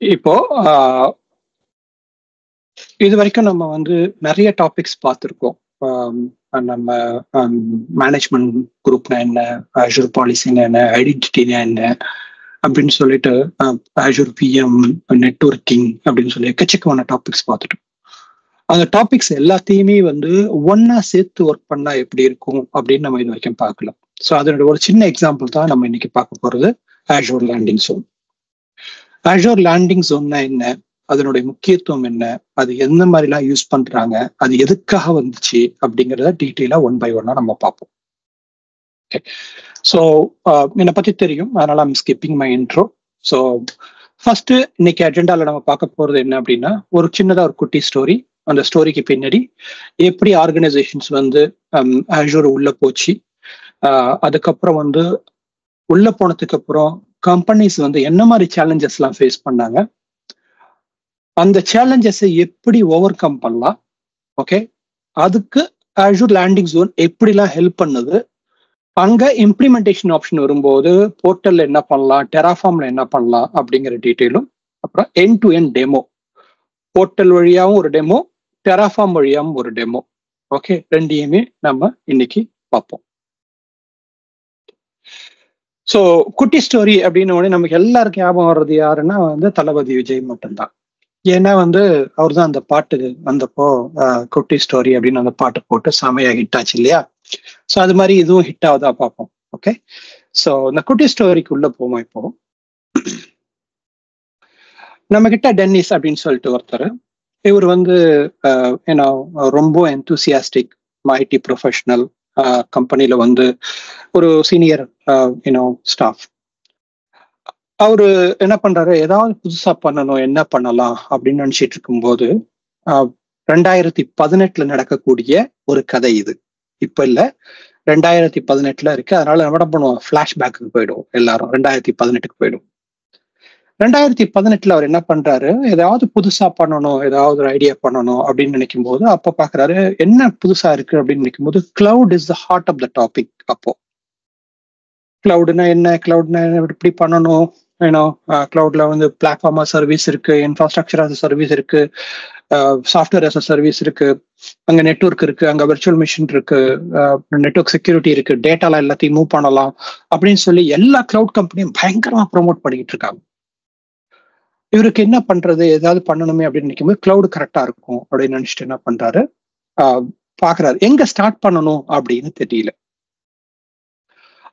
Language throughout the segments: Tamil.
இப்போ இது வரைக்கும் நம்ம வந்து நிறைய டாபிக்ஸ் பார்த்துருக்கோம். நம்ம மேனேஜ்மெண்ட் குரூப்னா என்ன, அஷூர் பாலிசினா என்ன, ஐடென்டிட்டினா என்ன அப்படின்னு சொல்லிட்டு அஷூர் பிஎம், நெட்வொர்க்கிங் அப்படின்னு சொல்லி எக்கச்சக்கமான டாபிக்ஸ் பார்த்துட்டோம். அந்த டாபிக்ஸ் எல்லாத்தையுமே வந்து ஒன்னா சேர்த்து ஒர்க் பண்ணா எப்படி இருக்கும் அப்படின்னு நம்ம இது வரைக்கும் பார்க்கலாம். ஸோ அதனோட ஒரு சின்ன எக்ஸாம்பிள் தான் நம்ம இன்னைக்கு பார்க்க போறது Azure landing zone. Azure landing ஜோன்னா என்ன, அதனுடைய முக்கியத்துவம் என்ன, அது எந்த மாதிரிலாம் யூஸ் பண்றாங்க, அது எதுக்காக வந்துச்சு அப்படிங்கிறத டீட்டெயிலா ஒன் பை ஒன்னா நம்ம பார்ப்போம். ஸோ என்னை பத்தி தெரியும், அதனால I'm skipping my intro. So first இன்னைக்கு அஜெண்டால நம்ம பார்க்க போறது என்ன அப்படின்னா, ஒரு சின்னதா ஒரு குட்டி ஸ்டோரி. அந்த ஸ்டோரிக்கு பின்னாடி எப்படி ஆர்கனைசேஷன்ஸ் வந்து அஷூர் உள்ள போச்சு, அதுக்கப்புறம் வந்து உள்ள போனதுக்கு அப்புறம் கம்பெனிஸ் வந்து என்ன மாதிரி சேலஞ்சஸ் எல்லாம் ஃபேஸ் பண்ணாங்க, அந்த சேலஞ்சஸை எப்படி ஓவர் கம் பண்ணலாம், ஓகே, அதுக்கு அஷூர் லேண்டிங் ஜோன் எப்படிலாம் ஹெல்ப் பண்ணுது, அங்க இம்ப்ளிமெண்டேஷன் ஆப்ஷன் வரும்போது போர்ட்டல்ல என்ன பண்ணலாம், டெராஃபார்ம்ல என்ன பண்ணலாம் அப்படிங்கிற டீட்டெயிலும், அப்புறம் end to end demo, portal வழியாவும் ஒரு டெமோ, டெராஃபார்ம் வழியாவும் ஒரு டெமோ, ஓகே, ரெண்டையுமே நம்ம இன்னைக்கு பார்ப்போம். ஸோ குட்டி ஸ்டோரி அப்படின்னு உடனே நமக்கு எல்லாருக்கும் ஞாபகம் வர்றது யாருன்னா வந்து தளபதி விஜய் மட்டும்தான். ஏன்னா வந்து அவர் தான் அந்த பாட்டு வந்தப்போ குட்டி ஸ்டோரி அப்படின்னு அந்த பாட்டு போட்டு செமையா ஹிட் ஆச்சு இல்லையா? ஸோ அது மாதிரி இதுவும் ஹிட் ஆகுதா பார்ப்போம். ஓகே, ஸோ இந்த குட்டி ஸ்டோரிக்கு உள்ள போவோம். இப்போ நம்ம கிட்ட டென்னிஸ் அப்படின்னு சொல்லிட்டு ஒருத்தர், இவர் வந்து ஏன்னா ரொம்ப எந்தூசியாஸ்டிக் ஐடி ப்ரொஃபஷனல், கம்பெனில வந்து ஒரு சீனியர் ஸ்டாஃப். அவரு என்ன பண்றாரு, ஏதாவது புதுசா பண்ணணும், என்ன பண்ணலாம் அப்படின்னு நினைச்சிட்டு இருக்கும்போது 2018 நடக்கக்கூடிய ஒரு கதை இது. இப்ப இல்ல, 2018 இருக்கு. அதனால நம்ம என்ன பண்ணுவோம், பிளாஷ்பேக்கு போயிடுவோம், எல்லாரும் 2018 போயிடும். 2018 அவர் என்ன பண்றாரு, ஏதாவது புதுசா பண்ணணும், ஏதாவது ஒரு ஐடியா பண்ணணும் அப்படின்னு நினைக்கும் போது அப்ப பாக்குறாரு என்ன புதுசா இருக்கு அப்படின்னு நினைக்கும் போது cloud is the heart of the topic. அப்போ கிளவுட்னா என்ன, கிளவுட்னா எப்படி பண்ணணும், கிளவுட்ல வந்து பிளாட்ஃபார்ம் சர்வீஸ் இருக்கு, இன்ஃப்ராஸ்ட்ரக்சர் அஸ் சர்வீஸ் இருக்கு, சாஃப்ட்வேர் அஸ் சர்வீஸ் இருக்கு, அங்க நெட்வொர்க் இருக்கு, அங்க விர்ச்சுவல் மிஷின் இருக்கு, நெட்வொர்க் செக்யூரிட்டி இருக்கு, டேட்டால எல்லாத்தையும் மூவ் பண்ணலாம் அப்படின்னு சொல்லி எல்லா கிளவுட் கம்பெனியும் பயங்கரமா ப்ரொமோட் பண்ணிட்டு இருக்காங்க. இவருக்கு என்ன பண்றது, ஏதாவது பண்ணணுமே அப்படின்னு நினைக்கும்போது கிளவுட் கரெக்டா இருக்கும் அப்படின்னு நினைச்சிட்டு என்ன பண்றாரு, பாக்குறாரு எங்க ஸ்டார்ட் பண்ணணும் அப்படின்னு தெரியல.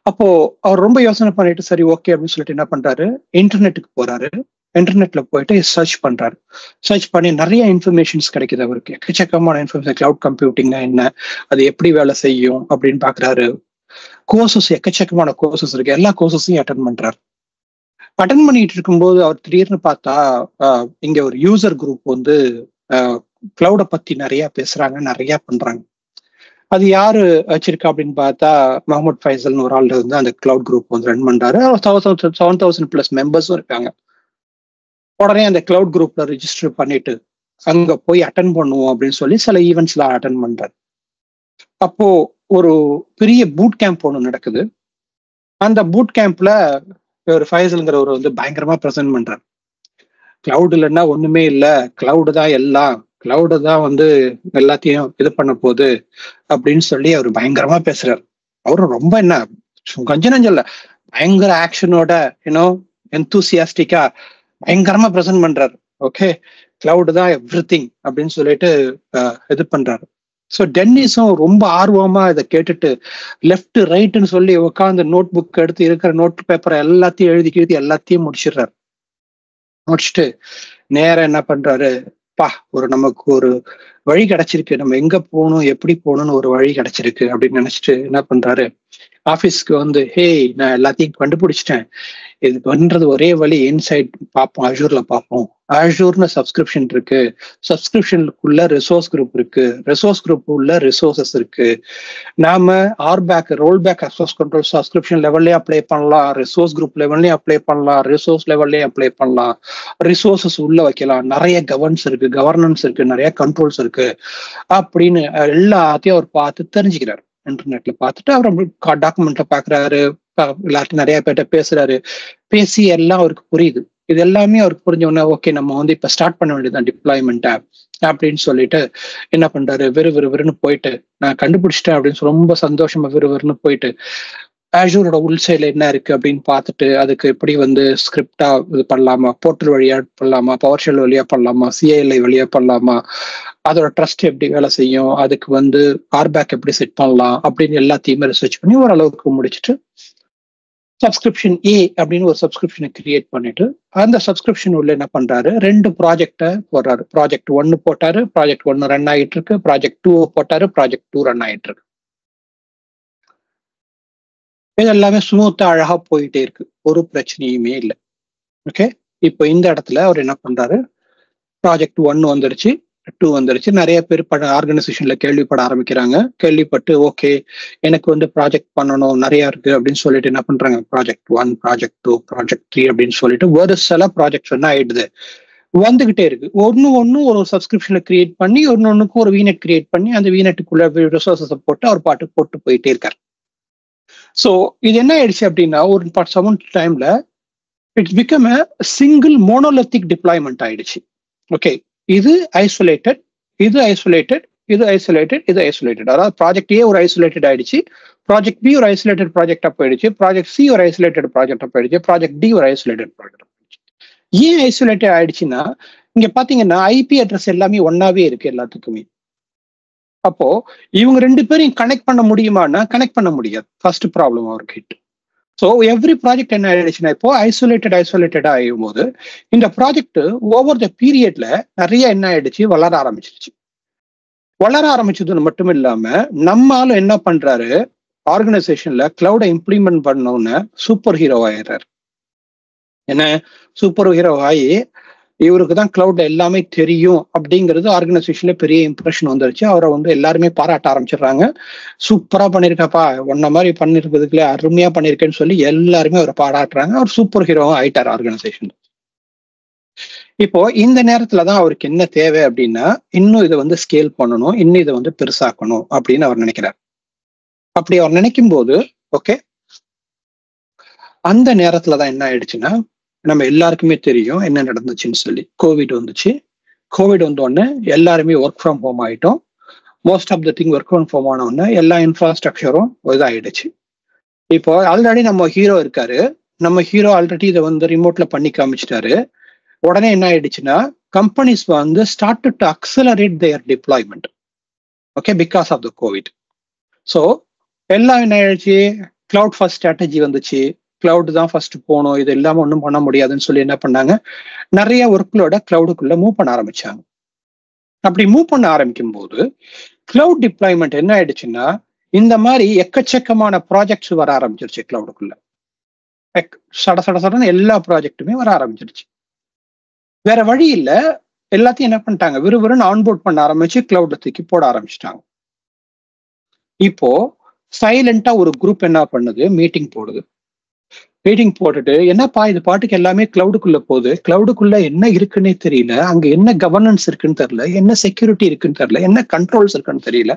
அப்போ அவர் ரொம்ப யோசனை பண்ணிட்டு சரி ஓகே அப்படின்னு சொல்லிட்டு என்ன பண்றாரு, இன்டர்நெட்டுக்கு போறாரு. இன்டர்நெட்ல போயிட்டு சர்ச் பண்றாரு. சர்ச் பண்ணி நிறைய இன்ஃபர்மேஷன்ஸ் கிடைக்குது அவருக்கு, எக்கச்சக்கமான இன்ஃபர்மேஷன். கிளவுட் கம்ப்யூட்டிங்னா என்ன, அது எப்படி வேலை செய்யும் அப்படின்னு பாக்குறாரு. கோர்சஸ், எக்கச்சக்கமான கோர்சஸ் இருக்கு, எல்லா கோர்சஸையும் அட்டன் பண்றாரு. அட்டன் பண்ணிட்டு இருக்கும்போது அவர் திடீர்னு பார்த்தா இங்க ஒரு யூசர் குரூப் வந்து கிளவுட பத்தி நிறைய பேசுறாங்க, நிறைய பண்றாங்க. அது யாரு வச்சிருக்கா அப்படின்னு பார்த்தா முகமது ஃபைசல்னு ஒரு ஆள் வந்து அந்த கிளவுட் குரூப் வந்து ரன் பண்றாரு. 7,000+ மெம்பர்ஸும் இருக்காங்க. உடனே அந்த கிளவுட் குரூப்ல ரிஜிஸ்டர் பண்ணிட்டு அங்க போய் அட்டன் பண்ணுவோம் அப்படின்னு சொல்லி சில ஈவெண்ட்ஸ்ல அட்டன் பண்றாரு. அப்போ ஒரு பெரிய பூட் கேம்ப் ஒன்று நடக்குது. அந்த பூட் கேம்ப்ல ஒரு ஃபைசல்ங்கிறவர் வந்து பயங்கரமா ப்ரெசென்ட் பண்றாரு. கிளவுட் இல்லைன்னா ஒண்ணுமே இல்லை, கிளவுடு தான் எல்லாம், கிளவுடு தான் வந்து எல்லாத்தையும் இது பண்ண போகுது அப்படின்னு சொல்லி அவர் பயங்கரமா பேசுறாரு. அவரும் ரொம்ப என்ன கொஞ்ச நஞ்சம் இல்ல, பயங்கர ஆக்ஷனோட எந்தூசியாஸ்டிக்கா பயங்கரமா ப்ரெசென்ட் பண்றாரு. ஓகே, கிளவுடு தான் எவ்ரிதிங் அப்படின்னு சொல்லிட்டு இது பண்றாரு. ஸோ டென்னிஸும் ரொம்ப ஆர்வமா இதை கேட்டுட்டு லெஃப்ட் ரைட்டுன்னு சொல்லி உட்காந்து நோட் புக் எடுத்து இருக்கிற நோட் பேப்பரை எல்லாத்தையும் எழுதி எல்லாத்தையும் முடிச்சிடுறாரு. முடிச்சுட்டு நேரம் என்ன பண்றாரு, நமக்கு ஒரு வழி கிடைச்சிருக்கு, நம்ம எங்க போகணும் எப்படி போகணும்னு ஒரு வழி கிடைச்சிருக்கு அப்படின்னு நினைச்சிட்டு என்ன பண்றாரு, ஆபீஸ்க்கு வந்து நான் எல்லாத்தையும் கண்டுபிடிச்சிட்டேன், இது பண்றது ஒரே வழி இன்சைட் பார்ப்போம், அஷூர்ல பார்ப்போம். அஷூர்னு சப்ஸ்கிரிப்ஷன் இருக்கு, சப்ஸ்கிரிப்ஷனுக்குள்ள ரிசோர்ஸ் குரூப் இருக்கு, ரிசோர்ஸ் குரூப் உள்ள ரிசோர்சஸ் இருக்கு. நாம role back access control subscription லெவல்லையும் அப்ளை பண்ணலாம், ரிசோர்ஸ் குரூப் லெவல்லையும் அப்ளை பண்ணலாம், ரிசோர்ஸ் லெவல்லையும் அப்ளை பண்ணலாம், ரிசோர்சஸ் உள்ள வைக்கலாம், நிறைய கவர்னன்ஸ் இருக்கு, நிறைய கண்ட்ரோல்ஸ் இருக்கு அப்படின்னு எல்லாத்தையும் அவர் பார்த்து தெரிஞ்சுக்கிறார். இன்டர்நெட்ல பார்த்துட்டு அவர் டாக்குமெண்ட்ல பாக்குறாரு, எல்லார்ட்டும் நிறைய பேர்ட்ட பேசுறாரு. பேசி எல்லாம் அவருக்கு புரியுது. இது எல்லாமே அவருக்கு புரிஞ்சோன்னா ஓகே நம்ம வந்து இப்ப ஸ்டார்ட் பண்ண வேண்டியதுதான் டிப்ளாய்மெண்ட்டை அப்படின்னு சொல்லிட்டு என்ன பண்றாரு, விறுவிறுன்னு போயிட்டு நான் கண்டுபிடிச்சிட்டேன் அப்படின்னு சொல்லி ரொம்ப சந்தோஷமா விறுவிறுன்னு போயிட்டு ஆஷூரோட உள் சைட்ல என்ன இருக்கு அப்படின்னு பார்த்துட்டு அதுக்கு எப்படி வந்து ஸ்கிரிப்டா இது பண்ணலாமா, போர்ட்டல் வழியா பண்ணலாமா, பவர் ஷெல் வழியா பண்ணலாமா, சிஐஎல்ஐ வழியா பண்ணலாமா, அதோட ட்ரஸ்ட் எப்படி வேலை செய்யும், அதுக்கு வந்து ஆர்பேக் எப்படி செட் பண்ணலாம் அப்படின்னு எல்லாத்தையுமே ரிசர்ச் பண்ணி ஓரளவுக்கு முடிச்சுட்டு சப்ஸ்கிரிப்ஷன் ஏ அப்படின்னு ஒரு சப்ஸ்கிரிப்ஷனை கிரியேட் பண்ணிட்டு அந்த சப்ஸ்கிரிப்ஷன் உள்ள என்ன பண்றாரு, 2 ப்ராஜெக்டை போடுறாரு. ப்ராஜெக்ட் 1 போட்டாரு, ப்ராஜெக்ட் 1 ரன் ஆகிட்டு இருக்கு, ப்ராஜெக்ட் 2 போட்டாரு, ப்ராஜெக்ட் 2 ரன் ஆகிட்டு இருக்கு. இது எல்லாமே ஸ்மூத்தா அழகா போயிட்டே இருக்கு, ஒரு பிரச்சனையுமே இல்லை. ஓகே, இப்போ இந்த இடத்துல அவர் என்ன பண்றாரு, ப்ராஜெக்ட் 1 வந்துருச்சு, 2 வந்துருச்சு. நிறைய பேர் ஆர்கனைசேஷன்ல கேள்விப்பட ஆரம்பிக்கிறாங்க. கேள்விப்பட்டு ஓகே எனக்கு வந்து ப்ராஜெக்ட் பண்ணணும் நிறைய இருக்கு அப்படின்னு சொல்லிட்டு என்ன பண்றாங்க, ப்ராஜெக்ட் 1, ப்ராஜெக்ட் 2, ப்ராஜெக்ட் 3 அப்படின்னு சொல்லிட்டு வருஷல ப்ராஜெக்ட்ஸ் என்ன ஆயிடுது, வந்துகிட்டே இருக்கு. ஒன்னு ஒரு சப்ஸ்கிரிப்ஷனை கிரியேட் பண்ணி ஒன்னொன்னுக்கு ஒரு வீநெட் கிரியேட் பண்ணி அந்த வீநெட்டுக்குள்ள ரிசோர்ஸஸை போட்டு அவர் பாட்டு போட்டு போயிட்டே இருக்காரு. ஸோ இது என்ன ஆயிடுச்சு அப்படின்னா ஒரு சம் டைம்ல it's become a single monolithic deployment ஆயிடுச்சு. ஓகே, இது ஐசோலேட்டட், இது ஐசோலேட்டட், இது ஐசோலேட்டட், இது ஐசோலேட்டட். அதாவது ப்ராஜெக்ட் ஏ ஒரு ஐசோலேட்டட் ஆயிடுச்சு, ப்ராஜெக்ட் பி ஒரு ஐசோலேட்டட் ப்ராஜெக்டா போயிடுச்சு, ப்ராஜெக்ட் சி ஒரு ஐசோலேட்டட் ப்ராஜெக்டா போயிடுச்சு, ப்ராஜெக்ட் டி ஒரு ஐசோலேட்டட் ப்ராஜெக்டா போயிடுச்சு. ஏன் ஐசோலேட்டட் ஆயிடுச்சுன்னா இங்க பாத்தீங்கன்னா ஐபி அட்ரஸ் எல்லாமே ஒன்னாவே இருக்கு எல்லாத்துக்குமே. அப்போ இவங்க 2 பேரையும் கனெக்ட் பண்ண முடியுமான்னா கனெக்ட் பண்ண முடியாது. ஃபர்ஸ்ட் ப்ராப்ளம் அவர்கிட்ட. ஸோ எவ்ரி ப்ராஜெக்ட் என்ன ஆயிடுச்சுன்னா இப்போ ஐசோலேட்டடா ஆகும் போது இந்த ப்ராஜெக்ட் ஓவர் த பீரியட்ல நிறைய என்ன ஆயிடுச்சு, வளர ஆரம்பிச்சிருச்சு. வளர ஆரம்பிச்சது மட்டும் இல்லாம நம்மாலும் என்ன பண்றாரு, ஆர்கனைசேஷன்ல கிளவுடை இம்ப்ளிமெண்ட் பண்ணோன்னு சூப்பர் ஹீரோ ஆயிடுறாரு. என்ன சூப்பர் ஹீரோ ஆகி இவருக்கு தான் கிளவுட்ல எல்லாமே தெரியும் அப்படிங்கிறது ஆர்கனைசேஷன்ல பெரிய இம்ப்ரெஷன் வந்துருச்சு. அவரை வந்து எல்லாருமே பாராட்ட ஆரம்பிச்சிடுறாங்க. சூப்பரா பண்ணிருக்கப்பா, ஒன்ன மாதிரி பண்ணிருக்கிறதுக்குள்ள அருமையா பண்ணிருக்கேன்னு சொல்லி எல்லாருமே அவரை பாராட்டுறாங்க. அவர் சூப்பர் ஹீரோவா ஆயிட்டார் ஆர்கனைசேஷன். இப்போ இந்த நேரத்துலதான் அவருக்கு என்ன தேவை அப்படின்னா இன்னும் இதை வந்து ஸ்கேல் பண்ணணும், இன்னும் இதை வந்து பெருசாக்கணும் அப்படின்னு அவர் நினைக்கிறார். அப்படி அவர் நினைக்கும் போது ஓகே அந்த நேரத்துலதான் என்ன ஆயிடுச்சுன்னா நம்ம எல்லாருக்குமே தெரியும் என்ன நடந்துச்சுன்னு சொல்லி. கோவிட் வந்துச்சு. கோவிட் வந்தோடனே எல்லாருமே ஒர்க் ஃப்ரம் ஹோம் ஆயிட்டோம். Most of the thing work from home ஆன உடனே எல்லா இன்ஃப்ராஸ்ட்ரக்சரும் இதாயிடுச்சு. இப்போ ஆல்ரெடி நம்ம ஹீரோ இருக்காரு, நம்ம ஹீரோ ஆல்ரெடி இதை வந்து ரிமோட்ல பண்ணி காமிச்சிட்டாரு. உடனே என்ன ஆயிடுச்சுன்னா கம்பெனிஸ் வந்து start to accelerate their deployment. Okay, because of the COVID. So எல்லாம் என்ன ஆயிடுச்சு, கிளவுட் ஃபர்ஸ்ட் ஸ்ட்ராட்டஜி வந்துச்சு. கிளவுட் தான் ஃபர்ஸ்ட் போகணும், இது இல்லாம ஒன்றும் பண்ண முடியாதுன்னு சொல்லி என்ன பண்ணாங்க, நிறைய ஒர்க்லோட கிளவுடுக்குள்ள மூவ் பண்ண ஆரம்பிச்சாங்க. அப்படி மூவ் பண்ண ஆரம்பிக்கும் போது கிளவுட் டிப்ளாய்மெண்ட் என்ன ஆயிடுச்சுன்னா இந்த மாதிரி எக்கச்சக்கமான ப்ராஜெக்ட்ஸ் வர ஆரம்பிச்சிருச்சு கிளவுடுக்குள்ள. சடன்னு எல்லா ப்ராஜெக்ட்டுமே வர ஆரம்பிச்சிருச்சு. வேற வழி இல்ல, எல்லாத்தையும் என்ன பண்ணிட்டாங்க, விறுவிறுன்னு ஆன்போர்ட் பண்ண ஆரம்பிச்சு கிளவுட்ல தூக்கி போட ஆரம்பிச்சிட்டாங்க. இப்போ சைலண்டா ஒரு குரூப் என்ன பண்ணுது, மீட்டிங் போடுது. மீட்டிங் போட்டுட்டு என்னப்பா இது பாட்டுக்கு எல்லாமே கிளவுடுக்குள்ள போகுது, கிளவுடுக்குள்ள என்ன இருக்குன்னே தெரியல, அங்க என்ன கவர்னன்ஸ் இருக்குன்னு தெரியல, என்ன செக்யூரிட்டி இருக்குன்னு தெரியல, என்ன கண்ட்ரோல்ஸ் இருக்குன்னு தெரியல,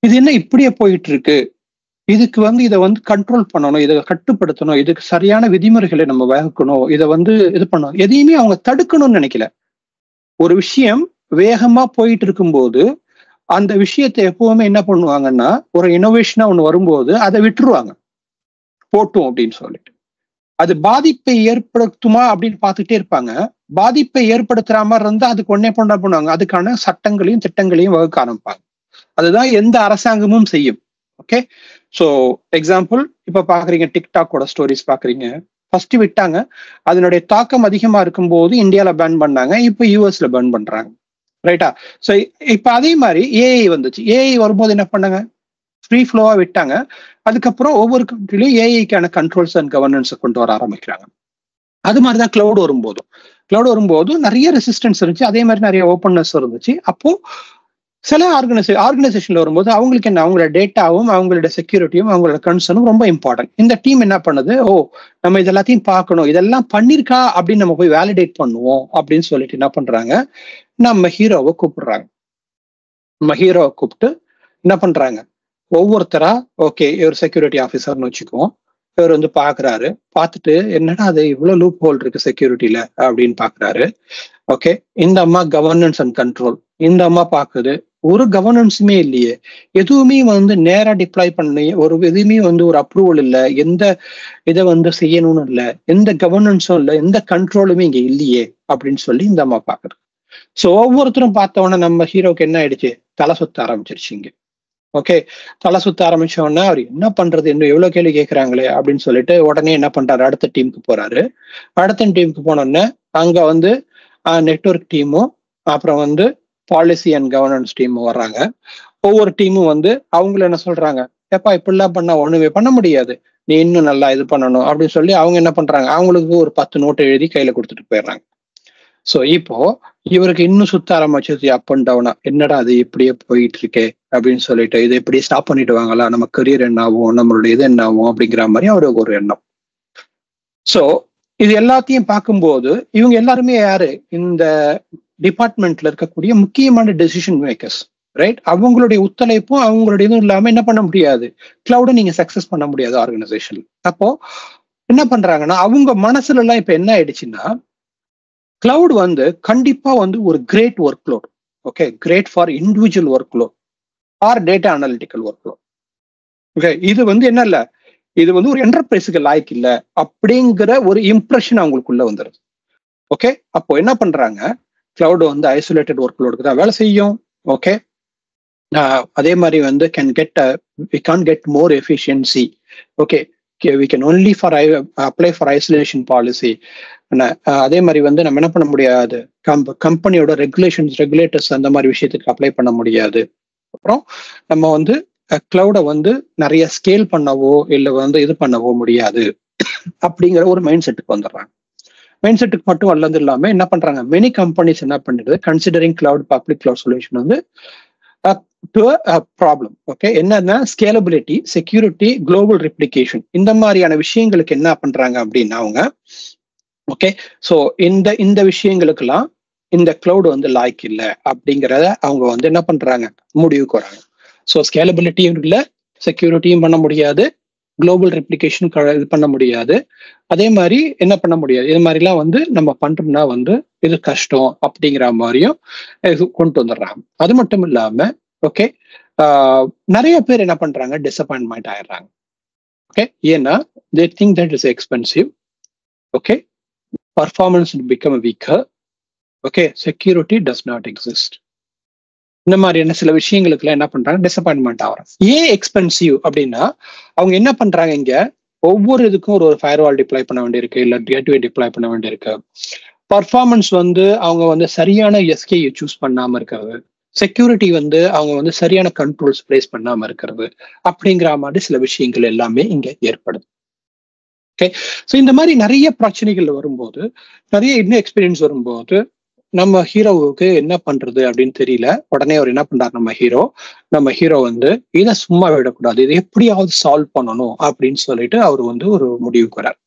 இது என்ன இப்படியே போயிட்டு இருக்கு, இதுக்கு வந்து இதை வந்து கண்ட்ரோல் பண்ணணும், இதை கட்டுப்படுத்தணும், இதுக்கு சரியான விதிமுறைகளை நம்ம வகுக்கணும், இதை வந்து இது பண்ணணும், எதையுமே அவங்க தடுக்கணும்னு நினைக்கல. ஒரு விஷயம் வேகமா போயிட்டு இருக்கும்போது அந்த விஷயத்தை எப்பவுமே என்ன பண்ணுவாங்கன்னா ஒரு இனோவேஷனா ஒண்ணு வரும்போது அதை விட்டுருவாங்க போட்டும் அப்படின்னு சொல்லிட்டு. அது பாதிப்பை ஏற்படுத்துமா அப்படின்னு பார்த்துட்டே இருப்பாங்க. பாதிப்பை ஏற்படுத்துற மாதிரி இருந்தா அதுக்கு ஒன்னே பண்ணுவாங்க, அதுக்கான சட்டங்களையும் திட்டங்களையும் வகுக்க ஆரம்பிப்பாங்க. அதுதான் எந்த அரசாங்கமும் செய்யும். ஓகே, ஸோ எக்ஸாம்பிள் இப்ப பாக்குறீங்க, டிக்டாக்கோட ஸ்டோரிஸ் பாக்குறீங்க. ஃபர்ஸ்ட் விட்டாங்க, அதனுடைய தாக்கம் அதிகமா இருக்கும்போது இந்தியால பேன் பண்ணாங்க, இப்ப யூஎஸ்ல பேன் பண்றாங்க. ரைட்டா? ஸோ இப்ப அதே மாதிரி ஏஐ வந்துச்சு. ஏஐ வரும்போது என்ன பண்ணாங்க, ஃப்ரீ ஃப்ளோவா விட்டாங்க. அதுக்கப்புறம் ஒவ்வொரு கண்ட்ரிலையும் ஏஐக்கான கண்ட்ரோல்ஸ் அண்ட் கவர்னன்ஸை கொண்டு வர ஆரம்பிக்கிறாங்க. அது மாதிரிதான் கிளவுட் வரும்போதும் நிறைய ரெசிஸ்டன்ஸ் இருந்துச்சு, அதே மாதிரி நிறைய ஓப்பன்னஸ் இருந்துச்சு. அப்போ சில ஆர்கனைசேஷன்ல வரும்போது அவங்களுக்கு என்ன, அவங்களோட டேட்டாவும் அவங்களோட செக்யூரிட்டியும் அவங்களோட கன்சர்னும் ரொம்ப இம்பார்ட்டன்ட். இந்த டீம் என்ன பண்ணுது, நம்ம இது எல்லாத்தையும் பார்க்கணும், இதெல்லாம் பண்ணிருக்கா அப்படின்னு நம்ம போய் வேலிடேட் பண்ணுவோம் அப்படின்னு சொல்லிட்டு என்ன பண்றாங்க, நம்ம ஹீரோவை கூப்பிடுறாங்க. நம்ம ஹீரோவை கூப்பிட்டு என்ன பண்றாங்க, ஒவ்வொருத்தரா ஓகே ஒரு செக்யூரிட்டி ஆஃபீஸர்னு வச்சுக்குவோம், இவர் வந்து பாக்குறாரு. பார்த்துட்டு என்னடா அது இவ்வளவு லூப் ஹோல் இருக்கு செக்யூரிட்டில அப்படின்னு பாக்குறாரு. ஓகே, இந்த அம்மா கவர்னன்ஸ் அண்ட் கண்ட்ரோல், இந்த அம்மா பாக்குது ஒரு கவர்னன்ஸுமே இல்லையே, எதுவுமே வந்து நேரா டிப்ளாய் பண்ணி ஒரு எதுவுமே வந்து ஒரு அப்ரூவல் இல்லை, எந்த இதை வந்து செய்யணும்னு இல்லை, எந்த கவர்னன்ஸும் இல்லை, எந்த கண்ட்ரோலுமே இங்க இல்லையே அப்படின்னு சொல்லி இந்த அம்மா பாக்குறது. ஸோ ஒவ்வொருத்தரும் பார்த்தவொடனே நம்ம ஹீரோக்கு என்ன ஆயிடுச்சு, தலை சுத்த ஆரம்பிச்சிருச்சு இங்க. ஓகே, தலை சுத்த ஆரம்பிச்ச உடனே அவர் என்ன பண்றது, இன்னும் எவ்வளவு கேள்வி கேட்கறாங்களே அப்படின்னு சொல்லிட்டு உடனே என்ன பண்றாரு, அடுத்த டீமுக்கு போறாரு. அடுத்த டீமுக்கு போனோடனே அங்க வந்து நெட்வொர்க் டீமும் அப்புறம் வந்து பாலிசி அண்ட் கவர்னன்ஸ் டீமும் வர்றாங்க. ஒவ்வொரு டீமும் வந்து அவங்கள என்ன சொல்றாங்க, எப்பா இப்படிலாம் பண்ணா ஒண்ணுமே பண்ண முடியாது, நீ இன்னும் நல்லா இது பண்ணணும் அப்படின்னு சொல்லி அவங்க என்ன பண்றாங்க, அவங்களுக்கு ஒரு 10 நோட்டு எழுதி கையில கொடுத்துட்டு போயிடுறாங்க. சோ இப்போ இவருக்கு இன்னும் சுத்த ஆரம்பிச்சது அப் அண்ட் டவுனா, என்னடா அது இப்படியே போயிட்டு இருக்கே அப்படின்னு சொல்லிட்டு இதை இப்படி ஸ்டாப் பண்ணிட்டு வாங்களா, நம்ம கரியர் என்ன ஆகும், நம்மளுடைய இது என்ன ஆகும் அப்படிங்கிற மாதிரி அவருக்கு ஒரு எண்ணம். சோ இது எல்லாத்தையும் பார்க்கும்போது இவங்க எல்லாருமே யாரு, இந்த டிபார்ட்மெண்ட்ல இருக்கக்கூடிய முக்கியமான டெசிஷன் மேக்கர்ஸ், ரைட்? அவங்களுடைய ஒத்துழைப்பும் அவங்களுடைய இதுவும் இல்லாம என்ன பண்ண முடியாது, கிளவுட நீங்க சக்சஸ் பண்ண முடியாது ஆர்கனைசேஷன். அப்போ என்ன பண்றாங்கன்னா அவங்க மனசுல எல்லாம் இப்ப என்ன ஆயிடுச்சுன்னா, கிளவுட் வந்து கண்டிப்பா வந்து ஒரு great workload. Okay, great for individual workload or data analytical workload. Okay, இது வந்து என்ன இல்ல, இது வந்து ஒரு என்டர்பிரைஸுக்கு லாய்க்கு இல்ல அப்படிங்கிற ஒரு இம்ப்ரெஷன் அவங்களுக்குள்ள வந்துருது. ஓகே, அப்போ என்ன பண்றாங்க, கிளவுட் வந்து ஐசோலேட்டட் ஒர்க் லோடுக்கு தான் வேலை செய்யும். ஓகே, அதே மாதிரி வந்து we can't get more efficiency. Okay, we can only apply for isolation policy. அதே மாதிரி வந்து நம்ம என்ன பண்ண முடியாது, கம்பெனியோட ரெகுலேட்டர்ஸ் அந்த மாதிரி விஷயத்துக்கு அப்ளை பண்ண முடியாது. அப்புறம் நம்ம வந்து கிளவுட வந்து நிறைய ஸ்கேல் பண்ணவோ இல்லை வந்து இது பண்ணவோ முடியாது அப்படிங்கிற ஒரு மைண்ட் செட்டுக்கு வந்துடுறாங்க. மைண்ட் செட்டுக்கு மட்டும் அல்லது இல்லாம என்ன பண்றாங்க, மெனி கம்பெனிஸ் என்ன பண்ணுறது, considering cloud public cloud solution வந்து ப்ராப்ளம். ஓகே, என்னன்னா ஸ்கேலபிலிட்டி, செக்யூரிட்டி, குளோபல் ரெப்ளிகேஷன், இந்த மாதிரியான விஷயங்களுக்கு என்ன பண்றாங்க அப்படின்னா அவங்க, ஓகே, ஸோ இந்த விஷயங்களுக்கெல்லாம் இந்த கிளவுட் வந்து லாய்க்கு இல்லை அப்படிங்கிறத அவங்க வந்து என்ன பண்றாங்க, முடிவுக்கு வராங்க. ஸோ ஸ்கேலபிலிட்டியும் இல்லை, செக்யூரிட்டியும் பண்ண முடியாது, குளோபல் ரெப்ளிகேஷன் இது பண்ண முடியாது, அதே மாதிரி என்ன பண்ண முடியாது, இது மாதிரிலாம் வந்து நம்ம பண்றோம்னா வந்து இது கஷ்டம் அப்படிங்கிற மாதிரியும் கொண்டு வந்துடுறாங்க. அது மட்டும் இல்லாம ஓகே, நிறைய பேர் என்ன பண்றாங்க, டிசப்பாயின்மெண்ட் ஆயிடுறாங்க. ஓகே, ஏன்னா they think that is expensive. Okay, performance will become weaker. Okay, security does not exist. இந்த மாதிரியான சில விஷயங்களுக்குலாம் என்ன பண்றாங்க, டிசப்பாயின்மெண்ட் ஆகிறாங்க. ஏன் எக்ஸ்பென்சிவ் அப்படின்னா அவங்க என்ன பண்றாங்க, இங்க ஒவ்வொரு இதுக்கும் ஒரு ஃபயர்வால் டிப்ளாய் பண்ண வேண்டியிருக்கு, இல்லை கேட்வே டிப்ளாய் பண்ண வேண்டியிருக்கு. பர்ஃபார்மன்ஸ் வந்து அவங்க வந்து சரியான எஸ்கே சூஸ் பண்ணாம இருக்கிறது, செக்யூரிட்டி வந்து அவங்க வந்து சரியான கண்ட்ரோல்ஸ் பிளேஸ் பண்ணாம இருக்கிறது, அப்படிங்கிற மாதிரி சில விஷயங்கள் எல்லாமே இங்க ஏற்படுது. ஓகே, ஸோ இந்த மாதிரி நிறைய பிரச்சனைகள் வரும்போது, நிறைய இன்னும் எக்ஸ்பீரியன்ஸ் வரும்போது நம்ம ஹீரோவுக்கு என்ன பண்றது அப்படின்னு தெரியல. உடனே அவர் என்ன பண்றாரு, நம்ம ஹீரோ வந்து இதை சும்மா விடக்கூடாது, இதை எப்படியாவது சால்வ் பண்ணணும் அப்படின்னு சொல்லிட்டு அவர் வந்து ஒரு முடிவுக்கு வர்றார்.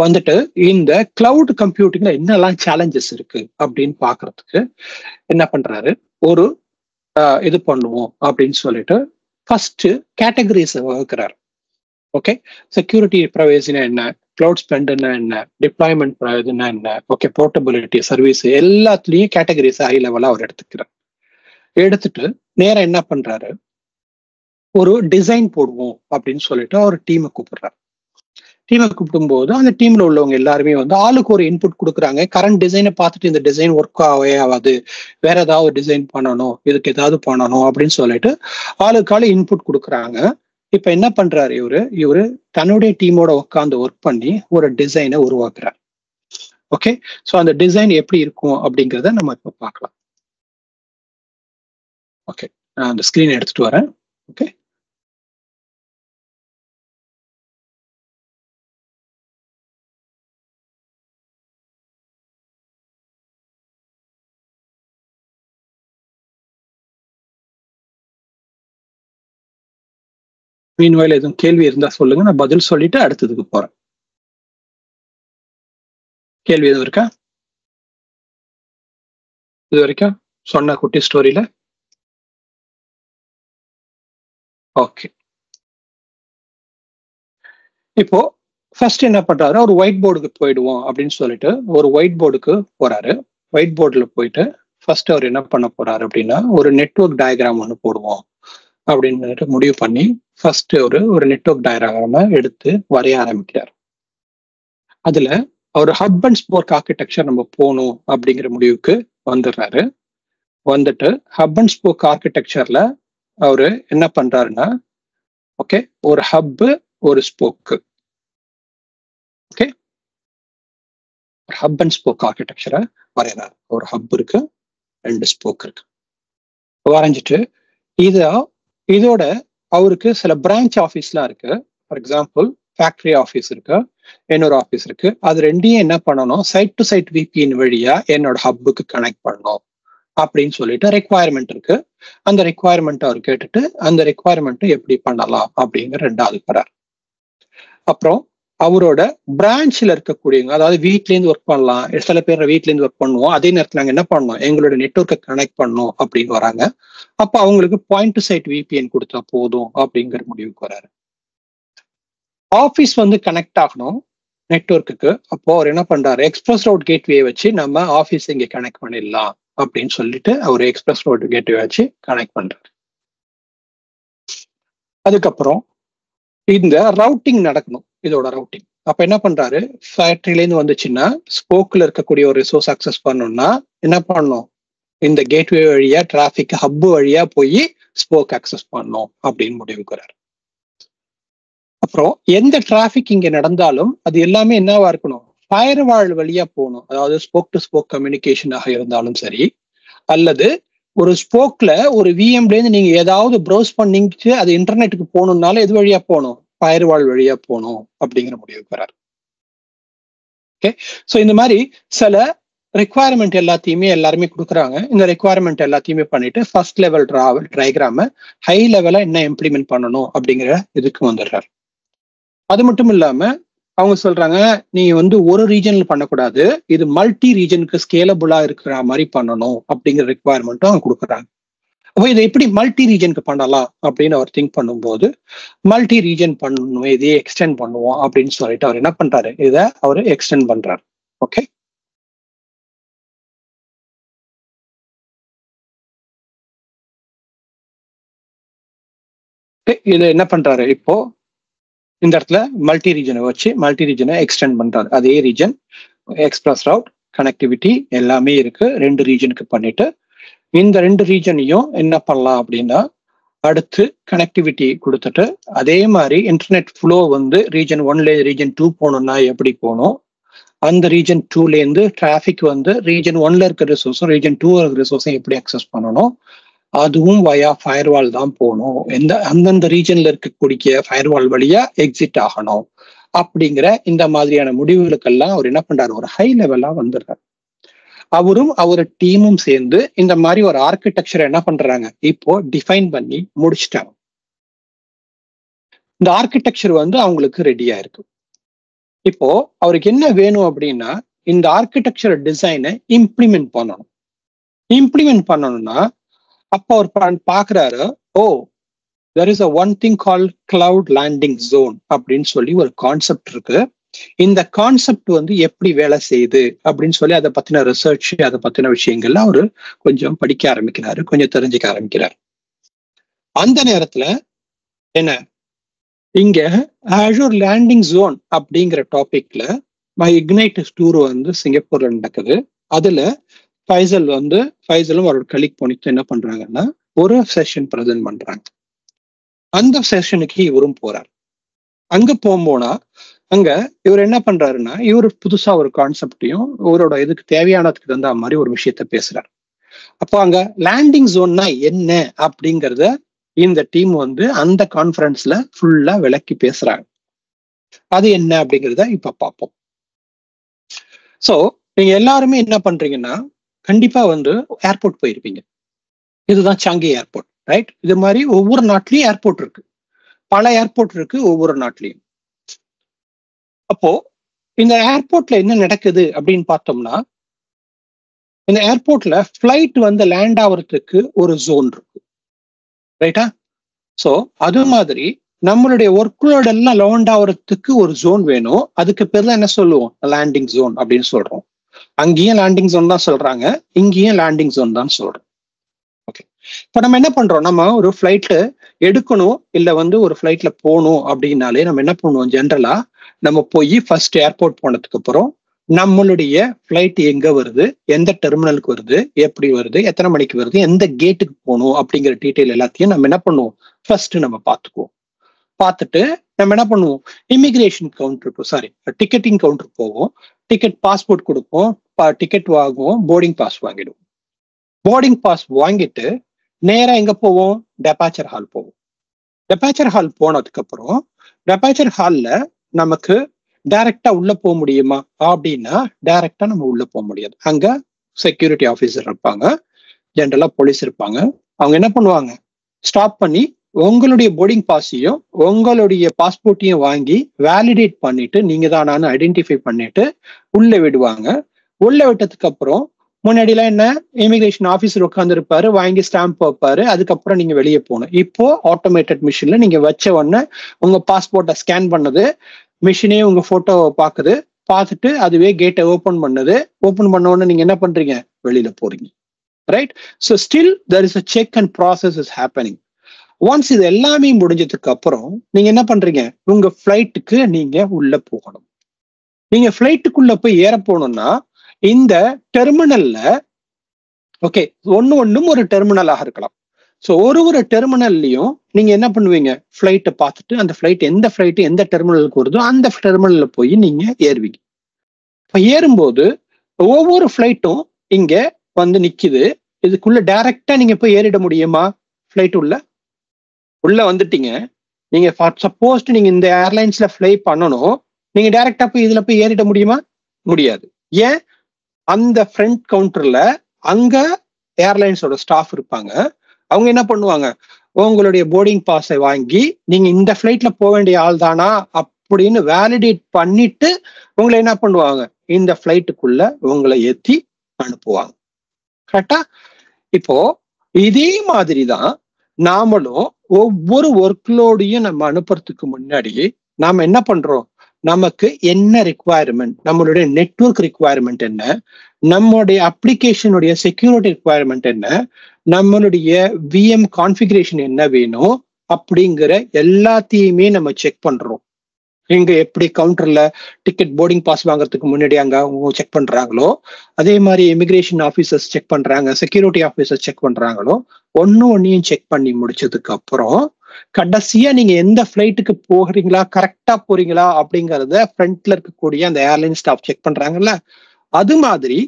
வந்துட்டு இந்த கிளவுட் கம்ப்யூட்டிங்ல என்னெல்லாம் சேலஞ்சஸ் இருக்கு அப்படின்னு பாக்குறதுக்கு என்ன பண்றாரு, ஒரு இது பண்ணுவோம் அப்படின்னு சொல்லிட்டு ஃபர்ஸ்ட் கேட்டகரிஸ் வகுக்கிறார். ஓகே, செக்யூரிட்டி ப்ரைவசினா என்ன, கிளவுட் ஸ்பெண்ட்னா என்ன, டிப்ளாய்மெண்ட் இதுனா என்ன, ஓகே, போர்ட்டபிலிட்டி, சர்வீஸ், எல்லாத்துலயும் கேட்டகரிஸ் ஹை லெவலா அவர் எடுத்துக்கிறார். எடுத்துட்டு நேரம் என்ன பண்றாரு, ஒரு டிசைன் போடுவோம் அப்படின்னு சொல்லிட்டு அவர் டீமை கூப்பிடுறாரு. டீமை கூப்பிடும் போது அந்த டீம்ல உள்ளவங்க எல்லாருமே வந்து ஆளுக்கு ஒரு இன்புட் கொடுக்குறாங்க. கரண்ட் டிசைனை பார்த்துட்டு இந்த டிசைன் ஒர்க் ஆகாது, வேற ஏதாவது டிசைன் பண்ணணும், இதுக்கு ஏதாவது பண்ணணும் அப்படின்னு சொல்லிட்டு ஆளுக்கு ஆளு இன்புட் கொடுக்குறாங்க. இப்ப என்ன பண்றாரு இவரு தன்னுடைய டீமோட உட்காந்து ஒர்க் பண்ணி ஒரு டிசைனை உருவாக்குறாரு. ஓகே, ஸோ அந்த டிசைன் எப்படி இருக்கும் அப்படிங்கிறத நம்ம இப்ப பார்க்கலாம். ஓகே, நான் அந்த ஸ்கிரீன் எடுத்துட்டு வரேன். ஓகே, மீன்வாயில் எதுவும் கேள்வி இருந்தா சொல்லுங்க, நான் பதில் சொல்லிட்டு அடுத்ததுக்கு போறேன். கேள்வி எதுவும் இருக்கா இது வரைக்கும் சொன்ன குட்டி ஸ்டோரியில? ஓகே, இப்போ ஃபர்ஸ்ட் என்ன பண்றாரு, ஒரு ஒயிட் போர்டுக்கு போயிடுவோம் அப்படின்னு சொல்லிட்டு ஒரு ஒயிட் போர்டுக்கு போறாரு. ஒயிட் போர்டில் போயிட்டு ஃபர்ஸ்ட் அவர் என்ன பண்ண போறாரு அப்படின்னா, ஒரு நெட்வொர்க் டயக்ராம் ஒன்று போடுவோம் அப்படின்னு முடிவு பண்ணி ஃபர்ஸ்ட் ஒரு நெட்வொர்க் டயக்ராம எடுத்து வரைய ஆரம்பிக்கிறார். அதுல ஒரு ஹப் அண்ட் ஸ்போக் ஆர்கிடெக்சர் நம்ம போகணும் அப்படிங்கிற முடிவுக்கு வந்துடுறாரு. வந்துட்டு ஹப் அண்ட் ஸ்போக் ஆர்கிடெக்சர்ல அவரு என்ன பண்றாருன்னா, ஓகே, ஒரு ஹப் ஒரு ஸ்போக்கு, ஓகே, ஹப் அண்ட் ஸ்போக் ஆர்கிடெக்சரை வரையறாரு. ஒரு ஹப் இருக்கு, 2 ஸ்போக் இருக்கு. வரைஞ்சிட்டு இதோட அவருக்கு சில பிரான்ச் ஆஃபீஸ்லாம் இருக்கு. ஃபார் எக்ஸாம்பிள் ஃபேக்டரி ஆஃபீஸ் இருக்கு, இன்னொரு ஆஃபீஸ் இருக்கு. அது ரெண்டையும் என்ன பண்ணணும், சைட் டு சைட் விபிஎன் வழியா என்னோட ஹப்புக்கு கனெக்ட் பண்ணணும் அப்படின்னு சொல்லிட்டு ரெக்குவயர்மெண்ட் இருக்கு. அந்த ரெக்குவயர்மெண்ட் அவர் கேட்டுட்டு அந்த ரெக்குவயர்மெண்ட் எப்படி பண்ணலாம் அப்படிங்கிற 2வது போறார். அப்புறம் அவரோட பிரான்ச்ல இருக்கக்கூடியவங்க, அதாவது வீட்ல இருந்து ஒர்க் பண்ணலாம், சில பேர் வீட்ல இருந்து ஒர்க் பண்ணுவோம், அதே நேரத்தில் நாங்க என்ன பண்ணணும், எங்களோட நெட்வொர்க்கை கனெக்ட் பண்ணணும் அப்படின்னு வராங்க. அப்ப அவங்களுக்கு பாயிண்ட் டு சைட் விபிஎன் கொடுத்தா போதும் அப்படிங்கிற முடிவுக்கு வராரு. ஆஃபீஸ் கனெக்ட் ஆகணும் நெட்வொர்க்குக்கு. அப்போ அவர் என்ன பண்றாரு, எக்ஸ்பிரஸ் ரவுட் கேட்வே வச்சு நம்ம ஆஃபீஸ் இங்க கனெக்ட் பண்ணிடலாம் அப்படின்னு சொல்லிட்டு அவர் எக்ஸ்பிரஸ் ரவுட் கேட்வே வச்சு கனெக்ட் பண்றாரு. அதுக்கப்புறம் இந்த ரவுட்டிங் நடக்கணும், இதோட ரவுட்டிங். அப்ப என்ன பண்றாரு, ஃபேக்டரியில இருந்து வந்துச்சுன்னா ஸ்போக்ல இருக்கக்கூடிய ஒரு ரிசோர்ஸ் அக்சஸ் பண்ணணும்னா என்ன பண்ணணும், இந்த கேட்வே வழியா டிராபிக் ஹப் வழியா போய் ஸ்போக் அக்சஸ் பண்ணணும் அப்படின்னு முடிவுக்கு வராரு. அப்புறம் எந்த டிராபிக் இங்க நடந்தாலும் அது எல்லாமே என்னவா இருக்கணும், ஃபயர்வால் வழியா போகணும். அதாவது ஸ்போக் டு ஸ்போக் கம்யூனிகேஷனாக இருந்தாலும் சரி, அல்லது ஒரு ஸ்போக்ல ஒரு விஎம்ல இருந்து நீங்க ஏதாவது ப்ரௌஸ் பண்ணிட்டு அது இன்டர்நெட்டுக்கு போகணும்னாலும் எது வழியா போகணும், ஃபயர்வால் வழியா போகணும் அப்படிங்கிற முடிவுக்கு வராரு. ஓகே, ஸோ இந்த மாதிரி சில ரெக்குவயர்மெண்ட் எல்லாருமே கொடுக்குறாங்க. இந்த ரெக்குவயர்மெண்ட் எல்லாத்தையுமே பண்ணிட்டு ஃபர்ஸ்ட் லெவல் டயக்ராம ஹை லெவலா என்ன இம்ப்ளிமெண்ட் பண்ணணும் அப்படிங்கிற இதுக்கு வந்துடுறாரு. அது மட்டும் இல்லாம அவங்க சொல்றாங்க, நீ ஒரு ரீஜன்ல பண்ணக்கூடாது, இது மல்டி ரீஜனுக்கு ஸ்கேலபிளா இருக்கிற மாதிரி பண்ணணும் அப்படிங்கிற ரெக்குவயர்மெண்ட்டும் அவங்க கொடுக்குறாங்க. அப்போ இதை எப்படி மல்டி ரீஜனுக்கு பண்ணலாம் அப்படின்னு அவர் திங்க் பண்ணும்போது, மல்டி ரீஜன் பண்ணணும், இதையே எக்ஸ்டெண்ட் பண்ணுவோம் அப்படின்னு சொல்லிட்டு அவர் என்ன பண்றாரு, இதை அவர் எக்ஸ்டெண்ட் பண்றாரு. ஓகே, இது என்ன பண்றாரு, இப்போ இந்த இடத்துல மல்டி ரீஜனை வச்சு மல்டி ரீஜனை எக்ஸ்டெண்ட் பண்றாரு. அதே ரீஜன், எக்ஸ்பிரஸ் ரவுட், கனெக்டிவிட்டி எல்லாமே இருக்கு, 2 ரீஜனுக்கு பண்ணிட்டு இந்த 2 ரீஜனையும் என்ன பண்ணலாம் அப்படின்னா, அடுத்து கனெக்டிவிட்டி கொடுத்துட்டு அதே மாதிரி இன்டர்நெட் ஃப்ளோ ரீஜன் 1ல ரீஜன் 2 போகணும்னா எப்படி போகணும், அந்த ரீஜன் 2ல இருந்து டிராபிக் ரீஜன் 1ல இருக்கிற ரிசோர்ஸும் ரீஜன் 2 இருக்கிற ரிசோர்ஸும் எப்படி அக்சஸ் பண்ணணும், அதுவும் வயா ஃபயர்வால் தான் போகணும், அந்தந்த ரீஜன்ல இருக்கக்கூடிய ஃபயர்வால் வழியா எக்ஸிட் ஆகணும் அப்படிங்கிற இந்த மாதிரியான முடிவுகளுக்கெல்லாம் அவர் என்ன பண்றாரு, ஒரு ஹை லெவலா வந்துடுறாரு. அவரும் அவர் டீமும் சேர்ந்து இந்த மாதிரி ஒரு ஆர்கிடெக்சரை என்ன பண்றாங்க, இப்போ டிஃபைன் பண்ணி முடிச்சுட்டாங்க. இந்த ஆர்கிடெக்சர் அவங்களுக்கு ரெடியா இருக்கு. இப்போ அவருக்கு என்ன வேணும் அப்படின்னா, இந்த ஆர்கிடெக்சர் டிசைனை இம்ப்ளிமெண்ட் பண்ணணும். இம்ப்ளிமெண்ட் பண்ணணும்னா அப்போ அவர் பாக்குறாரு, ஓ, there is a one thing called cloud landing zone அப்படின்னு சொல்லி ஒரு கான்செப்ட் இருக்கு. இந்த கான்செப்ட் எப்படி வேலை செய்யுது அப்படின்னு சொல்லி அதை பத்தின ரிசர்ச், அதை பத்தின விஷயங்கள்ல அவரு கொஞ்சம் படிக்க ஆரம்பிக்கிறாரு, கொஞ்சம் தெரிஞ்சுக்க ஆரம்பிக்கிறார். அந்த நேரத்துல என்ன, இங்க Azure லேண்டிங் ஜோன் அப்படிங்கிற டாபிக்ல இக்னைட் டூர் சிங்கப்பூர்ல நடக்குது. அதுல ஃபைசலும் அவரோட கலீக் பண்ணிட்டு என்ன பண்றாங்கன்னா ஒரு செஷன் பிரசன்ட் பண்றாங்க. அந்த செஷனுக்கு இவரும் போறார். அங்க போனா அங்க இவர் என்ன பண்றாருன்னா, இவர் புதுசா ஒரு கான்செப்டையும் இவரோட இதுக்கு தேவையானதுக்கு தகுந்த மாதிரி ஒரு விஷயத்த பேசுறாரு. அப்போ அங்க லேண்டிங் ஜோன்னா என்ன அப்படிங்கறத இந்த டீம் அந்த கான்ஃபரன்ஸ்ல ஃபுல்லா விளக்கி பேசுறாங்க. அது என்ன அப்படிங்கிறத இப்ப பார்ப்போம். சோ நீங்க எல்லாருமே என்ன பண்றீங்கன்னா, கண்டிப்பா ஏர்போர்ட் போயிருப்பீங்க. இதுதான் சாங்கி ஏர்போர்ட், ரைட்? இது மாதிரி ஒவ்வொரு நாட்டிலையும் ஏர்போர்ட் இருக்கு, பல ஏர்போர்ட் இருக்கு ஒவ்வொரு நாட்டிலையும். அப்போ இந்த ஏர்போர்ட்ல என்ன நடக்குது அப்படின்னு பார்த்தோம்னா, இந்த ஏர்போர்ட்ல ஃபிளைட் லேண்ட் ஆகிறதுக்கு ஒரு ஜோன் இருக்கு, ரைட்டா? சோ அது மாதிரி நம்மளுடைய ஒர்க்லோட் எல்லாம் லவுண்ட் ஆகிறதுக்கு ஒரு ஜோன் வேணும். அதுக்கு பேர் தான் என்ன சொல்லுவோம், லேண்டிங் ஜோன் அப்படின்னு சொல்றோம். அங்கேயும் லேண்டிங் ஜோன் தான் சொல்றாங்க, இங்கேயும் லேண்டிங் ஜோன் தான் சொல்றோம். ஓகே, இப்போ நம்ம என்ன பண்றோம், நம்ம ஒரு ஃபிளைட்ல எடுக்கணும் இல்ல ஒரு ஃபிளைட்ல போகணும் அப்படின்னாலே நம்ம என்ன பண்ணுவோம், ஜென்ரலா நம்ம போய் ஃபர்ஸ்ட் ஏர்போர்ட் போனதுக்கு அப்புறம் நம்மளுடைய ஃபிளைட் எங்க வருது, எந்த டெர்மினலுக்கு வருது, எப்படி வருது, எத்தனை மணிக்கு வருது, எந்த கேட்டுக்கு போகணும் அப்படிங்கிற டீட்டெயில் எல்லாத்தையும் நம்ம என்ன பண்ணுவோம், ஃபர்ஸ்ட் நம்ம பார்த்துக்குவோம். பார்த்துட்டு நம்ம என்ன பண்ணுவோம், இமிகிரேஷன் கவுண்டருக்கு டிக்கெட்டிங் கவுண்டர் போவோம், டிக்கெட் பாஸ்போர்ட் கொடுப்போம், டிக்கெட் வாங்குவோம், போர்டிங் பாஸ் வாங்கிடுவோம். போர்டிங் பாஸ் வாங்கிட்டு நேரா எங்க போவோம், டெபாச்சர் ஹால் போவோம். டெபாச்சர் ஹால் போனதுக்கு அப்புறம் டெபாச்சர் ஹால்ல நமக்கு டைரக்டா உள்ள போக முடியுமா அப்படின்னா டைரக்டா நம்ம உள்ள போக முடியாது. அங்க செக்யூரிட்டி ஆஃபீஸர் இருப்பாங்க, ஜென்ரலா போலீஸ் இருப்பாங்க. அவங்க என்ன பண்ணுவாங்க, ஸ்டாப் பண்ணி உங்களுடைய போர்டிங் பாஸையும் உங்களுடைய பாஸ்போர்ட்டையும் வாங்கி வேலிடேட் பண்ணிட்டு நீங்க தானான்னு ஐடென்டிஃபை பண்ணிட்டு உள்ள விடுவாங்க. உள்ள விட்டதுக்கு அப்புறம் முன்னாடிலாம் என்ன, இமிகிரேஷன் ஆஃபீஸர் உட்கார்ந்து இருப்பாரு, வாங்கி ஸ்டாம்ப் வைப்பாரு, அதுக்கப்புறம் நீங்க வெளியே போகணும். இப்போ ஆட்டோமேட்டட் மிஷின்ல நீங்க வச்ச உடனே உங்க பாஸ்போர்ட்டை ஸ்கேன் பண்ணுது, மிஷினே உங்க போட்டோவை பாக்குது, பார்த்துட்டு அதுவே கேட்டை ஓபன் பண்ணுது. ஓபன் பண்ண உடனே நீங்க என்ன பண்றீங்க, வெளியில போறீங்க. Right? So still there is a check and process is happening. Once இது எல்லாமே முடிஞ்சதுக்கு அப்புறம் நீங்க என்ன பண்றீங்க, உங்க ஃபிளைட்டுக்கு நீங்க உள்ள போகணும். நீங்க ஃபிளைட்டுக்குள்ள போய் ஏற போகணும்னா இந்த டெர்மினல்ல, ஓகே, ஒன்னும் ஒரு டெர்மினலாக இருக்கலாம். ஸோ ஒரு டெர்மினல்லையும் நீங்க என்ன பண்ணுவீங்க, ஃபிளைட்டை பார்த்துட்டு அந்த ஃபிளைட் எந்த டெர்மினலுக்கு வருதோ அந்த டெர்மினல்ல போய் நீங்க ஏறுவீங்க. இப்போ ஏறும்போது ஒவ்வொரு ஃபிளைட்டும் இங்க வந்து நிக்குது. இதுக்குள்ள டைரக்டா நீங்க போய் ஏறிட முடியுமா, ஃபிளைட் உள்ள வந்துட்டீங்க, நீங்க சப்போஸ் நீங்க இந்த ஏர்லைன்ஸ்ல ஃபிளை பண்ணணும், நீங்க டைரக்டா போய் இதுல போய் ஏறிட முடியுமா, முடியாது. ஏன், அந்த ஃப்ரண்ட் கவுண்டர்ல அங்க ஏர்லைன்ஸோட ஸ்டாஃப் இருப்பாங்க. அவங்க என்ன பண்ணுவாங்க, உங்களுடைய போர்டிங் பாஸை வாங்கி நீங்க இந்த ஃபிளைட்ல போக வேண்டிய ஆள் தானா அப்படின்னு வேலிடேட் பண்ணிட்டு உங்களை என்ன பண்ணுவாங்க, இந்த ஃபிளைட்டுக்குள்ள உங்களை ஏத்தி அனுப்புவாங்க. கரெக்டா? இப்போ இதே மாதிரிதான் நாமளும் ஒவ்வொரு ஒர்க்லோடையும் நம்ம அனுப்புறதுக்கு முன்னாடி நாம என்ன பண்றோம், நமக்கு என்ன ரிக்குவயர்மெண்ட், நம்மளுடைய நெட்வொர்க் ரிக்குவயர்மெண்ட் என்ன, நம்மளுடைய அப்ளிகேஷனுடைய செக்யூரிட்டி ரிக்குவயர்மெண்ட் என்ன, நம்மளுடைய விஎம் கான்ஃபிகரேஷன் என்ன வேணும் அப்படிங்கிற எல்லாத்தையுமே நம்ம செக் பண்றோம். இங்க எப்படி கவுண்டர்ல டிக்கெட் போர்டிங் பாஸ் வாங்குறதுக்கு முன்னாடி அங்க அவங்க செக் பண்றாங்களோ, அதே மாதிரி இமிகிரேஷன் ஆஃபீஸர்ஸ் செக் பண்றாங்க, செக்யூரிட்டி ஆஃபீஸர்ஸ் செக் பண்றாங்களோ, ஒன்னையும் செக் பண்ணி முடிச்சதுக்கு அப்புறம் கடைசியா நீங்க எந்த ஃபிளைட்டுக்கு போகிறீங்களா, கரெக்டா போறீங்களா அப்படிங்கறத ஃப்ரண்ட்ல இருக்கக்கூடிய அந்த ஏர்லைன் ஸ்டாஃப் செக் பண்றாங்கல்ல, அது மாதிரி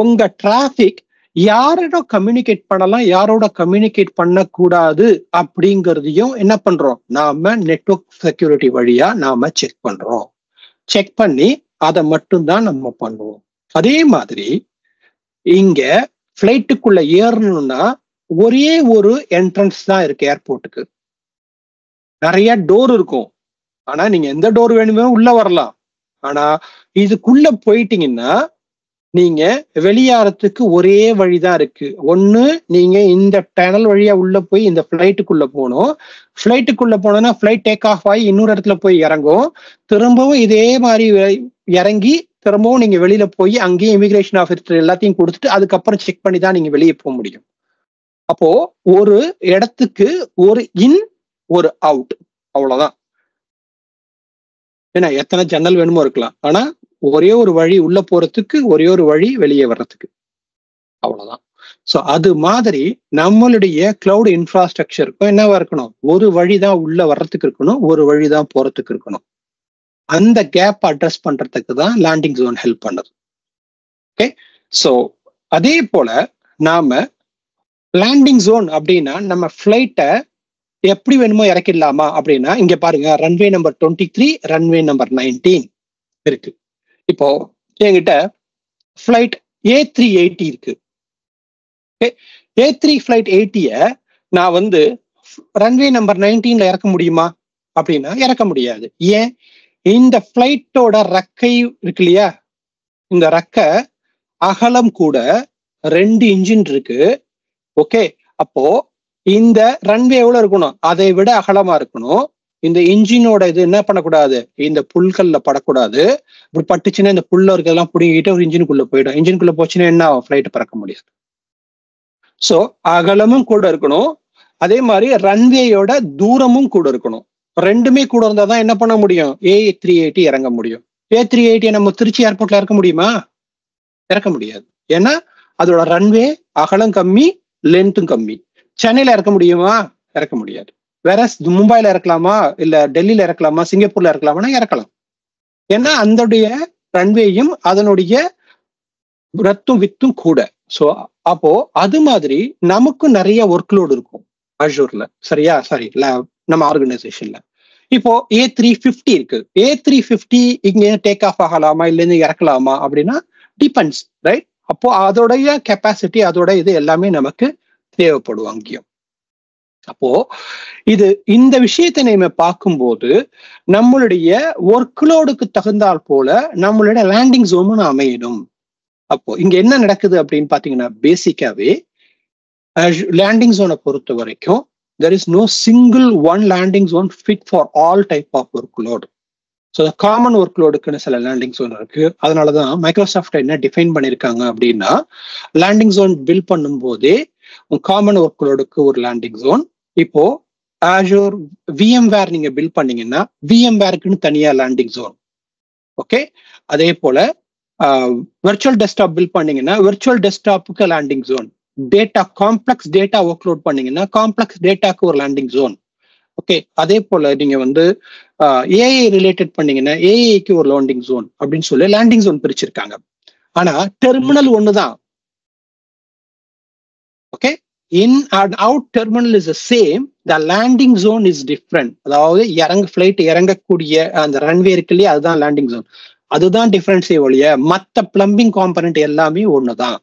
உங்க டிராபிக் யாரோட கம்யூனிகேட் பண்ணலாம், யாரோட கம்யூனிகேட் பண்ணக்கூடாது அப்படிங்கிறதையும் என்ன பண்றோம், நாம நெட்வொர்க் செக்யூரிட்டி வழியா நாம செக் பண்றோம். செக் பண்ணி அதை மட்டும்தான் நம்ம பண்ணுவோம். அதே மாதிரி இங்க ஃபிளைட்டுக்குள்ள ஏறணும்னா ஒரே ஒரு என்ட்ரன்ஸ் தான் இருக்கு ஏர்போர்ட்டுக்கு. நிறைய டோர் இருக்கும், ஆனா நீங்க எந்த டோர் வேணுமே உள்ள வரலாம். ஆனா இதுக்குள்ள போயிட்டீங்கன்னா நீங்க வெளியாறதுக்கு ஒரே வழிதான் இருக்கு. ஒண்ணு நீங்க இந்த டனல் வழியா உள்ள போய் இந்த ஃபிளைட்டுக்குள்ள போகணும். ஃபிளைட்டுக்குள்ள போனோம்னா ஃபிளைட் டேக் ஆஃப் ஆகி இன்னொரு இடத்துல போய் இறங்கும். திரும்பவும் இதே மாதிரி இறங்கி திரும்பவும் நீங்க வெளியில போய் அங்கேயும் இமிகிரேஷன் ஆஃபீஸர் எல்லாத்தையும் கொடுத்துட்டு அதுக்கப்புறம் செக் பண்ணி தான் நீங்க வெளியே போக முடியும். அப்போ ஒரு இடத்துக்கு ஒரு இன் ஒரு அவுட், அவ்வளவுதான். ஏன்னா எத்தனை ஜன்னல் வேணுமோ இருக்கலாம், ஆனா ஒரே ஒரு வழி உள்ள போறதுக்கு, ஒரே ஒரு வழி வெளியே வர்றதுக்கு, அவ்வளவுதான். சோ அது மாதிரி நம்மளுடைய கிளவுட் இன்ஃப்ராஸ்ட்ரக்சருக்கும் என்னவா இருக்கணும், ஒரு வழிதான் உள்ள வர்றதுக்கு இருக்கணும், ஒரு வழிதான் போறதுக்கு இருக்கணும். அந்த கேப் அட்ரஸ் பண்றதுக்கு தான் லேண்டிங் ஜோன் ஹெல்ப் பண்ணுது. ஓகே, சோ அதே போல நாம லேண்டிங் ஜோன் அப்படின்னா நம்ம ஃபிளைட்டை எப்படி வேணுமோ இறக்கிடலாமா அப்படின்னா, இங்க பாருங்க, ரன்வே நம்பர் 23, ரன்வே நம்பர் 19 இருக்கு. இப்போ என்கிட்ட ஃபிளைட் A380 இருக்கு. A3 ஃபிளைட் 80 நான் ரன்வே நம்பர் 19ல இறக்க முடியுமா அப்படின்னா இறக்க முடியாது. ஏன், இந்த ஃபிளைட்டோட ரெக்கை இருக்கு இல்லையா, இந்த ரெக்கை அகலம் கூட 2 இன்ச்சின் இருக்கு. ஓகே, அப்போ இந்த ரன்வே எவ்வளவு இருக்கணும், அதை விட அகலமா இருக்கணும். இந்த இன்ஜினோட இது என்ன பண்ணக்கூடாது, இந்த புல்கள்ல படக்கூடாது. இப்படி பட்டுச்சுன்னா இந்த புல்ல இருக்கிறதெல்லாம் பிடிங்கிட்டு ஒரு இன்ஜினுக்குள்ள போயிடும். இன்ஜினுக்குள்ள போச்சுன்னா என்ன ஆகும், ஃபிளைட் பறக்க முடியாது. சோ அகலமும் கூட இருக்கணும், அதே மாதிரி ரன்வேயோட தூரமும் கூட இருக்கணும். ரெண்டுமே கூட இருந்தாதான் என்ன பண்ண முடியும், A380 இறங்க முடியும். A380 நம்ம திருச்சி ஏர்போர்ட்ல இறக்க முடியுமா? இறக்க முடியாது. ஏன்னா அதோட ரன்வே அகலம் கம்மி, லென்த்தும் கம்மி. சென்னையில இறக்க முடியுமா? இறக்க முடியாது. வேற மும்பைல இறக்கலாமா, இல்ல டெல்லியில இறக்கலாமா, சிங்கப்பூர்ல இறக்கலாமா? இறக்கலாம். ஏன்னா அதனுடைய ரன்வேயும் அதனுடைய ரத்தும் வித்தும் கூட. சோ அப்போ அது மாதிரி நமக்கு நிறைய ஒர்க் லோடு இருக்கும் அஷூர்ல, சரியா? சாரி, நம்ம ஆர்கனைசேஷன்ல. இப்போ A350 இருக்கு. A350 இங்க டேக் ஆஃப் ஆகலாமா இல்ல இறக்கலாமா அப்படின்னா டிபெண்ட்ஸ், ரைட்? அப்போ அதோடைய கெப்பாசிட்டி, அதோட இது எல்லாமே நமக்கு தேவைப்படும் அங்கேயும். அப்போ இந்த விஷயத்தை நம்ம பார்க்கும்போது நம்மளுடைய ஒர்க்லோடுக்கு தகுந்தால் போல நம்மளுடைய லேண்டிங் ஜோனும் அமையணும். அப்போ இங்க என்ன நடக்குது அப்படின்னு பாத்தீங்கன்னா, பேசிக்காவே லேண்டிங் ஜோனை பொறுத்த வரைக்கும் there is no single one landing zone fit for all type of workload. So common ஒர்க்லோடுக்குன்னு சில லேண்டிங் ஜோன் இருக்கு. அதனாலதான் மைக்ரோசாஃப்ட் என்ன டிஃபைன் பண்ணிருக்காங்க அப்படின்னா, லேண்டிங் ஜோன் பில்ட் பண்ணும் போதே காமன் ஒர்க்லோடுக்கு ஒரு லேண்டிங் ஜோன். இப்போ ஆஷூர் VMware நீங்க பில்ட் பண்ணீங்கன்னா VMwareக்குன்னு தனியா லேண்டிங் ஜோன். ஓகே, அதே போல விர்ச்சுவல் டெஸ்க்டாப் பில்ட் பண்ணீங்கன்னா விர்ச்சுவல் டெஸ்க்டாப்புக்கு landing zone. Data complex data workload பண்ணீங்கன்னா காம்ப்ளெக்ஸ் டேட்டாக்கு ஒரு லேண்டிங் ஜோன். ஓகே, அதே போல நீங்க வந்து AI ரிலேட்டட் பண்ணீங்கன்னா ஏஐக்கு ஒரு லேண்டிங் ஜோன் அப்படின்னு சொல்லி லேண்டிங் ஜோன் பிரிச்சிருக்காங்க. ஆனா டெர்மினல் ஒண்ணுதான். Okay, in and out terminal is the same, the landing zone is different. அதாவது ஃபிளைட் இறங்கக்கூடிய அந்த ரன்வே இருக்கு இல்லையா, அதுதான் லேண்டிங் ஜோன். அதுதான் டிஃபரன்ஸே ஒழிய மற்ற பிளம்பிங் காம்பனன்ட் எல்லாமே ஒண்ணுதான்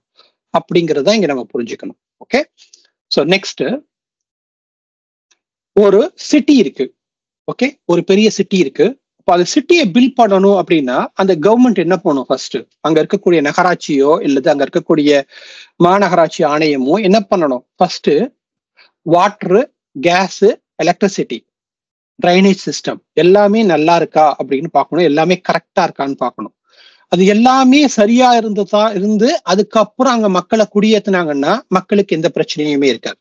அப்படிங்கறத இங்க நம்ம புரிஞ்சுக்கணும். ஓகே, சோ நெக்ஸ்ட் ஒரு சிட்டி இருக்கு. ஓகே, ஒரு பெரிய சிட்டி இருக்கு. இப்போ அந்த சிட்டியை பில்ட் பண்ணணும் அப்படின்னா அந்த கவர்மெண்ட் என்ன பண்ணும், ஃபர்ஸ்ட் அங்க இருக்கக்கூடிய நகராட்சியோ இல்லது அங்க இருக்கக்கூடிய மாநகராட்சி ஆணையமோ என்ன பண்ணணும், first water, gas, electricity, drainage system எல்லாமே நல்லா இருக்கா அப்படின்னு பார்க்கணும். எல்லாமே கரெக்டா இருக்கான்னு பார்க்கணும். அது எல்லாமே சரியா இருந்து அதுக்கப்புறம் அங்க மக்களை குடியேற்றினாங்கன்னா மக்களுக்கு எந்த பிரச்சனையுமே இருக்காது.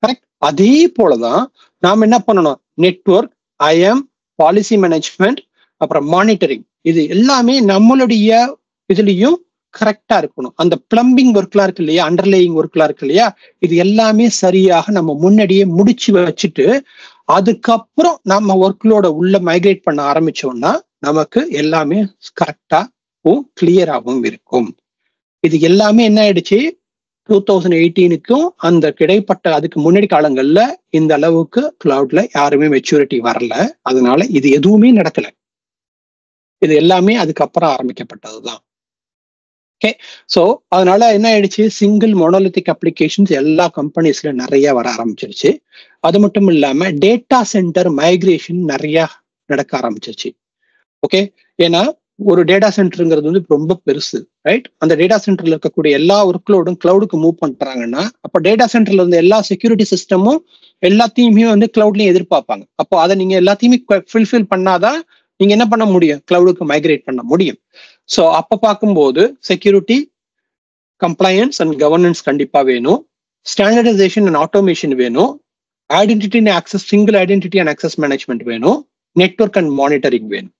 கரெக்ட். அதே போலதான் நாம என்ன பண்ணணும், நெட்வொர்க், IAM, பாலிசி மேனேஜ்மெண்ட், அப்புறம் மானிட்டரிங், இது எல்லாமே நம்மளுடைய இதுலயும் கரெக்டா இருக்கணும். அந்த பிளம்பிங் ஒர்க்லாம் இருக்கு இல்லையா, அண்டர்லேயிங் ஒர்க்லாம் இருக்கு இல்லையா, இது எல்லாமே சரியாக நம்ம முன்னாடியே முடிச்சு வச்சுட்டு அதுக்கப்புறம் நம்ம ஒர்க்லோட உள்ள மைக்ரேட் பண்ண ஆரம்பிச்சோம்னா நமக்கு எல்லாமே கரெக்டாகவும் கிளியராகவும் இருக்கும். இது எல்லாமே என்ன ஆயிடுச்சு, 2018க்கும் அந்த கிடைப்பட்ட அதுக்கு முன்னாடி காலங்கள்ல இந்த அளவுக்கு கிளவுட்ல யாருமே மெச்சூரிட்டி வரல. அதனால இது எதுவுமே நடக்கல. இது எல்லாமே அதுக்கப்புறம் ஆரம்பிக்கப்பட்டதுதான். ஓகே, சோ அதனால என்ன ஆயிடுச்சு, சிங்கிள் மோனோலித்திக் அப்ளிகேஷன்ஸ் எல்லா கம்பெனிஸ்ல நிறைய வர ஆரம்பிச்சிருச்சு. அது மட்டும் இல்லாம டேட்டா சென்டர் மைக்ரேஷன் நிறைய நடக்க ஆரம்பிச்சிருச்சு. ஓகே, ஏன்னா ஒரு டேட்டா சென்டருங்கிறது வந்து ரொம்ப பெருசு, ரைட்? அந்த டேட்டா சென்டர்ல இருக்கக்கூடிய எல்லா ஒர்க்லோடும் கிளவுடுக்கு மூவ் பண்றாங்கன்னா அப்ப டேட்டா சென்டர்ல இருந்து எல்லா செக்யூரிட்டி சிஸ்டமும் எல்லாத்தையுமே வந்து கிளவுட்லயும் எதிர்பார்ப்பாங்க. அப்போ அதை நீங்க எல்லாத்தையுமே ஃபுல்ஃபில் பண்ணாதான் நீங்க என்ன பண்ண முடியும், கிளவுடுக்கு மைக்ரேட் பண்ண முடியும். ஸோ அப்ப பார்க்கும்போது செக்யூரிட்டி, கம்ப்ளையன்ஸ் அண்ட் கவர்னன்ஸ் கண்டிப்பா வேணும். ஸ்டாண்டர்டைசேஷன் அண்ட் ஆட்டோமேஷன் வேணும். Identity and access, single identity and access management வேணும். நெட்வொர்க் அண்ட் மானிட்டரிங் வேணும்.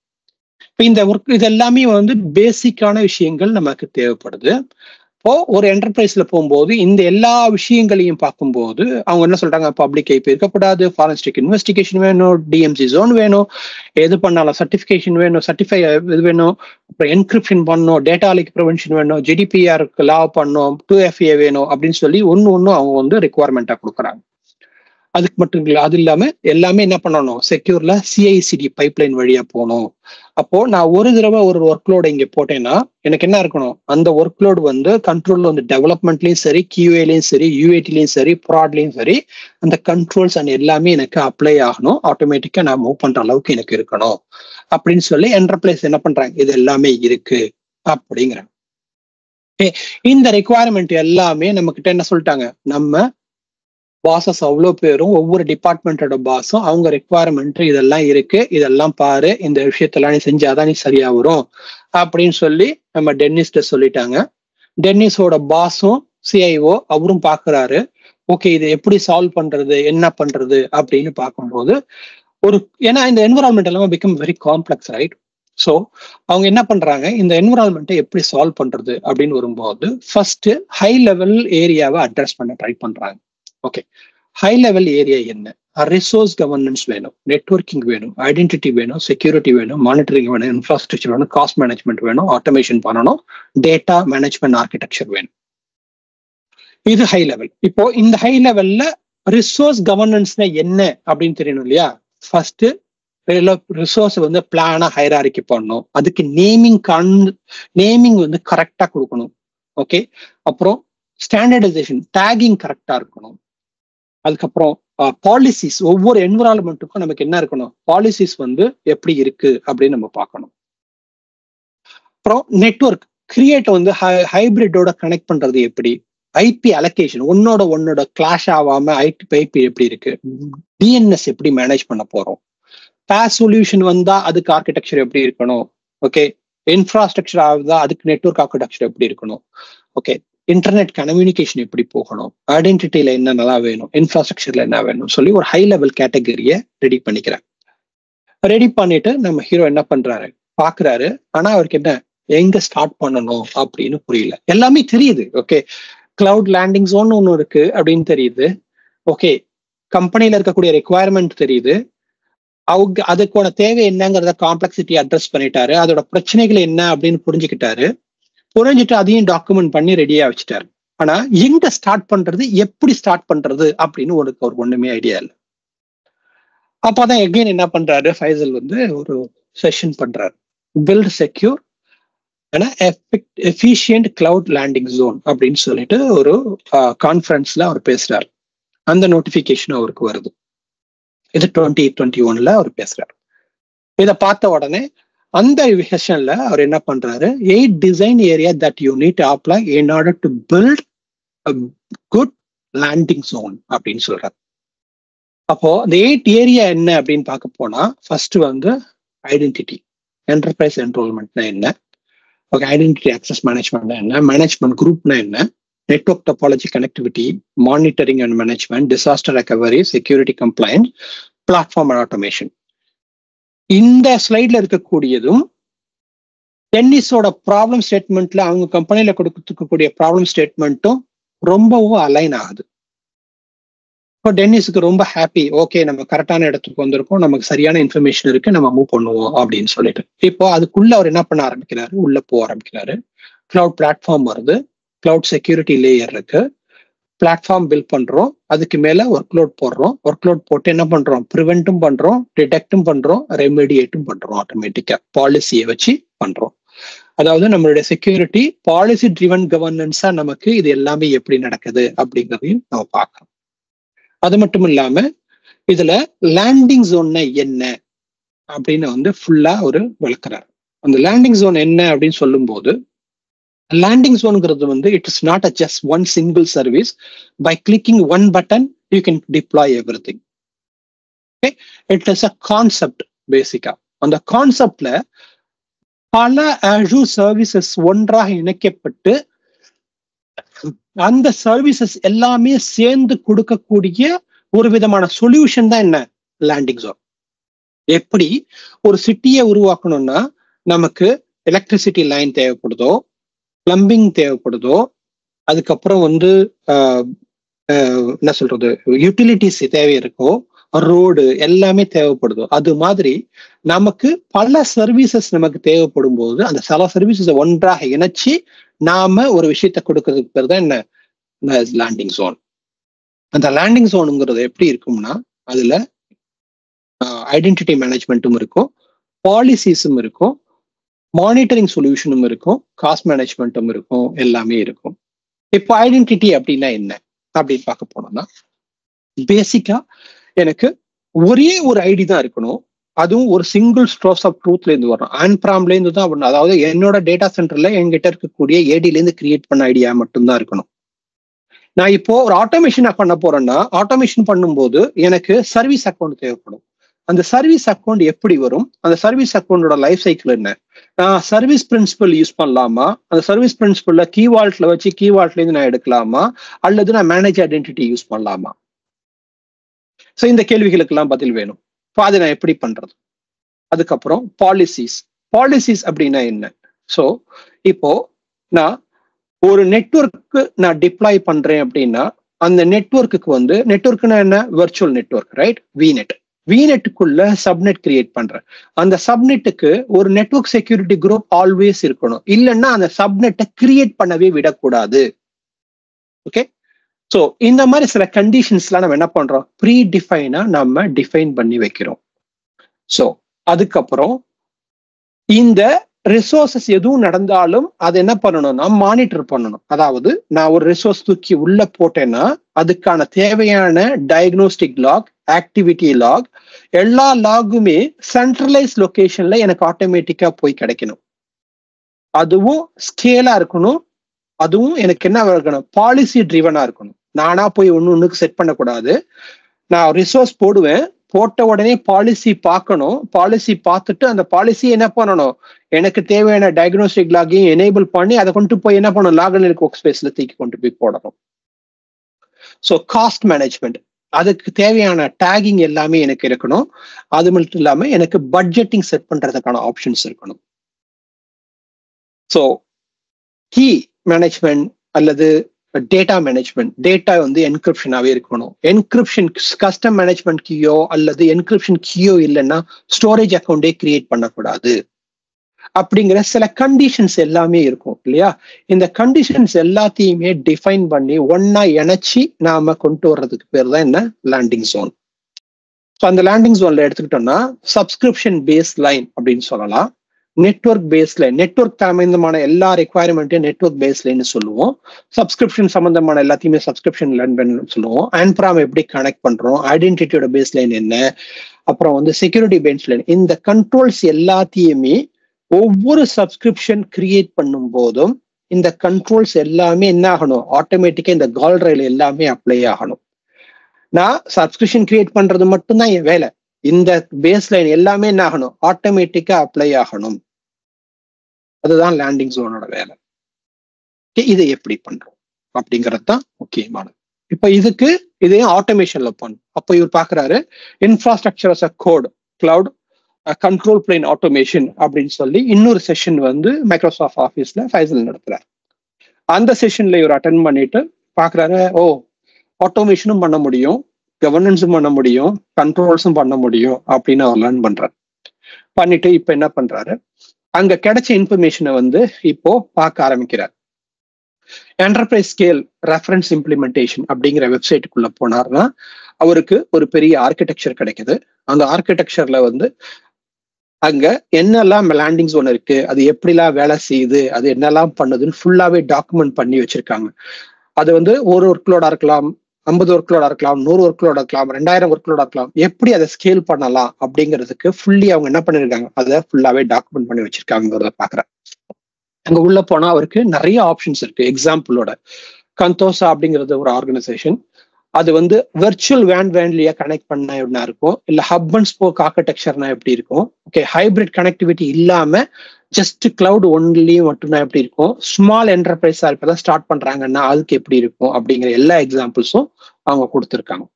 இப்போ இந்த ஒர்க் இது எல்லாமே வந்து பேசிக்கான விஷயங்கள் நமக்கு தேவைப்படுது. இப்போ ஒரு என்டர்பிரைஸ்ல போகும்போது இந்த எல்லா விஷயங்களையும் பார்க்கும்போது அவங்க என்ன சொல்றாங்க, பப்ளிக் ஐபி இருக்கக்கூடாது, ஃபாரன்சிக் இன்வெஸ்டிகேஷன் வேணும், DMC ஜோன் வேணும், எது பண்ணாலும் சர்டிஃபிகேஷன் வேணும், சர்டிஃபை இது வேணும், அப்புறம் என்கிரிப்ஷன் பண்ணணும், டேட்டா லீக் ப்ரிவென்ஷன் வேணும், GDPR லா பண்ணணும், 2FA வேணும் அப்படின்னு சொல்லி ஒன்னு அவங்க வந்து ரெக்குவயர்மெண்டா கொடுக்குறாங்க. அதுக்கு மட்டும் இல்லை, அது இல்லாம எல்லாமே என்ன பண்ணணும், செக்யூர்ல CI/CD பைப்லைன் வழியா போகணும். அப்போ நான் ஒரு தடவை ஒரு ஒர்க்லோட இங்க போட்டேன்னா எனக்கு என்ன இருக்கணும், அந்த ஒர்க்லோடு வந்து கண்ட்ரோல்ல வந்து டெவலப்மெண்ட்லயும் சரி, QAலையும் சரி, UATலையும் சரி, ப்ராட்லையும் சரி, அந்த கண்ட்ரோல்ஸ் அண்ட் எல்லாமே எனக்கு அப்ளை ஆகணும், ஆட்டோமேட்டிக்கா நான் மூவ் பண்ற அளவுக்கு எனக்கு இருக்கணும் அப்படின்னு சொல்லி என்டர்பிரைஸ் என்ன பண்றாங்க, இது எல்லாமே இருக்கு அப்படிங்கிறாங்க. இந்த ரெக்குவயர்மெண்ட் எல்லாமே நம்ம கிட்ட என்ன சொல்லிட்டாங்க, நம்ம பாசஸ் அவ்வளோ பேரும் ஒவ்வொரு டிபார்ட்மெண்டோட பாஸும் அவங்க ரெக்குவயர்மெண்ட் இதெல்லாம் இருக்கு, இதெல்லாம் பாரு, இந்த விஷயத்தெல்லாம் நீ செஞ்சாதான் நீ சரியா வரும் அப்படின்னு சொல்லி நம்ம டென்னிஸ்ட சொல்லிட்டாங்க. டென்னிஸோட பாஸும் சிஐஓ அவரும் பாக்குறாரு, ஓகே இது எப்படி சால்வ் பண்றது, என்ன பண்றது அப்படின்னு பார்க்கும்போது ஏன்னா இந்த என்விரான்மெண்ட் எல்லாமே become very complex, right? So அவங்க என்ன பண்றாங்க, இந்த என்விரான்மெண்ட்டை எப்படி சால்வ் பண்றது அப்படின்னு வரும்போது ஃபர்ஸ்ட் ஹை லெவல் ஏரியாவை அட்ரஸ் பண்ண ட்ரை பண்றாங்க. ஓகே, ஹை லெவல் ஏரியா என்ன? ரிசோர்ஸ் கவர்னன்ஸ் வேணும், நெட்வொர்க்கிங் வேணும், ஐடென்டிட்டி வேணும், செக்யூரிட்டி வேணும், மானிட்டரிங் வேணும், இன்ஃப்ராஸ்ட்ரக்சர் வேணும், காஸ்ட் மேனேஜ்மெண்ட் வேணும், ஆட்டோமேஷன் பண்ணணும், டேட்டா மேனேஜ்மெண்ட் ஆர்கிடெக்சர் வேணும். இது ஹை லெவல். இப்போ இந்த ஹை லெவல்ல ரிசோர்ஸ் கவர்னன்ஸ்னா என்ன அப்படின்னு தெரியணும் இல்லையா? ஃபர்ஸ்ட் ரிசோர்ஸ் வந்து பிளானா ஹைராரிக்கி பண்ணணும், அதுக்கு நேமிங் வந்து கரெக்டா கொடுக்கணும். ஓகே, அப்புறம் ஸ்டாண்டர்டைசேஷன் டேகிங் கரெக்டா இருக்கணும். அதுக்கப்புறம் பாலிசிஸ், ஒவ்வொரு என்விரான்மெண்ட்டுக்கும் நமக்கு என்ன இருக்கணும், பாலிசிஸ் வந்து எப்படி இருக்கு அப்படின்னு நம்ம பார்க்கணும். அப்புறம் நெட்வொர்க் கிரியேட் வந்து ஹைபிரிட்டோட கனெக்ட் பண்றது எப்படி, ஐபி அலோகேஷன் ஒன்னோட கிளாஷ் ஆகாம ஐபி எப்படி இருக்கு, டிஎன்எஸ் எப்படி மேனேஜ் பண்ண போறோம், பேஸ் சொல்யூஷன் வந்தா அதுக்கு ஆர்கிடெக்சர் எப்படி இருக்கணும், ஓகே, இன்ஃப்ராஸ்ட்ரக்சர் ஆகுதா அதுக்கு நெட்வொர்க் ஆர்கிடெக்சர் எப்படி இருக்கணும், ஓகே, இன்டர்நெட் கம்யூனிகேஷன் எப்படி போகணும், ஐடென்டிட்டியில என்ன நல்லா வேணும், இன்ஃப்ராஸ்ட்ரக்சர்ல என்ன வேணும் சொல்லி ஒரு ஹை லெவல் கேட்டகரியை ரெடி பண்ணிக்கிறார். ரெடி பண்ணிட்டு நம்ம ஹீரோ என்ன பண்றாரு பாக்குறாரு, ஆனா அவருக்கு என்ன எங்க ஸ்டார்ட் பண்ணணும் அப்படின்னு புரியல. எல்லாமே தெரியுது, ஓகே, கிளவுட் லேண்டிங் ஜோன் ஒன்று இருக்கு அப்படின்னு தெரியுது, ஓகே, கம்பெனில இருக்கக்கூடிய ரெக்குவயர்மெண்ட் தெரியுது, அவங்க அதுக்கான தேவை என்னங்கிறத காம்ப்ளெக்சிட்டி அட்ரஸ் பண்ணிட்டாரு, அதோட பிரச்சனைகள் என்ன அப்படின்னு புரிஞ்சுட்டு அதையும் டாக்குமெண்ட் பண்ணி ரெடியா வச்சுட்டாரு. ஆனா எங்க ஸ்டார்ட் பண்றது, எப்படி ஸ்டார்ட் பண்றது அப்படின்னு ஒரு ஒண்ணுமே ஐடியா இல்லை. அப்பதான் எகைன் என்ன பண்றாரு ஃபைசல் வந்து ஒரு செஷன் பண்றாரு, build secure efficient cloud landing zone அப்படின்னு சொல்லிட்டு ஒரு கான்ஃபரன்ஸ்ல அவர் பேசுறாரு. அந்த நோட்டிபிகேஷன் அவருக்கு வருது. இது 2021 அவர் பேசுறாரு. இதை பார்த்த உடனே அந்த செஷன்ல அவர் என்ன பண்றாரு, 8 design area that you need to apply in order to build a good landing zone அப்படின்னு சொல்றாரு. அப்போ இந்த 8 ஏரியா என்ன அப்படின்னு பார்க்க போனா ஃபர்ஸ்ட் வந்து ஐடென்டிட்டி, என்டர்பிரைஸ் என்ரோல்மெண்ட்னா என்ன, ஓகே, ஐடென்டிட்டி ஆக்சஸ் மேனேஜ்மெண்ட் என்ன, மேனேஜ்மெண்ட் குரூப்னா என்ன, network topology connectivity, monitoring and management, disaster recovery, security compliance, platform and automation. இந்த ஸ்லைட்ல இருக்கக்கூடியதும் டென்னிஸோட ப்ராப்ளம் ஸ்டேட்மெண்ட்ல அவங்க கம்பெனில கொடுக்கக்கூடிய ப்ராப்ளம் ஸ்டேட்மெண்ட்டும் ரொம்பவும் அலைன் ஆகுது. இப்போ டென்னிஸுக்கு ரொம்ப ஹாப்பி, ஓகே நம்ம கரெக்டான இடத்துக்கு வந்திருக்கோம், நமக்கு சரியான இன்ஃபர்மேஷன் இருக்கு, நம்ம மூவ் பண்ணுவோம் அப்படின்னு சொல்லிட்டு இப்போ அதுக்குள்ள அவர் என்ன பண்ண ஆரம்பிக்கிறாரு, உள்ள போக ஆரம்பிக்கிறாரு. கிளவுட் பிளாட்ஃபார்ம் வருது, கிளவுட் செக்யூரிட்டி லேயர் இருக்கு, பிளாட்ஃபார்ம் பில்ட் பண்றோம், அதுக்கு மேல ஒர்க் லோட் போடுறோம், ஒர்க் லோட் போட்டு என்ன பண்றோம், ப்ரிவென்ட்டும் பண்றோம், டிடெக்டும் பண்றோம், ரெமிடியேட்டும் பண்றோம், ஆட்டோமேட்டிக்கா பாலிசியை வச்சு பண்றோம். அதாவது நம்மளுடைய செக்யூரிட்டி பாலிசி ட்ரிவன் கவர்னன்ஸா நமக்கு இது எல்லாமே எப்படி நடக்குது அப்படிங்கிறதையும் நம்ம பார்க்கணும். அது மட்டும் இல்லாம இதுல லேண்டிங் ஜோன்னா என்ன அப்படின்னு வந்து ஃபுல்லா ஒரு விளக்குறாரு. அந்த லேண்டிங் ஜோன் என்ன அப்படின்னு சொல்லும் போது, லேண்டிங் ஜோன்ங்கிறது வந்து it is not just one single service, by clicking one button you can deploy everything. Okay, it is a concept. பேசிக்கா அந்த கான்செப்ட்ல பல அஜூர் சர்வீசஸ் ஒன்றாக இணைக்கப்பட்டு அந்த சர்வீசஸ் எல்லாமே சேர்ந்து கொடுக்கக்கூடிய ஒரு விதமான சொல்யூஷன் தான் என்ன லேண்டிங் ஜோன். எப்படி ஒரு சிட்டியை உருவாக்கணும்னா நமக்கு எலக்ட்ரிசிட்டி லைன் தேவைப்படுதோ, பிளம்பிங் தேவைப்படுதோ, அதுக்கப்புறம் வந்து என்ன சொல்றது யூட்டிலிட்டிஸ் தேவை இருக்கோ, ரோடு எல்லாமே தேவைப்படுதோ, அது மாதிரி நமக்கு பல சர்வீசஸ் நமக்கு தேவைப்படும் போது அந்த சில சர்வீசஸ் ஒன்றாக இணைச்சு நாம ஒரு விஷயத்த கொடுக்கறதுக்கு பேர் தான் என்ன லேண்டிங் ஜோன். அந்த லேண்டிங் ஜோனுங்கிறது எப்படி இருக்கும்னா அதுல ஐடென்டிட்டி மேனேஜ்மெண்ட்டும் இருக்கும், பாலிசிஸும் இருக்கும், மானிட்டரிங் சொல்யூஷனும் இருக்கும், காஸ்ட் மேனேஜ்மெண்ட்டும் இருக்கும், எல்லாமே இருக்கும். இப்போ ஐடென்டிட்டி அப்படின்னா என்ன அப்படின்னு பார்க்க போனோம்னா, பேசிக்கா எனக்கு ஒரே ஒரு ஐடி தான் இருக்கணும், அதுவும் ஒரு சிங்கிள் ஸ்ட்ரோஸ் ஆஃப் ட்ரூத்ல இருந்து வரணும், ஆன்பிராம்ல இருந்து தான் வரணும். அதாவது என்னோட டேட்டா சென்டர்ல என்கிட்ட இருக்கக்கூடிய ஏடில இருந்து கிரியேட் பண்ண ஐடியா மட்டும்தான் இருக்கணும். நான் இப்போ ஒரு ஆட்டோமேஷன் பண்ண போறேன்னா ஆட்டோமேஷன் பண்ணும்போது எனக்கு சர்வீஸ் அக்கௌண்ட் தேவைப்படும். அந்த சர்வீஸ் அக்கௌண்ட் எப்படி வரும், அந்த சர்வீஸ் அக்கௌண்டோட லைஃப் சைக்கிள் என்ன, நான் சர்வீஸ் பிரின்சிபல் யூஸ் பண்ணலாமா, அந்த சர்வீஸ் பிரின்சிபல்ல கீ வால்ட்ல வச்சு கீ வால்ட்ல இருந்து நான் எடுக்கலாமா, அல்லது நான் மேனேஜ் ஐடென்டிட்டி யூஸ் பண்ணலாமா? ஸோ இந்த கேள்விகளுக்கெல்லாம் பதில் வேணும். இப்போ அதை நான் எப்படி பண்றது? அதுக்கப்புறம் பாலிசிஸ் அப்படின்னா என்ன? ஸோ இப்போ நான் ஒரு நெட்வொர்க்கு நான் டிப்ளாய் பண்றேன் அப்படின்னா அந்த நெட்வொர்க்குக்கு வந்து நெட்வொர்க்னா என்ன, வெர்ச்சுவல் நெட்வொர்க், ரைட்? விநெட்டுக்குள்ள சப்நெட் கிரியேட் பண்றேன். அந்த சப்நெட்டுக்கு ஒரு நெட்வொர்க் செக்யூரிட்டி குரூப் ஆல்வேஸ் இருக்கணும், இல்லைன்னா அந்த சப்நெட்டை கிரியேட் பண்ணவே விடக்கூடாது. ஓகே, ஸோ இந்த மாதிரி சில கண்டிஷன்ஸ்லாம் நம்ம என்ன பண்றோம், ப்ரீ டிஃபைனா நம்ம டிஃபைன் பண்ணி வைக்கிறோம். ஸோ அதுக்கப்புறம் இந்த ரிசோர்சஸ் எதுவும் நடந்தாலும் அதை என்ன பண்ணணும்னா மானிட்டர் பண்ணணும். அதாவது நான் ஒரு ரிசோர்ஸ் தூக்கி உள்ள போட்டேன்னா அதுக்கான தேவையான டயக்னோஸ்டிக் லாக், ஆக்டிவிட்டி லாக், எல்லா லாகுமே சென்ட்ரலைஸ் லொகேஷன்ல எனக்கு ஆட்டோமேட்டிக்கா போய் கிடைக்கணும். அதுவும் ஸ்கேலா இருக்கணும். அதுவும் எனக்கு என்ன இருக்கணும், பாலிசி ட்ரிவனா இருக்கணும். நானா போய் ஒண்ணுக்கு செட் பண்ணக்கூடாது. நான் ரிசோர்ஸ் போடுவேன், போட்ட உடனே பாலிசி பார்க்கணும். பாலிசி பார்த்துட்டு அந்த பாலிசி என்ன பண்ணணும், எனக்கு தேவையான டயக்னோஸ்டிக் லாகையும் எனேபிள் பண்ணி அதை கொண்டு போய் என்ன பண்ணணும், லாகனிக் ஒர்க் ஸ்பேஸ்ல தூக்கி கொண்டு போய் போடணும். ஸோ காஸ்ட் மேனேஜ்மெண்ட், அதுக்கு தேவையான டேகிங் எல்லாமே எனக்கு இருக்கணும். அது மட்டும் இல்லாம எனக்கு பட்ஜெட்டிங் செட் பண்றதுக்கான ஆப்ஷன்ஸ் இருக்கணும். ஸோ கீ மேனேஜ்மெண்ட் அல்லது டேட்டா மேனேஜ்மெண்ட், டேட்டா வந்து என்கிரிப்ஷனாவே இருக்கணும். என்கிரிப்ஷன் கஸ்டம் மேனேஜ்மெண்ட் கீயோ அல்லது என்கிரிப்ஷன் கீயோ இல்லைன்னா ஸ்டோரேஜ் அக்கௌண்டே கிரியேட் பண்ணக்கூடாது அப்படிங்கிற சில கண்டிஷன்ஸ் எல்லாமே இருக்கும் இல்லையா? இந்த கண்டிஷன்ஸ் எல்லாத்தையுமே டிஃபைன் பண்ணி ஒன்னா இணைச்சி நாம கொண்டு வர்றதுக்கு பேர் தான் என்ன, லேண்டிங் ஜோன். ஸோ அந்த லேண்டிங் ஜோன்ல எடுத்துக்கிட்டோம்னா சப்ஸ்கிரிப்ஷன் பேஸ் லைன் அப்படின்னு சொல்லலாம், நெட்வொர்க் பேஸ் லைன், நெட்வொர்க் சம்பந்தமான எல்லா ரெக்குவயர்மெண்ட்டையும் நெட்வொர்க் பேஸ் லைன் சொல்லுவோம். சப்ஸ்கிரிப்ஷன் சம்பந்தமான எல்லாத்தையுமே சப்ஸ்கிரிப்ஷன் லைன் சொல்லுவோம். ஆன்பிராம் எப்படி கனெக்ட் பண்றோம், ஐடென்டிட்டியோட பேஸ் லைன் என்ன, அப்புறம் வந்து செக்யூரிட்டி பேஸ் லைன். இந்த கண்ட்ரோல்ஸ் எல்லாத்தையுமே ஒவ்வொரு சப்ஸ்கிரிப்ஷன் கிரியேட் பண்ணும் போதும் இந்த கண்ட்ரோல்ஸ் எல்லாமே என்ன ஆகணும், ஆட்டோமேட்டிக்கா இந்த கால் ரயில் எல்லாமே அப்ளை ஆகணும். நான் சப்ஸ்கிரிப்ஷன் கிரியேட் பண்றது மட்டும்தான் என் வேலை. இந்த பேஸ் லைன் எல்லாமே என்ன ஆகணும், ஆட்டோமேட்டிக்கா அப்ளை ஆகணும். அதுதான் லேண்டிங் ஜோனோட வேலை. இதை எப்படி பண்றோம் அப்படிங்கிறது தான் முக்கியமானது. இப்ப இதுக்கு இதையும் ஆட்டோமேஷன்ல பண்ணும். அப்ப இவர் பாக்குறாரு infrastructure as a code, cloud, control plane automation அப்படின்னு சொல்லி இன்னொரு செஷன் வந்து மைக்ரோசாஃப்ட் ஆஃபீஸ்ல ஃபைசல் நடத்துறாரு. அந்த செஷன்ல இவர் அட்டென்ட் பண்ணிட்டு பாக்குறாரு, ஓ ஆட்டோமேஷனும் பண்ண முடியும், கவர்னன்ஸும் பண்ண முடியும், கண்ட்ரோல்ஸும் பண்ண முடியும் அப்படின்னு அவர் லேர்ன் பண்றாரு. பண்ணிட்டு இப்ப என்ன பண்றாரு, அங்க கிடைச்ச இன்ஃபர்மேஷனை வந்து இப்போ பார்க்க ஆரம்பிக்கிறார். என்டர்பிரைஸ் ஸ்கேல் ரெஃபரன்ஸ் இம்ப்ளிமெண்டேஷன் அப்படிங்கிற வெப்சைட்டுக்குள்ள போனார்னா அவருக்கு ஒரு பெரிய ஆர்கிடெக்சர் கிடைக்குது. அந்த ஆர்கிடெக்சர்ல வந்து அங்க என்னெல்லாம் லேண்டிங் ஜோன் இருக்கு, அது எப்படிலாம் வேலை செய்யுது, அது என்னெல்லாம் பண்ணுதுன்னு ஃபுல்லாவே டாக்குமெண்ட் பண்ணி வச்சிருக்காங்க. அது வந்து ஒரு ஒர்க்லோடா இருக்கலாம், 50 ஒர்க்லோடா இருக்கலாம், 100 ஒர்க்லோடா இருக்கலாம், 2000 ஒர்க்லோடா இருக்கலாம். எப்படி அதை ஸ்கேல் பண்ணலாம் அப்படிங்கிறதுக்கு ஃபுல்லி அவங்க என்ன பண்ணிருக்காங்க, அதை ஃபுல்லாவே டாக்குமெண்ட் பண்ணி வச்சிருக்காங்கிறத பாக்குறேன். அங்க உள்ள போனா அவருக்கு நிறைய ஆப்ஷன்ஸ் இருக்கு. எக்ஸாம்பிளோட கந்தோசா அப்படிங்கிறது ஒரு ஆர்கனைசேஷன். அது வந்து வெர்ச்சுவல் வேன்லியா கனெக்ட் பண்ணா எப்படின்னா இருக்கும், இல்ல ஹப் அண்ட் ஸ்போக் ஆர்கிடெக்சர்னா எப்படி இருக்கும், ஓகே ஹைபிரிட் கனெக்டிவிட்டி இல்லாம ஜஸ்ட் கிளவுட் ஒன்லி மட்டும்தான் எப்படி இருக்கும், ஸ்மால் என்டர்பிரைஸா இப்பதான் ஸ்டார்ட் பண்றாங்கன்னா அதுக்கு எப்படி இருக்கும் அப்படிங்கிற எல்லா எக்ஸாம்பிள்ஸும் அவங்க கொடுத்துருக்காங்க.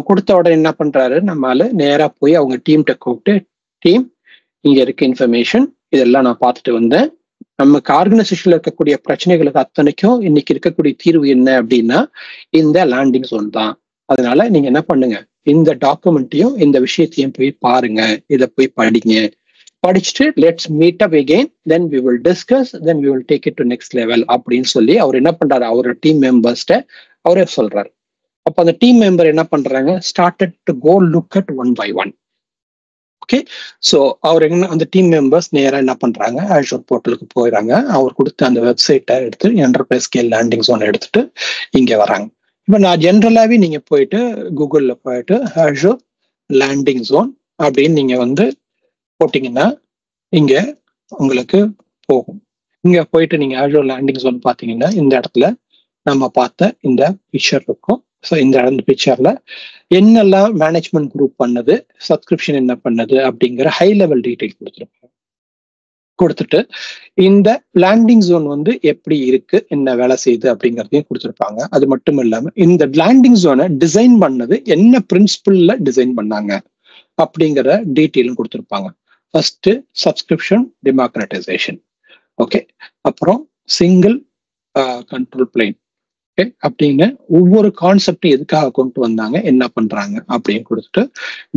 கொடுத்த உடனே என்ன பண்றாரு, நம்மளால நேரா போய் அவங்க டீம்கிட்ட கூப்பிட்டு, டீம் இங்க இருக்க இன்ஃபர்மேஷன் இதெல்லாம் நான் பார்த்துட்டு வந்தேன், நமக்கு ஆர்கனைசேஷன்ல இருக்கக்கூடிய பிரச்சனைகளுக்கு அத்தனைக்கும் இன்னைக்கு இருக்கக்கூடிய தீர்வு என்ன அப்படின்னா இந்த லேண்டிங் ஜோன் தான். அதனால நீங்க என்ன பண்ணுங்க, இந்த டாக்குமெண்ட்டையும் இந்த விஷயத்தையும் போய் பாருங்க, இதை போய் படிங்க, படிச்சுட்டு let's meet up again, then we will discuss, then we will take it to next level அப்படின்னு சொல்லி அவர் என்ன பண்றாரு, அவரோட டீம் மெம்பர்ஸ்ட அவரே சொல்றாரு. அப்ப அந்த டீம் மெம்பர் என்ன பண்றாங்க, started to go look at one by one. Okay, so அவர் என்ன, அந்த டீம் மெம்பர்ஸ் நேராக என்ன பண்றாங்க, அஷூர் போர்ட்டலுக்கு போயிடறாங்க. அவர் கொடுத்த அந்த வெப்சைட்டை எடுத்து என்டர்பிரைஸ் ஸ்கேல் லேண்டிங் ஜோன் எடுத்துட்டு இங்க வராங்க. இப்போ நான் ஜென்ரலாவே நீங்க போயிட்டு கூகுள்ல போயிட்டு அஷூர் லேண்டிங் ஜோன் அப்படின்னு நீங்க வந்து போட்டீங்கன்னா இங்க உங்களுக்கு போகும். இங்க போயிட்டு நீங்க அஷூர் லேண்டிங் ஜோன் பாத்தீங்கன்னா இந்த இடத்துல நம்ம பார்த்த இந்த பிக்சர் இருக்கும். ஸோ இந்த பிக்சர்ல என்னெல்லாம் மேனேஜ்மெண்ட் குரூப் பண்ணது, சப்ஸ்கிரிப்ஷன் என்ன பண்ணது அப்படிங்கிற ஹை லெவல் டீடைல் கொடுத்துருப்பாங்க. கொடுத்துட்டு இந்த லேண்டிங் ஜோன் வந்து எப்படி இருக்கு, என்ன வேலை செய்யுது அப்படிங்கிறதையும் கொடுத்துருப்பாங்க. அது மட்டும் இல்லாம இந்த லேண்டிங் ஜோனை டிசைன் பண்ணது என்ன பிரின்சிபிள்ல டிசைன் பண்ணாங்க அப்படிங்கிற டீட்டெயிலும் கொடுத்துருப்பாங்க. ஃபர்ஸ்ட் சப்ஸ்கிரிப்ஷன் டெமோக்ரட்டைசேஷன், ஓகே, அப்புறம் சிங்கிள் கண்ட்ரோல் பிளேன், ஓகே, அப்படின்னு ஒவ்வொரு கான்செப்டும் எதுக்காக கொண்டு வந்தாங்க, என்ன பண்றாங்க அப்படின்னு கொடுத்துட்டு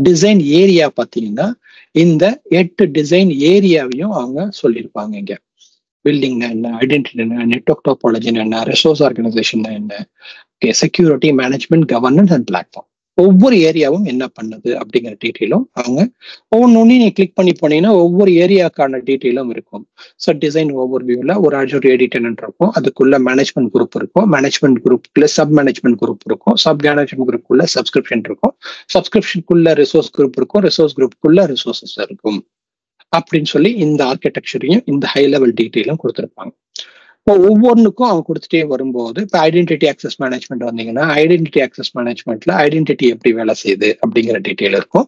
டிசைன் ஏரியா பார்த்தீங்கன்னா இந்த 8 டிசைன் ஏரியாவையும் அவங்க சொல்லியிருப்பாங்க. இங்க பில்டிங் என்ன, ஐடென்டிட்டி என்ன, நெட்வொர்க் டோபாலஜி என்ன, ரிசோர்ஸ் ஆர்கனைசேஷன் என்ன, okay, security, management, governance and platform, ஒவ்வொரு ஏரியாவும் என்ன பண்ணுது அப்படிங்கிற டீட்டெயிலும் அவங்க ஒவ்வொன்னு நீ கிளிக் பண்ணி போனீங்கன்னா ஒவ்வொரு ஏரியாக்கான டீட்டெயிலும் இருக்கும். ஸோ டிசைன் ஓவர் வியூல ஒரு Azure AD டெனன்ட் இருக்கும், அதுக்குள்ள மேனேஜ்மெண்ட் குரூப் இருக்கும், மேனேஜ்மெண்ட் குரூப்புக்குள்ள சப் மேனேஜ்மெண்ட் குரூப் இருக்கும், சப் மேனேஜ்மெண்ட் குரூப்புக்குள்ள சப்ஸ்கிரிப்ஷன் இருக்கும், சப்ஸ்கிரிப்ஷனுக்குள்ள ரிசோர்ஸ் குரூப் இருக்கும், ரிசோர்ஸ் குரூப்புக்குள்ள ரிசோர்சஸ் இருக்கும் அப்படின்னு சொல்லி இந்த ஆர்கிடெக்சரையும் இந்த ஹை லெவல் டீட்டெயிலும் கொடுத்துருப்பாங்க. இப்போ ஒவ்வொன்றுக்கும் அவங்க கொடுத்துட்டே வரும்போது இப்போ ஐடென்டிட்டி ஆக்சஸ் மேனேஜ்மெண்ட் வந்தீங்கன்னா ஐடென்டிட்டி ஆக்சஸ் மேனேஜ்மெண்ட்ல ஐடென்டிட்டி எப்படி வேலை செய்யுது அப்படிங்கிற டீட்டெயில் இருக்கும்.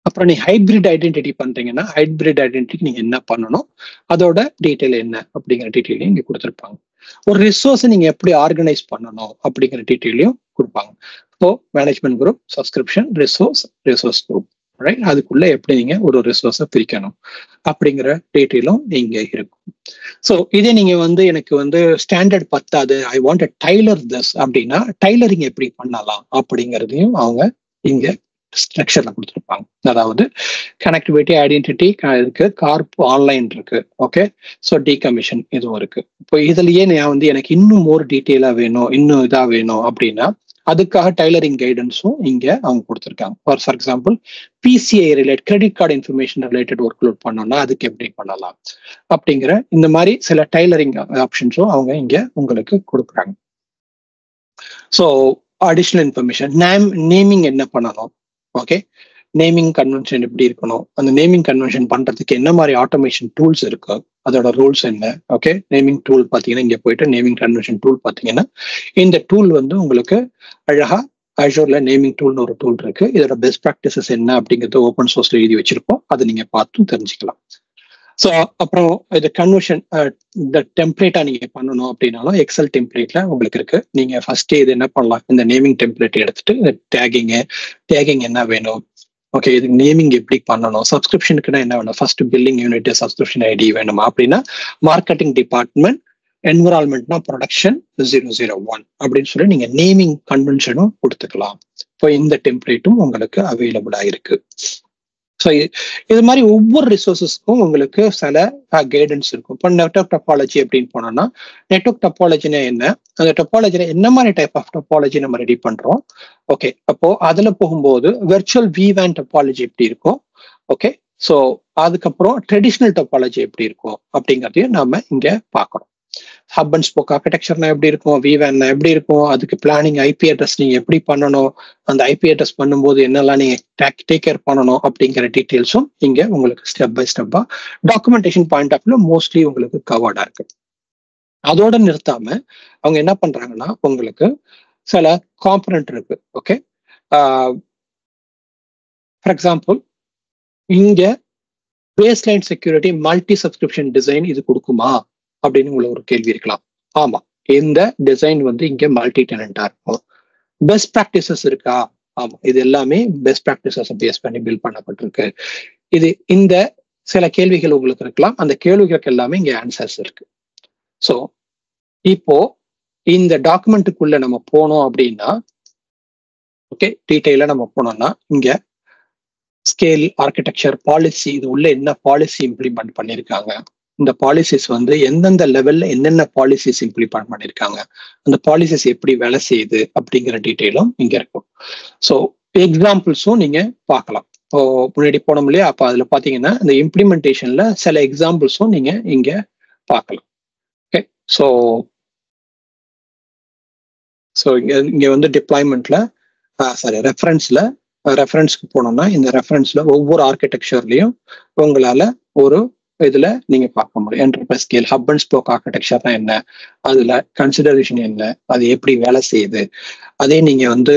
அப்புறம் நீ ஹைபிரிட் ஐடென்டிட்டி பண்றீங்கன்னா ஹைபிரிட் ஐடென்டிட்டி நீங்க என்ன பண்ணணும், அதோட டீட்டெயில் என்ன அப்படிங்கிற டீட்டெயிலையும் இங்க கொடுத்துருப்பாங்க. ஒரு ரிசோர்ஸை நீங்க எப்படி ஆர்கனைஸ் பண்ணணும் அப்படிங்கிற டீட்டெயிலையும் கொடுப்பாங்க. So management group, subscription, resource group, right, அதுக்குள்ள எப்படி நீங்க ஒரு ரிசோர்ஸை பிரிக்கணும் அப்படிங்கிற டீட்டெயிலும் இங்க இருக்கும். ஸோ இதே நீங்க வந்து எனக்கு வந்து ஸ்டாண்டர்ட் பத்தாது, ஐ வாண்ட் டைலர் திஸ் அப்படின்னா டைலரிங் எப்படி பண்ணலாம் அப்படிங்கிறதையும் அவங்க இங்க ஸ்ட்ரக்சர்ல கொடுத்துருப்பாங்க. அதாவது கனெக்டிவிட்டி, ஐடென்டிட்டி இருக்கு, கார்ப் ஆன்லைன் இருக்கு, ஓகே, ஸோ டீகமிஷன் இதுவும் இருக்கு. இப்போ இதுலயே நான் வந்து எனக்கு இன்னும் மோர் டீட்டெயிலா வேணும், இன்னும் இதா வேணும் அப்படின்னா அதுக்காக டைலரிங் கைடன்ஸும் இங்க அவங்க கொடுத்துருக்காங்க. For example PCI related, credit card information related work load பண்ணோம்னா அதுக்கு எப்படி பண்ணலாம் அப்படிங்கிற இந்த மாதிரி சில டைலரிங் ஆப்ஷன்ஸும் அவங்க இங்க உங்களுக்கு கொடுக்குறாங்க. ஸோ அடிஷ்னல் இன்ஃபர்மேஷன், நேமிங் என்ன பண்ணணும், ஓகே, நேமிங் கன்வென்ஷன் எப்படி இருக்கணும், அந்த நேமிங் கன்வென்ஷன் பண்றதுக்கு என்ன மாதிரி ஆட்டோமேஷன் டூல்ஸ் இருக்கு, அதோட ரூல்ஸ் என்ன, ஓகே, நேமிங் டூல் பார்த்தீங்கன்னா இங்க போயிட்டு நேமிங் கன்வென்ஷன் டூல் பார்த்தீங்கன்னா இந்த டூல் வந்து உங்களுக்கு அழகா Azureல நேமிங் டூல்னு ஒரு டூல் இருக்கு. இதோட பெஸ்ட் ப்ராக்டிசஸ் என்ன அப்படிங்கிறது ஓப்பன் சோர்ஸ்ல எழுதி வச்சிருப்போம், அதை நீங்க பார்த்து தெரிஞ்சுக்கலாம். ஸோ அப்புறம் இது கன்வர்ஷன் இந்த டெம்ப்ளேட்டா நீங்க பண்ணணும் அப்படின்னாலும் எக்ஸல் டெம்ப்ளேட்ல உங்களுக்கு இருக்கு. நீங்க ஃபர்ஸ்ட் இது என்ன பண்ணலாம், இந்த நேமிங் டெம்ப்ளேட் எடுத்துட்டு இந்த டேகிங் என்ன வேணும், ஓகே, இதுக்கு நேமிங் எப்படி பண்ணணும், சப்ஸ்கிரிப்ஷனுக்குன்னா என்ன வேணும், first billing unit, subscription ID வேணுமா அப்படின்னா மார்க்கெட்டிங் டிபார்ட்மெண்ட், என்விரான்மெண்ட்னா ப்ரொடக்ஷன் 001 அப்படின்னு சொல்லி நீங்க நேமிங் கன்வென்ஷனும் கொடுத்துக்கலாம். இப்போ இந்த டெம்ப்ளேட்டும் உங்களுக்கு அவைலபிளா இருக்கு. ஸோ இது மாதிரி ஒவ்வொரு ரிசோர்ஸஸ்க்கும் உங்களுக்கு சில கைடன்ஸ் இருக்கும். இப்போ நெட்வொர்க் டப்பாலஜி அப்படின்னு போனோம்னா நெட்வொர்க் டப்பாலஜினா என்ன, அந்த டப்பாலஜில என்ன மாதிரி டைப் ஆஃப் டப்பாலஜி நம்ம ரெடி பண்றோம், ஓகே, அப்போ அதுல போகும்போது வெர்ச்சுவல் விவேன் டப்பாலஜி எப்படி இருக்கும், ஓகே, ஸோ அதுக்கப்புறம் ட்ரெடிஷ்னல் டப்பாலஜி எப்படி இருக்கும் அப்படிங்கிறதையும் நாம இங்க பார்க்கறோம். ஹப் அண்ட் ஸ்போக் ஆர்கிடெக்சர்னா எப்படி இருக்கும், விவேன்னா எப்படி இருக்கும், அதுக்கு பிளானிங், ஐபி அட்ரஸ் நீங்க எப்படி பண்ணணும், அந்த ஐபி அட்ரஸ் பண்ணும்போது என்னெல்லாம் நீங்க டேக் கேர் பண்ணணும் அப்படிங்கிற டீட்டெயில்ஸும் இங்க உங்களுக்கு ஸ்டெப் பை ஸ்டெப்பா documentation point of view mostly உங்களுக்கு கவர்டா இருக்கு. அதோட நிறுத்தாம அவங்க என்ன பண்றாங்கன்னா உங்களுக்கு சில காம்பனன்ட் இருக்கு, ஓகே, ஃபார் எக்ஸாம்பிள் இங்க baseline security multi subscription design இது கொடுக்குமா அப்படின்னு உங்களுக்கு ஒரு கேள்வி இருக்கலாம். ஆமா, இந்த டிசைன் வந்து இங்க மல்டி டெனண்டா இருக்கும். பெஸ்ட் ப்ராக்டிசஸ் இருக்கா, ஆமா, இது எல்லாமே பெஸ்ட் ப்ராக்டிசஸ் பேஸ் பண்ணி பில்ட் பண்ணப்பட்டிருக்கு. இது இந்த சில கேள்விகள் உங்களுக்கு இருக்கலாம், அந்த கேள்விகளுக்கு எல்லாமே இங்க ஆன்சர்ஸ் இருக்கு. ஸோ இப்போ இந்த டாக்குமெண்ட்டுக்குள்ள நம்ம போனோம் அப்படின்னா, ஓகே, டீட்டெயிலா நம்ம போனோம்னா இங்க ஸ்கேல், ஆர்கிடெக்சர், பாலிசி, இது உள்ள என்ன பாலிசி இம்ப்ளிமெண்ட் பண்ணியிருக்காங்க, இந்த பாலிசிஸ் வந்து எந்தெந்த லெவல்ல என்னென்ன பாலிசிஸ் இம்ப்ளிமெண்ட் பண்ணியிருக்காங்க, அந்த பாலிசிஸ் எப்படி வேலை செய்யுது அப்படிங்கிற டீட்டெயிலும் இங்க இருக்கும். ஸோ எக்ஸாம்பிள்ஸும் நீங்க பார்க்கலாம். இப்போ முன்னாடி போனோம் இல்லையா, அப்போ அதுல பாத்தீங்கன்னா இந்த இம்ப்ளிமெண்டேஷன்ல சில எக்ஸாம்பிள்ஸும் நீங்க இங்க பார்க்கலாம். ஓகே, ஸோ இங்க வந்து டிப்ளாய்மெண்ட்ல ரெஃபரன்ஸ்க்கு போனோம்னா இந்த ரெஃபரன்ஸ்ல ஒவ்வொரு ஆர்கிடெக்சர்லயும் உங்களால ஒரு இதுல நீங்க பார்க்க முடியும். Enterprise scale hub and spoke ஆர்கிடெக்சர்னா என்ன, அதுல கன்சிடரேஷன் என்ன, அது எப்படி வேலை செய்யுது. அதே நீங்க வந்து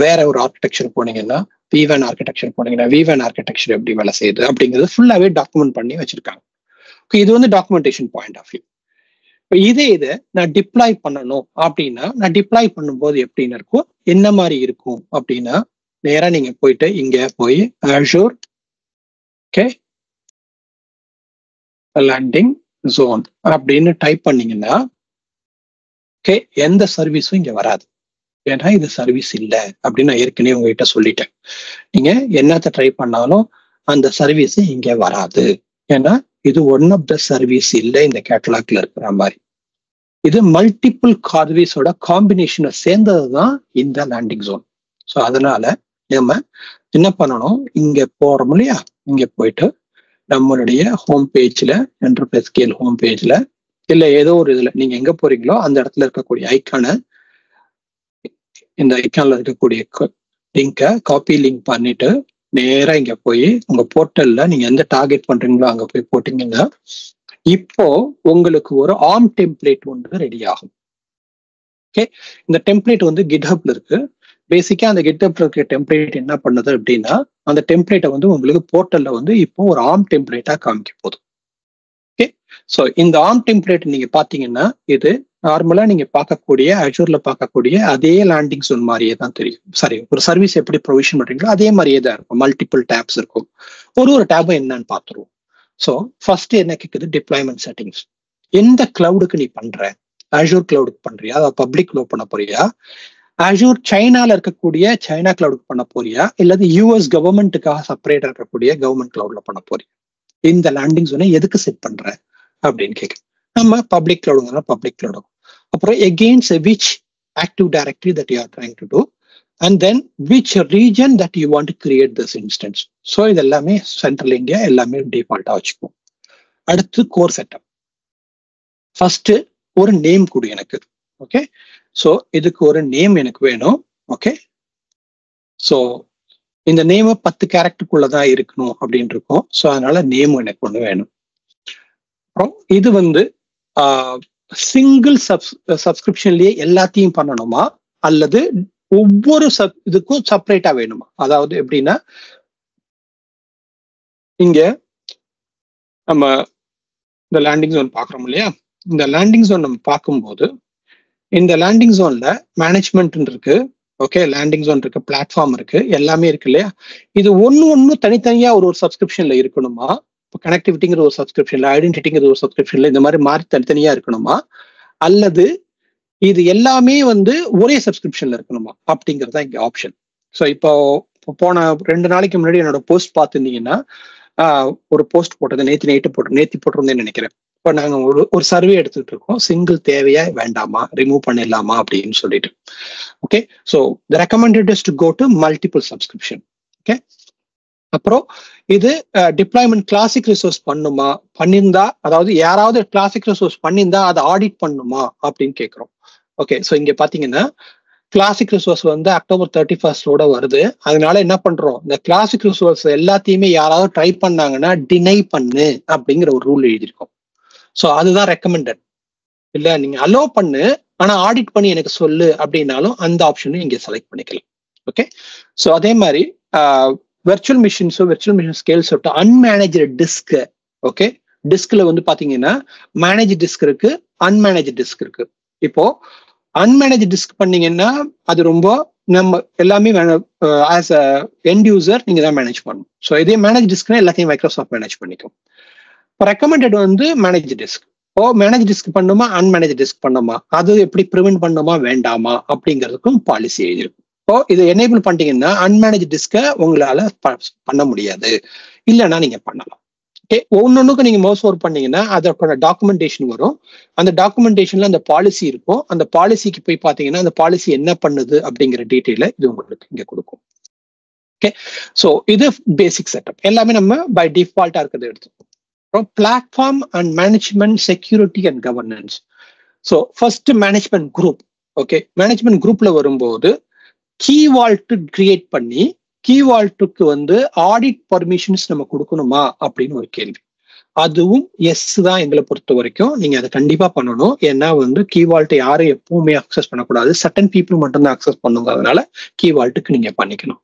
வேற ஒரு ஆர்கிடெக்சர் போனீங்கன்னா, விவேன் ஆர்கிடெக்சர் போனீங்கன்னா விவேன் ஆர்கிடெக்சர் எப்படி வேலை செய்யுது அப்படிங்கிறது ஃபுல்லாவே டாக்குமெண்ட் பண்ணி வச்சிருக்காங்க. இது வந்து டாக்குமெண்டேஷன் பாயிண்ட் ஆஃப் வியூ. இப்போ இதை நான் டிப்ளாய் பண்ணணும் அப்படின்னா, நான் டிப்ளாய் பண்ணும்போது எப்படின்னு இருக்கும், என்ன மாதிரி இருக்கும் அப்படின்னா, நேரா நீங்க போயிட்டு இங்க போய் Azure லேண்டிங் ஜோன் அப்படின்னு டைப் பண்ணீங்கன்னா எந்த சர்வீஸும் இங்க வராது. ஏன்னா இது சர்வீஸ் இல்லை அப்படின்னு நான் ஏற்கனவே உங்ககிட்ட சொல்லிட்டேன். நீங்க என்னத்த ட்ரை பண்ணாலும் அந்த சர்வீஸ் இங்க வராது. ஏன்னா இது ஒன் ஆஃப் த சர்வீஸ் இல்லை இந்த கேட்டலாக்ல இருக்கிற மாதிரி. இது மல்டிபிள் சர்வீஸோட காம்பினேஷனை சேர்ந்ததுதான் இந்த லேண்டிங் ஜோன். ஸோ அதனால நம்ம என்ன பண்ணணும், இங்க போறோம் இல்லையா, இங்க போயிட்டு நம்மளுடைய ஹோம் பேஜ்ல, என்டர்பிரைஸ் ஸ்கேல் ஹோம் பேஜ்ல இல்ல ஏதோ ஒரு இதுல நீங்க எங்க போறீங்களோ அந்த இடத்துல இருக்கக்கூடிய ஐக்கானை, இந்த ஐக்கான்ல இருக்கக்கூடிய லிங்கை காப்பி லிங்க் பண்ணிட்டு நேரா இங்க போய் உங்க போர்ட்டல்ல நீங்க எந்த டார்கெட் பண்றீங்களோ அங்க போய் போட்டீங்கன்னா இப்போ உங்களுக்கு ஒரு ஆர்ம் டெம்ப்ளேட் ஒன்று ரெடி ஆகும். இந்த டெம்ப்ளேட் வந்து கிட்ஹப்ல இருக்கு. பேசிக்கா அந்த கிட்ஹப்ல இருக்க டெம்ப்ளேட் என்ன பண்ணுது அப்படின்னா, அந்த டெம்ப்ளேட்டை வந்து உங்களுக்கு போர்ட்டல்ல வந்து இப்போ ஒரு ஆர்ம் டெம்ப்ளேட்டா காமிக்க போதும். ஸோ இந்த ஆர்ம் டெம்ப்ளேட் நீங்க பாத்தீங்கன்னா இது நார்மலா நீங்க பார்க்கக்கூடிய அஜூர்ல பார்க்கக்கூடிய அதே லேண்டிங் ஜோன் மாதிரியே தான் தெரியும். சரி, ஒரு சர்வீஸ் எப்படி ப்ரொவிஷன் பண்றீங்களோ அதே மாதிரியே தான் இருக்கும். மல்டிபிள் டேப்ஸ் இருக்கும். ஒரு டேபும் என்னன்னு பார்த்துருவோம். ஸோ ஃபர்ஸ்ட் என்ன கேட்குது, டிப்ளாய்மெண்ட் செட்டிங்ஸ். எந்த கிளவுடுக்கு நீ பண்ற, அஜூர் கிளவுடுக்கு பண்றியா, அதாவது பப்ளிக் கிளவுட் பண்ண போறியா, அஜூர் சைனால இருக்கக்கூடிய சைனா கிளவுடுக்கு பண்ண போறியா, இல்லது யூஎஸ் கவர்மெண்ட்டுக்காக செப்பரேட்டா இருக்கக்கூடிய கவர்மெண்ட் கிளவுட்ல பண்ண போறியா, இந்த லேண்டிங் ஜோனை எதுக்கு செட் பண்ற அப்படின்னு கேட்க, நம்ம பப்ளிக் கிளவுடுங்க பப்ளிக் கிளவுடு. அப்புறம் against which active directory that you are trying to do and then which region that you want to create this instance. So இது எல்லாமே சென்ட்ரல் இந்தியா எல்லாமே டிஃபால்ட்டா வச்சுப்போம். அடுத்து கோர் செட்டப். ஃபர்ஸ்ட் ஒரு நேம் கொடு எனக்கு. ஓகே, ஸோ இதுக்கு ஒரு நேம் எனக்கு வேணும். ஓகே, ஸோ இந்த நேம் 10 கேரக்டருக்குள்ளதான் இருக்கணும் அப்படின்னு இருக்கும். ஸோ அதனால நேம் எனக்கு ஒன்று வேணும். அப்புறம் இது வந்து சிங்கிள் சப்ஸ்கிரிப்ஷன்லயே எல்லாத்தையும் பண்ணணுமா, அல்லது ஒவ்வொரு இதுக்கும் செப்பரேட்டா வேணுமா? அதாவது எப்படின்னா, இங்க நம்ம இந்த லேண்டிங் ஜோன் பாக்குறோம் இல்லையா, இந்த லேண்டிங் ஜோன் நம்ம பார்க்கும்போது இந்த லேண்டிங் ஜோன்ல மேனேஜ்மெண்ட் இருக்கு. ஓகே, லேண்டிங் ஜோன் இருக்கு, பிளாட்ஃபார்ம் இருக்கு, எல்லாமே இருக்கு இல்லையா. இது ஒன்னு தனித்தனியா ஒரு சப்ஸ்கிரிப்ஷன்ல இருக்கணுமா, இப்போ கனெக்டிவிட்டிங்கிற ஒரு சப்ஸ்கிரிப்ஷன்ல, ஐடென்டிட்டிங்கிற ஒரு சப்ஸ்கிரிப்ஷன்ல இந்த மாதிரி மாறி தனித்தனியா இருக்கணுமா, அல்லது இது எல்லாமே வந்து ஒரே சப்ஸ்கிரிப்ஷன்ல இருக்கணுமா அப்படிங்கிறதா இங்க ஆப்ஷன். ஸோ இப்போ போன 2 நாளைக்கு முன்னாடி என்னோட போஸ்ட் பார்த்துருந்தீங்கன்னா, ஒரு போஸ்ட் போட்டது நேத்தி போட்டிருந்தேன்னு நினைக்கிறேன். இப்போ நாங்கள் ஒரு சர்வே எடுத்துட்டு இருக்கோம், சிங்கிள் தேவையா வேண்டாமா, ரிமூவ் பண்ணிடலாமா அப்படின்னு சொல்லிட்டு. Okay, so the recommended is to go to multiple subscription. Okay, அப்புறம் இது டிப்ளாய்மெண்ட் கிளாசிக் ரிசோர்ஸ் பண்ணுமா, பண்ணியிருந்தா, அதாவது யாராவது கிளாசிக் ரிசோர்ஸ் பண்ணியிருந்தா அதை ஆடிட் பண்ணுமா அப்படின்னு கேட்குறோம். ஓகே, ஸோ இங்க பாத்தீங்கன்னா கிளாசிக் ரிசோர்ஸ் வந்து October 31 வருது. அதனால என்ன பண்றோம், இந்த கிளாசிக் ரிசோர்ஸ் எல்லாத்தையுமே யாராவது ட்ரை பண்ணாங்கன்னா டினை பண்ணு அப்படிங்கிற ஒரு ரூல் எழுதியிருக்கோம். ஸோ அதுதான் ரெக்கமெண்டட். இல்ல நீங்க அலோவ் பண்ணு, ஆனா ஆடிட் பண்ணி எனக்கு சொல்லு அப்படின்னாலும் அந்த ஆப்ஷனும் இங்க செலக்ட் பண்ணிக்கலாம். ஓகே, ஸோ அதே மாதிரி வெர்ச்சுவல் மிஷின்ஸோ virtual machine scales unmanage disk. Okay, டிஸ்க்ல வந்து பாத்தீங்கன்னா மேனேஜ் டிஸ்க் இருக்கு, அன்மேனேஜ் டிஸ்க் இருக்கு. இப்போ அன்மேனேஜ் டிஸ்க் பண்ணீங்கன்னா அது ரொம்ப நம்ம எல்லாமே ஆஸ் அ எண்ட் யூசர் நீங்க தான் மேனேஜ் பண்ணணும். ஸோ இதே மேனேஜ் டிஸ்க்னா எல்லாத்தையும் மைக்ரோசாஃப்ட் மேனேஜ் பண்ணிக்கும். இப்போ ரெக்கமெண்டட் வந்து மேனேஜ் டிஸ்க். ஓ, மேனேஜ் டிஸ்க் பண்ணுமா, அன்மேனேஜ் டிஸ்க் பண்ணுமா, அது எப்படி ப்ரிவென்ட் பண்ணுமா வேண்டாமா அப்படிங்கிறதுக்கும் பாலிசி எழுதிருக்கும். இப்போ இது எனேபிள் பண்ணிட்டீங்கன்னா அன்மேனேஜ் டிஸ்கை உங்களால பண்ண முடியாது, இல்லைன்னா நீங்க பண்ணலாம். ஓகே, ஒன்னொன்னுக்கும் நீங்க மவுஸ் ஓவர் பண்ணீங்கன்னா அதற்கான டாக்குமெண்டேஷன் வரும். அந்த டாக்குமெண்டேஷன்ல அந்த பாலிசி இருக்கும். அந்த பாலிசிக்கு போய் பாத்தீங்கன்னா அந்த பாலிசி என்ன பண்ணுது அப்படிங்கிற டீட்டெயில இது உங்களுக்கு இங்க கொடுக்கும். ஓகே, ஸோ இது பேசிக் செட்டப். எல்லாமே நம்ம பை டிஃபால்ட்டா இருக்கிறது எடுத்துக்கோம். அப்புறம் platform and management, security and governance. So first management group. Okay, management குரூப்ல வரும்போது கீ வால்ட் கிரியேட் பண்ணி கீ வால்ட்டுக்கு வந்து ஆடிட் பர்மிஷன்ஸ் நம்ம கொடுக்கணுமா அப்படின்னு ஒரு கேள்வி. அதுவும் எஸ் தான் எங்களை பொறுத்த வரைக்கும். நீங்க அதை கண்டிப்பா பண்ணணும். ஏன்னா வந்து கீ வால்ட்டை யாரும் எப்பவுமே அக்சஸ் பண்ணக்கூடாது, சர்டன் பீப்புள் மட்டும் தான் அக்சஸ் பண்ணுங்க. அதனால கீ வால்ட்டுக்கு நீங்க பண்ணிக்கணும்.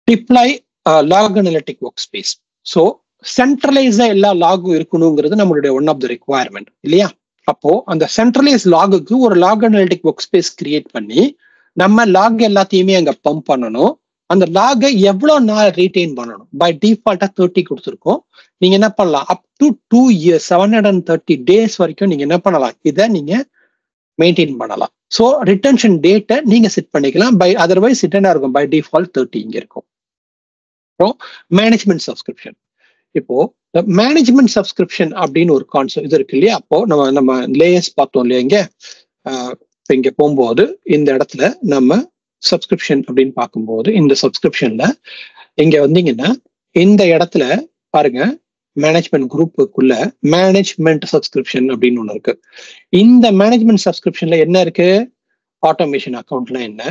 Deploy log analytic workspace. So சென்ட்ரலைஸா எல்லா லாகும் இருக்கணுங்கிறது நம்மளுடைய ஒன் ஆஃப் த ரெக்வயர்மெண்ட் இல்லையா? அப்போ அந்த சென்ட்ரலைஸ் லாகுக்கு ஒரு log analytic workspace create பண்ணி நம்ம லாக் எல்லாத்தையுமே அங்க பம்ப் பண்ணணும். அந்த லாகை எவ்வளவு நாள் ரீட்டைன் பண்ணணும்? பை டிஃபால்ட்டா 30 கொடுத்துருக்கோம். நீங்க என்ன பண்ணலாம், அப் டு 2 years 730 days வரைக்கும் நீங்க என்ன பண்ணலாம், இதை நீங்க மெயின்டைன் பண்ணலாம். ஸோ ரிட்டன்ஷன் டேட்டை நீங்க செட் பண்ணிக்கலாம். பை அதர்வைஸ் ரிட்டர்னா இருக்கும். பை டிஃபால்ட் 30 இங்க இருக்கும். அப்புறம் மேனேஜ்மெண்ட் சப்ஸ்கிரிப்ஷன். இப்போ மேனேஜ்மெண்ட் சப்ஸ்கிரிப்ஷன் அப்படின்னு ஒரு கான்செப்ட் இது இருக்கு இல்லையா? அப்போ நம்ம லேயர்ஸ் பார்த்தோம் இல்லையா? இங்க போகும்போது இந்த இடத்துல நம்ம சப்ஸ்கிரிப்ஷன் அப்படின்னு பார்க்கும்போது இந்த சப்ஸ்கிரிப்ஷன்ல இங்க வந்தீங்கன்னா இந்த இடத்துல பாருங்க, மேனேஜ்மெண்ட் குரூப்புக்குள்ள மேனேஜ்மெண்ட் சப்ஸ்கிரிப்ஷன் அப்படின்னு ஒண்ணு இருக்கு. இந்த மேனேஜ்மெண்ட் சப்ஸ்கிரிப்ஷன்ல என்ன இருக்கு? ஆட்டோமேஷன் அக்கௌண்ட்ல என்ன,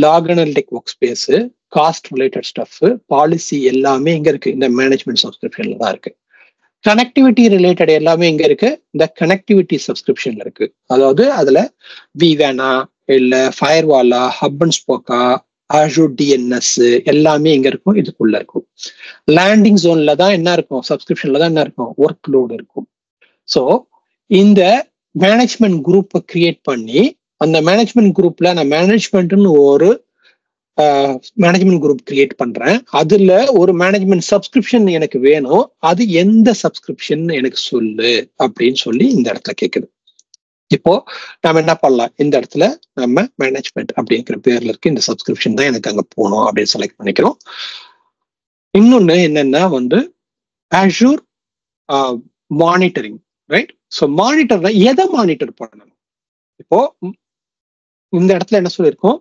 log analytic workspace, cost related stuff, policy எல்லாமே இங்க இருக்கு. இந்த மேனேஜ்மெண்ட் சப்ஸ்கிரிப்ஷன்ல தான் இருக்கு. கனெக்டிவிட்டி ரிலேட்டட் எல்லாமே இங்க இருக்கு. இந்த கனெக்டிவிட்டி சப்ஸ்கிரிப்ஷன்ல இருக்கு. அதாவது அதுல விவேனா இல்ல ஃபயர்வாலா, ஹப் அண்ட் ஸ்போக்கா, அஷூர் டிஎன்எஸ் எல்லாமே இங்க இருக்கும், இதுக்குள்ள இருக்கும். லேண்டிங் ஜோன்ல தான் என்ன இருக்கும், சப்ஸ்கிரிப்ஷன்ல தான் என்ன இருக்கும், ஒர்க் லோடு இருக்கும். ஸோ இந்த மேனேஜ்மெண்ட் குரூப்பை கிரியேட் பண்ணி அந்த மேனேஜ்மெண்ட் குரூப்ல நான் மேனேஜ்மெண்ட்னு ஒரு மேனேஜ்மெண்ட் குரூப் கிரியேட் பண்றேன். அதுல ஒரு மேனேஜ்மெண்ட் சப்ஸ்கிரிப்ஷன் எனக்கு வேணும், அது எந்த சப்ஸ்கிரிப்ஷன் எனக்கு சொல்லு அப்படின்னு சொல்லி இந்த இடத்துல கேட்குது. இப்போ நம்ம என்ன பண்ணலாம், இந்த இடத்துல நம்ம மேனேஜ்மெண்ட் அப்படிங்கிற பேர்ல இருக்கு இந்த சப்ஸ்கிரிப்ஷன் தான் எனக்கு அங்க போகணும் அப்படின்னு செலக்ட் பண்ணிக்கிறோம். இன்னொன்னு என்னன்னா வந்து Azure monitoring, right? So monitor எதை மானிட்டர் பண்ணணும்? இப்போ இந்த இடத்துல என்ன சொல்லியிருக்கோம்,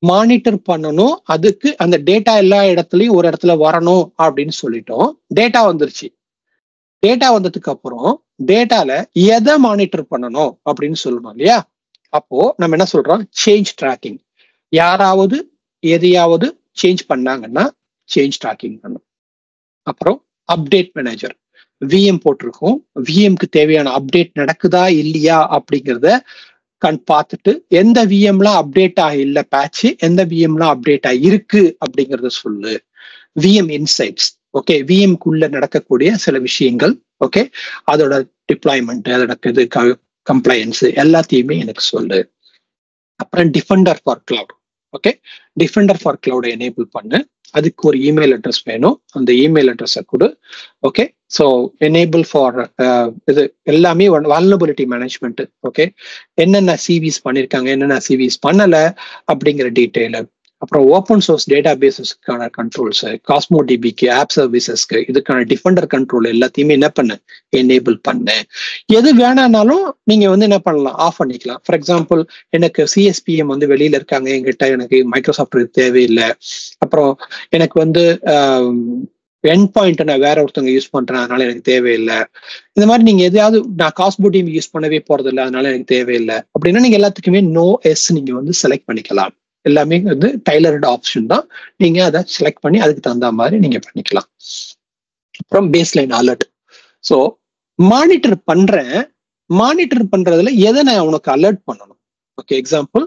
மானிட்டர் பண்ணணும், அதுக்கு அந்த டேட்டா எல்லா இடத்துலயும் ஒரு இடத்துல வரணும் அப்படின்னு சொல்லிட்டோம். டேட்டா வந்துருச்சு. டேட்டா வந்ததுக்கு அப்புறம் டேட்டால எதை மானிட்டர் பண்ணணும் அப்படின்னு சொல்லணும் இல்லையா? அப்போ நம்ம என்ன சொல்றோம், சேஞ்ச் ட்ராக்கிங். யாராவது எதையாவது சேஞ்ச் பண்ணாங்கன்னா சேஞ்ச் ட்ராக்கிங் பண்ணும். அப்புறம் அப்டேட் மேனேஜர், விஎம் போட்டிருக்கோம். விஎம்க்கு தேவையான அப்டேட் நடக்குதா இல்லையா அப்படிங்கிறத பார்த்துட்டு எந்த விஎம்லாம் அப்டேட் ஆகல பேட்ச், எந்த விஎம்லாம் அப்டேட் ஆகிருக்கு அப்படிங்கறத சொல்லு. விஎம் இன்சைட்ஸ், ஓகே, விஎம்குள்ள நடக்கக்கூடிய சில விஷயங்கள், ஓகே, அதோட டிப்ளாய்மெண்ட், அதோட இது கம்ப்ளைன்ஸ் எல்லாத்தையுமே எனக்கு சொல்லு. அப்புறம் Defender for Cloud, okay, Defender for கிளவுடை எனேபிள் பண்ணு. அதுக்கு ஒரு இமெயில் அட்ரஸ் வேணும், அந்த இமெயில் அட்ரஸை கொடு. ஓகே, ஸோ எனேபிள் ஃபார் இது எல்லாமே வல்னரபிலிட்டி மேனேஜ்மெண்ட். ஓகே, என்னென்ன சிவிஸ் பண்ணியிருக்காங்க, என்னென்ன சிவிஸ் பண்ணலை அப்படிங்கிற டீட்டெயிலு. அப்புறம் ஓப்பன் சோர்ஸ் டேட்டா பேசஸ்க்கான கண்ட்ரோல்ஸ், காஸ்மோ டிபிக்கு, ஆப் சர்வீசஸ்க்கு இதுக்கான டிஃபெண்டர் கண்ட்ரோல் எல்லாத்தையுமே என்ன பண்ணு, எனேபிள் பண்ணு. எது வேணானாலும் நீங்க வந்து என்ன பண்ணலாம், ஆஃப் பண்ணிக்கலாம். ஃபார் எக்ஸாம்பிள், எனக்கு சிஎஸ்பிஎம் வந்து வெளியில இருக்காங்க என்கிட்ட, எனக்கு மைக்ரோசாஃப்ட் தேவையில்லை. அப்புறம் எனக்கு வந்து எண்ட் பாயிண்ட் நான் வேற ஒருத்தவங்க யூஸ் பண்றேன், அதனால எனக்கு தேவையில்லை. இந்த மாதிரி நீங்க எதையாவது நான் காஸ்மோ டிபி யூஸ் பண்ணவே போறது இல்லை, அதனால எனக்கு தேவையில்லை அப்படின்னா நீங்க எல்லாத்துக்குமே நோ எஸ் நீங்க வந்து செலக்ட் பண்ணிக்கலாம். எல்லாமே வந்து டைலர்டு ஆப்ஷன் தான், நீங்க அதை செலக்ட் பண்ணி அதுக்கு தகுந்த மாதிரி நீங்க பண்ணிக்கலாம். அப்புறம் பேஸ்லைன் அலர்ட். ஸோ மானிட்டர் பண்றதுல எதை நான் உனக்கு அலர்ட் பண்ணணும்? Okay, example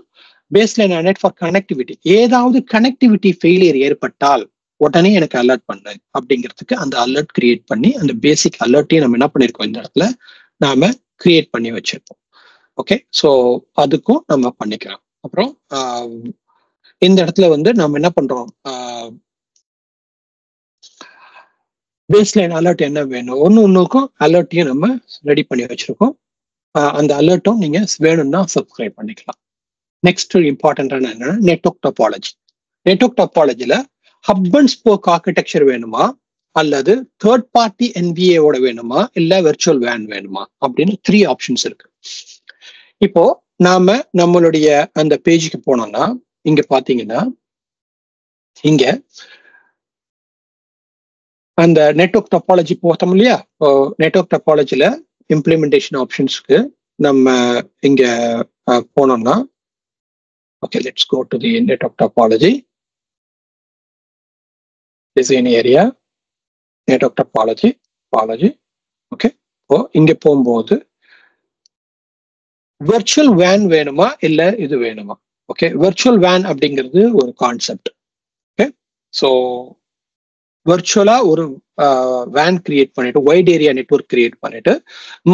baseline alert for connectivity. ஏதாவது கனெக்டிவிட்டி ஃபெயிலியர் ஏற்பட்டால் உடனே எனக்கு அலர்ட் பண்ணு அப்படிங்கிறதுக்கு அந்த அலர்ட் கிரியேட் பண்ணி அந்த பேசிக் அலர்ட்டையும் நம்ம என்ன பண்ணிருக்கோம், இந்த இடத்துல நாம கிரியேட் பண்ணி வச்சிருக்கோம். ஓகே, ஸோ அதுக்கும் நம்ம பண்ணிக்கலாம். அப்புறம் இந்த இடத்துல வந்து நம்ம என்ன பண்றோம், பேஸ்லைன் அலர்ட் என்ன வேணும், ஒன்னுக்கும் அலர்ட்டையும் நம்ம ரெடி பண்ணி வச்சிருக்கோம். அந்த அலர்ட்டும் நீங்க வேணும்னா சப்ஸ்கிரைப் பண்ணிக்கலாம். நெக்ஸ்ட் இம்பார்ட்டன்டான என்னன்னா நெட்வொர்க் டோபாலஜி. நெட்வொர்க் டோபாலஜில ஹப் அண்ட் ஸ்போக் ஆர்கிடெக்சர் வேணுமா, அல்லது தேர்ட் பார்ட்டி என்பிஏவோட வேணுமா, இல்ல வெர்ச்சுவல் வேன் வேணுமா அப்படின்னு 3 ஆப்ஷன்ஸ் இருக்கு. இப்போ நாம நம்மளுடைய அந்த பேஜுக்கு போனோம்னா இங்க பாத்தீங்கன்னா இங்க அந்த நெட்வொர்க் டோபாலஜி போட்டோம் இல்லையா? நெட்வொர்க் டோபாலஜில இம்ப்ளிமெண்டேஷன் ஆப்ஷன்ஸ்க்கு நம்ம இங்க போனோம்னா, okay, let's go to the network topology. Design area, network topology. Okay, இப்போ இங்க போகும்போது வெர்ச்சுவல் வேன் வேணுமா இல்ல இது வேணுமா? ஓகே, வெர்ச்சுவல் வேன் அப்படிங்கிறது ஒரு கான்செப்ட். ஓகே, ஸோ வெர்ச்சுவலா ஒரு வேன் கிரியேட் பண்ணிட்டு வைட் ஏரியா நெட்வொர்க் கிரியேட் பண்ணிட்டு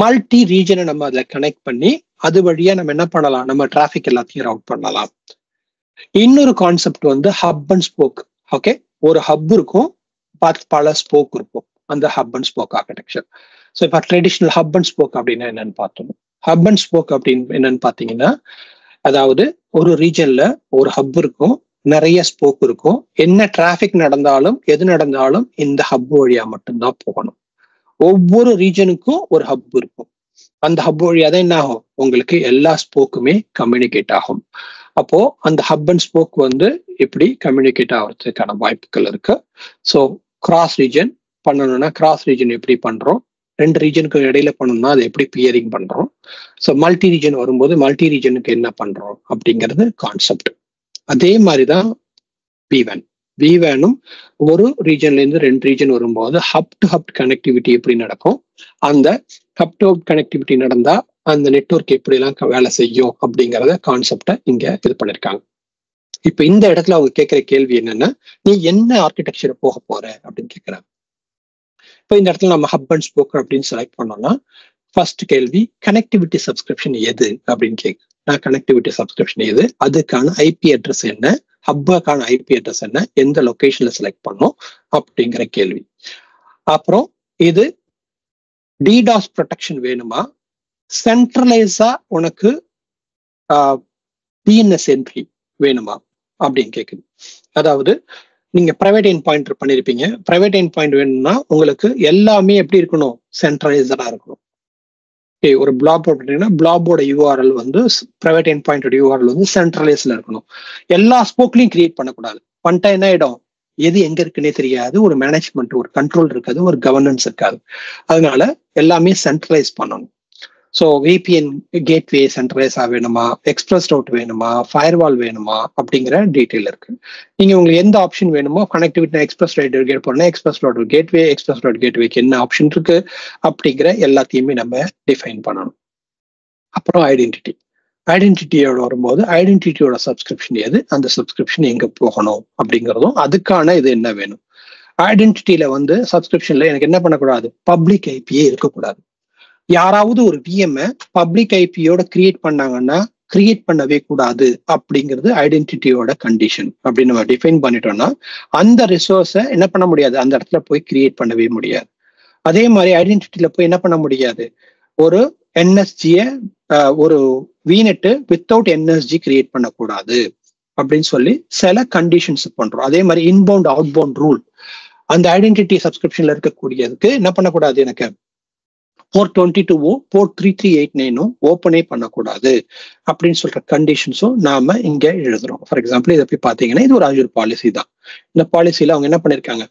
மல்டி ரீஜனை நம்ம அதில் கனெக்ட் பண்ணி அது வழியா நம்ம என்ன பண்ணலாம், நம்ம டிராஃபிக் எல்லாத்தையும் ரவுட் பண்ணலாம். இன்னொரு கான்செப்ட் வந்து ஹப் அண்ட் ஸ்போக். ஓகே, ஒரு ஹப் இருக்கும், பல ஸ்போக் இருக்கும், அந்த hub and spoke architecture. So இப்போ ட்ரெடிஷ்னல் ஹப் அண்ட் ஸ்போக் அப்படின்னா என்னன்னு பார்த்தோம். ஹப் அண்ட் ஸ்போக் அப்படின்னு என்னன்னு பார்த்தீங்கன்னா, அதாவது ஒரு ரீஜன்ல ஒரு ஹப் இருக்கும், நிறைய ஸ்போக் இருக்கும், என்ன டிராஃபிக் நடந்தாலும் எது நடந்தாலும் இந்த ஹப் வழியா மட்டும்தான் போகணும். ஒவ்வொரு ரீஜனுக்கும் ஒரு ஹப் இருக்கும், அந்த ஹப் வழியா தான் என்ன ஆகும், உங்களுக்கு எல்லா ஸ்போக்குமே கம்யூனிகேட் ஆகும். அப்போ அந்த ஹப் அண்ட் ஸ்போக் வந்து இப்படி கம்யூனிகேட் ஆகிறதுக்கான வாய்ப்புகள் இருக்கு. ஸோ கிராஸ் ரீஜன் பண்ணணும்னா கிராஸ் ரீஜன் எப்படி பண்றோம், ரெண்டு ரீஜனுக்கு இடையில பண்ணணும்னா அது எப்படி பியரிங் பண்றோம். ஸோ மல்டி ரீஜன் வரும்போது மல்டி ரீஜனுக்கு என்ன பண்றோம் அப்படிங்கிறது கான்செப்ட். அதே மாதிரிதான் விவேனும் ஒரு ரீஜன்ல இருந்து ரெண்டு ரீஜன் வரும்போது ஹப் டு ஹப் கனெக்டிவிட்டி எப்படி நடக்கும், அந்த ஹப் டு ஹப் கனெக்டிவிட்டி நடந்தா அந்த நெட்வொர்க் எப்படி எல்லாம் வேலை செய்யும் அப்படிங்கறத கான்செப்டை இங்க இது பண்ணிருக்காங்க. இப்ப இந்த இடத்துல அவங்க கேட்கிற கேள்வி என்னன்னா, நீ என்ன ஆர்கிடெக்சர் போக போற அப்படின்னு கேட்கிறாங்க. இப்போ இந்த இடத்துல நம்ம ஹப் அண்ட் ஸ்போக் அப்படின்னு செலக்ட் பண்ணோம்னா ஃபர்ஸ்ட் கேள்வி கனெக்டிவிட்டி சப்ஸ்கிரிப்ஷன் எது அப்படின்னு கேட்கு. நான் கனெக்டிவிட்டி சப்ஸ்கிரிப்ஷன் எது, அதுக்கான ஐபி அட்ரஸ் என்ன, ஹப்புக்கான ஐபி அட்ரஸ் என்ன, எந்த லொகேஷன்ல செலக்ட் பண்ணோம் அப்படிங்கிற கேள்வி. அப்புறம் இது டிடாஸ் ப்ரொடெக்ஷன் வேணுமா, சென்ட்ரலைஸா உனக்கு டிஎன்எஸ் என்ட்ரி வேணுமா அப்படின்னு கேட்குது. அதாவது நீங்க பிரைவேட் எண்ட் பாயிண்ட் பண்ணிருப்பீங்க, பிரைவேட் எண்ட் பாயிண்ட் வேணும்னா உங்களுக்கு எல்லாமே எப்படி இருக்கணும், சென்ட்ரலைசரா இருக்கணும். ஒரு பிளாப் அப்படின்னா பிளாபோட யூஆர்எல் வந்து பிரைவேட் எண்ட் பாயிண்டோட யூஆர்எல் வந்து சென்ட்ரலைஸ்ல இருக்கணும். எல்லா ஸ்போக்லையும் கிரியேட் பண்ணக்கூடாது. பண்ணிட்டா என்ன ஆயிடும், எது எங்க இருக்குன்னே தெரியாது, ஒரு மேனேஜ்மெண்ட் ஒரு கண்ட்ரோல் இருக்காது, ஒரு கவர்னன்ஸ் இருக்காது. அதனால எல்லாமே சென்ட்ரலைஸ் பண்ணணும். ஸோ விபிஎன் கேட்வே சென்ட்ரலைஸா வேணுமா, எக்ஸ்பிரஸ் ரூட் வேணுமா, ஃபயர்வால் வேணுமா அப்படிங்கிற டீட்டெயில் இருக்கு. நீங்க உங்களுக்கு எந்த ஆப்ஷன் வேணுமோ கனெக்டிவிட்டி எக்ஸ்பிரஸ் ரூட் கேட் போனா express route gateway, express route கேட்வேக்கு என்ன ஆப்ஷன் இருக்கு அப்படிங்கிற எல்லாத்தையுமே நம்ம டிஃபைன் பண்ணணும். அப்புறம் ஐடென்டிட்டியோட வரும்போது ஐடென்டிட்டியோட சப்ஸ்கிரிப்ஷன் எது, அந்த சப்ஸ்கிரிப்ஷன் எங்க போகணும் அப்படிங்கிறதும் அதுக்கான இது என்ன வேணும். ஐடென்டிட்டியில வந்து சப்ஸ்கிரிப்ஷன்ல எனக்கு என்ன பண்ணக்கூடாது, பப்ளிக் ஐபியே இருக்கக்கூடாது. யாராவது ஒரு விஎம் பப்ளிக் ஐபியோட கிரியேட் பண்ணாங்கன்னா கிரியேட் பண்ணவே கூடாது அப்படிங்கிறது ஐடென்டிட்டியோட கண்டிஷன். அப்படின்னு நம்ம டிஃபைன் பண்ணிட்டோம்னா அந்த ரிசோர்ஸை என்ன பண்ண முடியாது, அந்த இடத்துல போய் கிரியேட் பண்ணவே முடியாது. அதே மாதிரி ஐடென்டிட்டியில போய் என்ன பண்ண முடியாது, ஒரு என்எஸ்ஜியை ஒரு விநெட் வித்தவுட் என்எஸ்ஜி கிரியேட் பண்ணக்கூடாது அப்படின்னு சொல்லி சில கண்டிஷன்ஸ் பண்றோம். அதே மாதிரி இன்பவுண்ட் அவுட்பவுண்ட் ரூல் அந்த ஐடென்டிட்டி சப்ஸ்கிரிப்ஷன்ல இருக்கக்கூடியதுக்கு என்ன பண்ணக்கூடாது, எனக்கு போர்ட் 22 போர்ட் 3389 ஓப்பனே பண்ணக்கூடாது அப்படின்னு சொல்ற கண்டிஷன்ஸும் நாம இங்க எழுதுறோம். ஃபார் எக்ஸாம்பிள் இதை போய் பாத்தீங்கன்னா இது ஒரு Azure பாலிசி தான். இந்த பாலிசியில அவங்க என்ன பண்ணிருக்காங்க,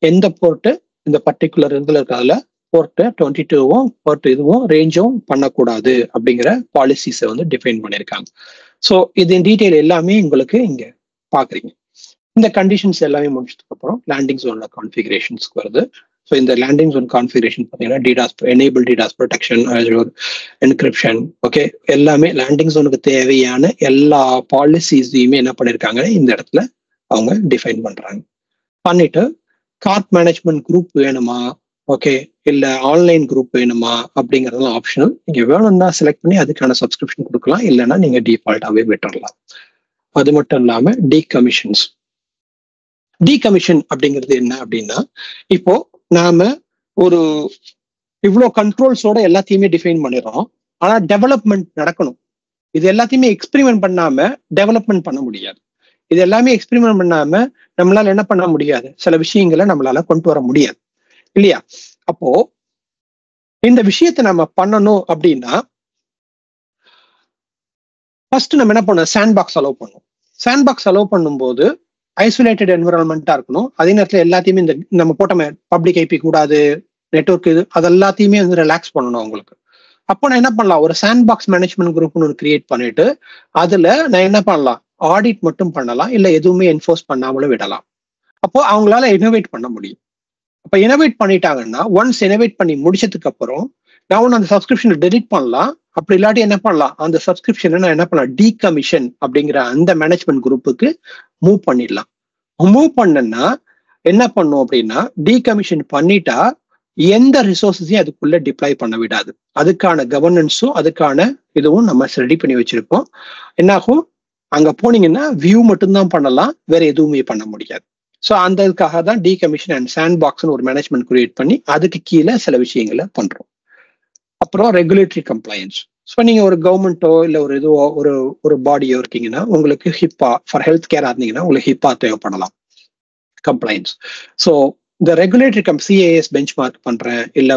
எந்த போர்ட்டு இந்த பர்டிகுலர் இதுல இருக்கிறதுல போர்ட் 22வும் போர்ட் இதுவும் ரேஞ்சும் பண்ணக்கூடாது அப்படிங்கிற பாலிசிஸை வந்து டிஃபைன் பண்ணியிருக்காங்க. ஸோ இது டீட்டெயில் எல்லாமே உங்களுக்கு இங்க பாக்குறீங்க. இந்த கண்டிஷன்ஸ் எல்லாமே முடிச்சதுக்கு அப்புறம் லேண்டிங் ஜோன்ல கான்ஃபிகரேஷன்ஸ்க்கு வருது. ஸோ இந்த லேண்டிங் ஜோன் கான்ஃபிகரேஷன் பார்த்தீங்கன்னா DDoS enable DDoS protection, Azure encryption, okay எல்லாமே லேண்டிங் ஜோனுக்கு தேவையான எல்லா பாலிசிஸையுமே என்ன பண்ணியிருக்காங்க இந்த இடத்துல அவங்க டிஃபைன் பண்றாங்க. பண்ணிட்டு கார்ட் மேனேஜ்மெண்ட் குரூப் வேணுமா, ஓகே இல்ல ஆன்லைன் குரூப் வேணுமா அப்படிங்கறதுலாம் ஆப்ஷனல். நீங்க வேணும்னா செலக்ட் பண்ணி அதுக்கான சப்ஸ்கிரிப்ஷன் கொடுக்கலாம், இல்லைன்னா நீங்க டிஃபால்ட்டாவே விட்டுறலாம். அது மட்டும் இல்லாம டீகமிஷன் அப்படிங்கிறது என்ன அப்படின்னா, இப்போ நாம ஒரு இவ்வளோ கண்ட்ரோல்ஸோட எல்லாத்தையுமே டிஃபைன் பண்ணிடுறோம், ஆனா டெவலப்மெண்ட் நடக்கணும். இது எல்லாத்தையுமே எக்ஸ்பெரிமெண்ட் பண்ணாம டெவலப்மெண்ட் பண்ண முடியாது. இது எல்லாமே எக்ஸ்பெரிமெண்ட் பண்ணாம நம்மளால என்ன பண்ண முடியாது, சில விஷயங்களை நம்மளால கொண்டு வர முடியாது இல்லையா. அப்போ இந்த விஷயத்தை நம்ம பண்ணணும் அப்படின்னா ஃபர்ஸ்ட் நம்ம என்ன பண்ணோம், சாண்ட்பாக்ஸ் அலோவ் பண்ணும். சாண்ட்பாக்ஸ் அலோவ் பண்ணும்போது ஐசோலேட்டட் என்விரான்மெண்டா இருக்கணும். அதே நேரத்தில் எல்லாத்தையுமே இந்த நம்ம போட்ட பப்ளிக் ஐபி கூடாது, நெட்வொர்க் இது அது எல்லாத்தையுமே வந்து ரிலாக்ஸ் பண்ணணும் உங்களுக்கு. அப்போ நான் என்ன பண்ணலாம், ஒரு சாண்ட்பாக்ஸ் மேனேஜ்மெண்ட் குரூப்னு ஒரு கிரியேட் பண்ணிட்டு அதுல நான் என்ன பண்ணலாம், ஆடிட் மட்டும் பண்ணலாம், இல்லை எதுவுமே என்ஃபோர்ஸ் பண்ணாமலும் விடலாம். அப்போ அவங்களால இனோவேட் பண்ண முடியும். அப்ப இனோவேட் பண்ணிட்டாங்கன்னா ஒன்ஸ் இனோவேட் பண்ணி முடிச்சதுக்கு அப்புறம் நான் அந்த சப்ஸ்கிரிப்ஷனை டெலிட் பண்ணலாம். அப்படி இல்லாட்டி என்ன பண்ணலாம், அந்த சப்ஸ்கிரிப்ஷனை நான் என்ன பண்ணலாம், டீகமிஷன் அப்படிங்கிற அந்த மேனேஜ்மெண்ட் குரூப்புக்கு மூவ் பண்ணிடலாம். மூவ் பண்ணனா என்ன பண்ணும் அப்படின்னா, டீகமிஷன் பண்ணிட்டா எந்த ரிசோர்ஸையும் அதுக்குள்ள டிப்ளாய் பண்ண விடாது. அதுக்கான கவர்னன்ஸும் அதுக்கான இதுவும் நம்ம ரெடி பண்ணி வச்சிருக்கோம். என்னாகும், அங்க போனீங்கன்னா வியூ மட்டும்தான் பண்ணலாம், வேற எதுவுமே பண்ண முடியாது. ஸோ அந்த இதுக்காக தான் டீகமிஷன் அண்ட் சாண்ட் பாக்ஸ்னு ஒரு மேனேஜ்மெண்ட் கிரியேட் பண்ணி அதுக்கு கீழே சில விஷயங்களை பண்றோம். அப்புறம் ரெகுலேட்டரி கம்ப்ளைன்ஸ். ஸோ நீங்க ஒரு கவர்மெண்ட்டோ இல்லை ஒரு இதுவோ ஒரு பாடியோ இருக்கீங்கன்னா, உங்களுக்கு ஹிப்பா ஃபார் ஹெல்த் கேரா இருந்தீங்கன்னா உங்களுக்கு ஹிப்பா தேவைப்படலாம் கம்ப்ளைன்ஸ். ஸோ இந்த ரெகுலேட்டரி சிஏஎஸ் பெஞ்ச் மார்க் பண்றேன், இல்லை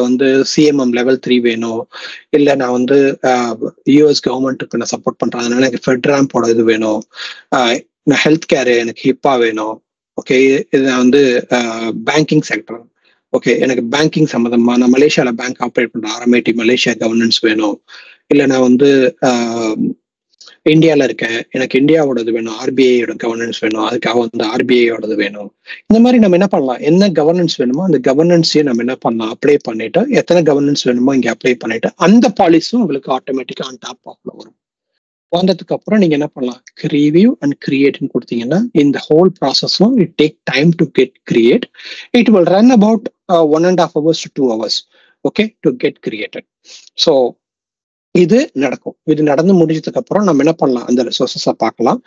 சிஎம்எம் லெவல் 3 வேணும், இல்லை நான் யூஎஸ் கவர்மெண்ட்டுக்கு நான் சப்போர்ட் பண்றேன், அதனால எனக்கு ஃபெட்ராம்போட இது வேணும், நான் ஹெல்த் கேர் எனக்கு ஹிப்பா வேணும். ஓகே, இது பேங்கிங் செக்டர், ஓகே எனக்கு பேங்கிங் சம்மந்தமா நான் மலேசியாவில் பேங்க் ஆப்ரேட் பண்றேன், ஆர்எம்ஐடி மலேசியா கவர்னன்ஸ் வேணும், இல்லை நான் இந்தியாவில் இருக்கேன், எனக்கு இந்தியாவோடது வேணும், ஆர்பிஐயோட கவர்னன்ஸ் வேணும், அதுக்காக ஆர்பிஐயோடது வேணும். இந்த மாதிரி நம்ம என்ன பண்ணலாம், என்ன கவர்னன்ஸ் வேணுமோ அந்த கவர்னன்ஸையும் நம்ம என்ன பண்ணலாம், அப்ளை பண்ணிட்டு எத்தனை கவர்னன்ஸ் வேணுமோ இங்கே அப்ளை பண்ணிட்டு அந்த பாலிசியும் உங்களுக்கு ஆட்டோமேட்டிக்கா ஆன் டாப் ஆஃப்ல வரும். வந்ததுக்கு அப்புறம் நீங்க என்ன பண்ணலாம், ரிவ்யூ அண்ட் கிரியேட்னு கொடுத்தீங்கன்னா இந்த ஹோல் ப்ராசஸும் it take time to get create. It will run about 1.5 hours to 2 hours, okay, to get created. So இது நடக்கும். இது நடந்து முடிஞ்சதுக்கு அப்புறம் நம்ம என்ன பண்ணலாம், அந்த ரிசோர்ஸஸை பார்க்கலாம்.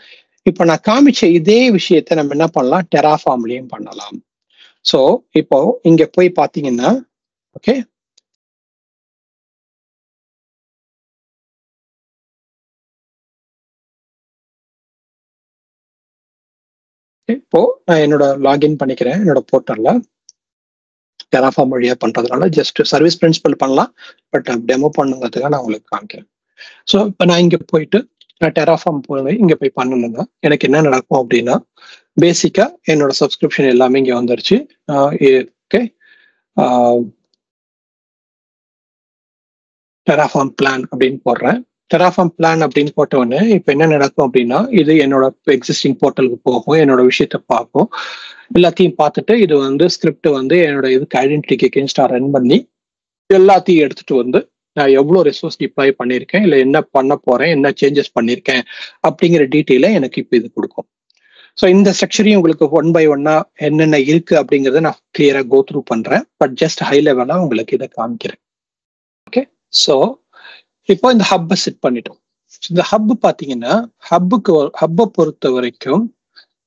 இப்போ நான் காமிச்ச இதே விஷயத்த நம்ம என்ன பண்ணலாம், டெராஃபார்ம்லயும் பண்ணலாம். ஸோ இப்போ இங்க போய் பார்த்தீங்கன்னா, ஓகே, இப்போ நான் என்னோட லாகின் பண்ணிக்கிறேன் என்னோட போர்ட்டல்ல. டெராஃபார்ம் வழியா பண்றதுனால ஜஸ்ட் சர்வீஸ் பிரின்சிபல் பண்ணலாம், பட் டெமோ பண்ணுங்கிறதுக்காக நான் உங்களுக்கு காமிக்கிறேன். ஸோ இப்போ நான் இங்க போயிட்டு நான் டெராஃபார்ம் போய் இங்க போய் பண்ணணும்னா எனக்கு என்ன நடக்கும் அப்படின்னா, பேசிக்கா என்னோட சப்ஸ்கிரிப்ஷன் எல்லாமே இங்க வந்துருச்சு. ஓகே, டெராஃபார்ம் பிளான் அப்படின்னு போடுறேன். டெராஃபார்ம் பிளான் அப்படின்னு போட்ட உடனே இப்போ என்ன நடக்கும் அப்படின்னா, இது என்னோட எக்ஸிஸ்டிங் போர்ட்டலுக்கு போகும், என்னோட விஷயத்த பார்க்கும், எல்லாத்தையும் பார்த்துட்டு இது ஸ்கிரிப்ட் என்னோட இதுக்கு ஐடென்டிட்டிக்கு எகென்ஸ்டா ரன் பண்ணி எல்லாத்தையும் எடுத்துட்டு நான் எவ்வளோ ரிசோர்ஸ் டிப்ளாய் பண்ணியிருக்கேன், இல்லை என்ன பண்ண போறேன், என்ன சேஞ்சஸ் பண்ணியிருக்கேன் அப்படிங்கிற டீட்டெயிலை எனக்கு இப்போ இது கொடுக்கும். ஸோ இந்த ஸ்ட்ரக்சரையும் உங்களுக்கு 1 by 1 என்னென்ன இருக்கு அப்படிங்கிறத நான் கிளியரா கோ த்ரூ பண்றேன், பட் ஜஸ்ட் ஹை லெவலா உங்களுக்கு இதை காமிக்கிறேன். ஓகே, ஸோ இப்போ இந்த ஹப்பை செட் பண்ணிட்டோம். இந்த ஹப் பார்த்தீங்கன்னா ஹப்பை பொறுத்த வரைக்கும்,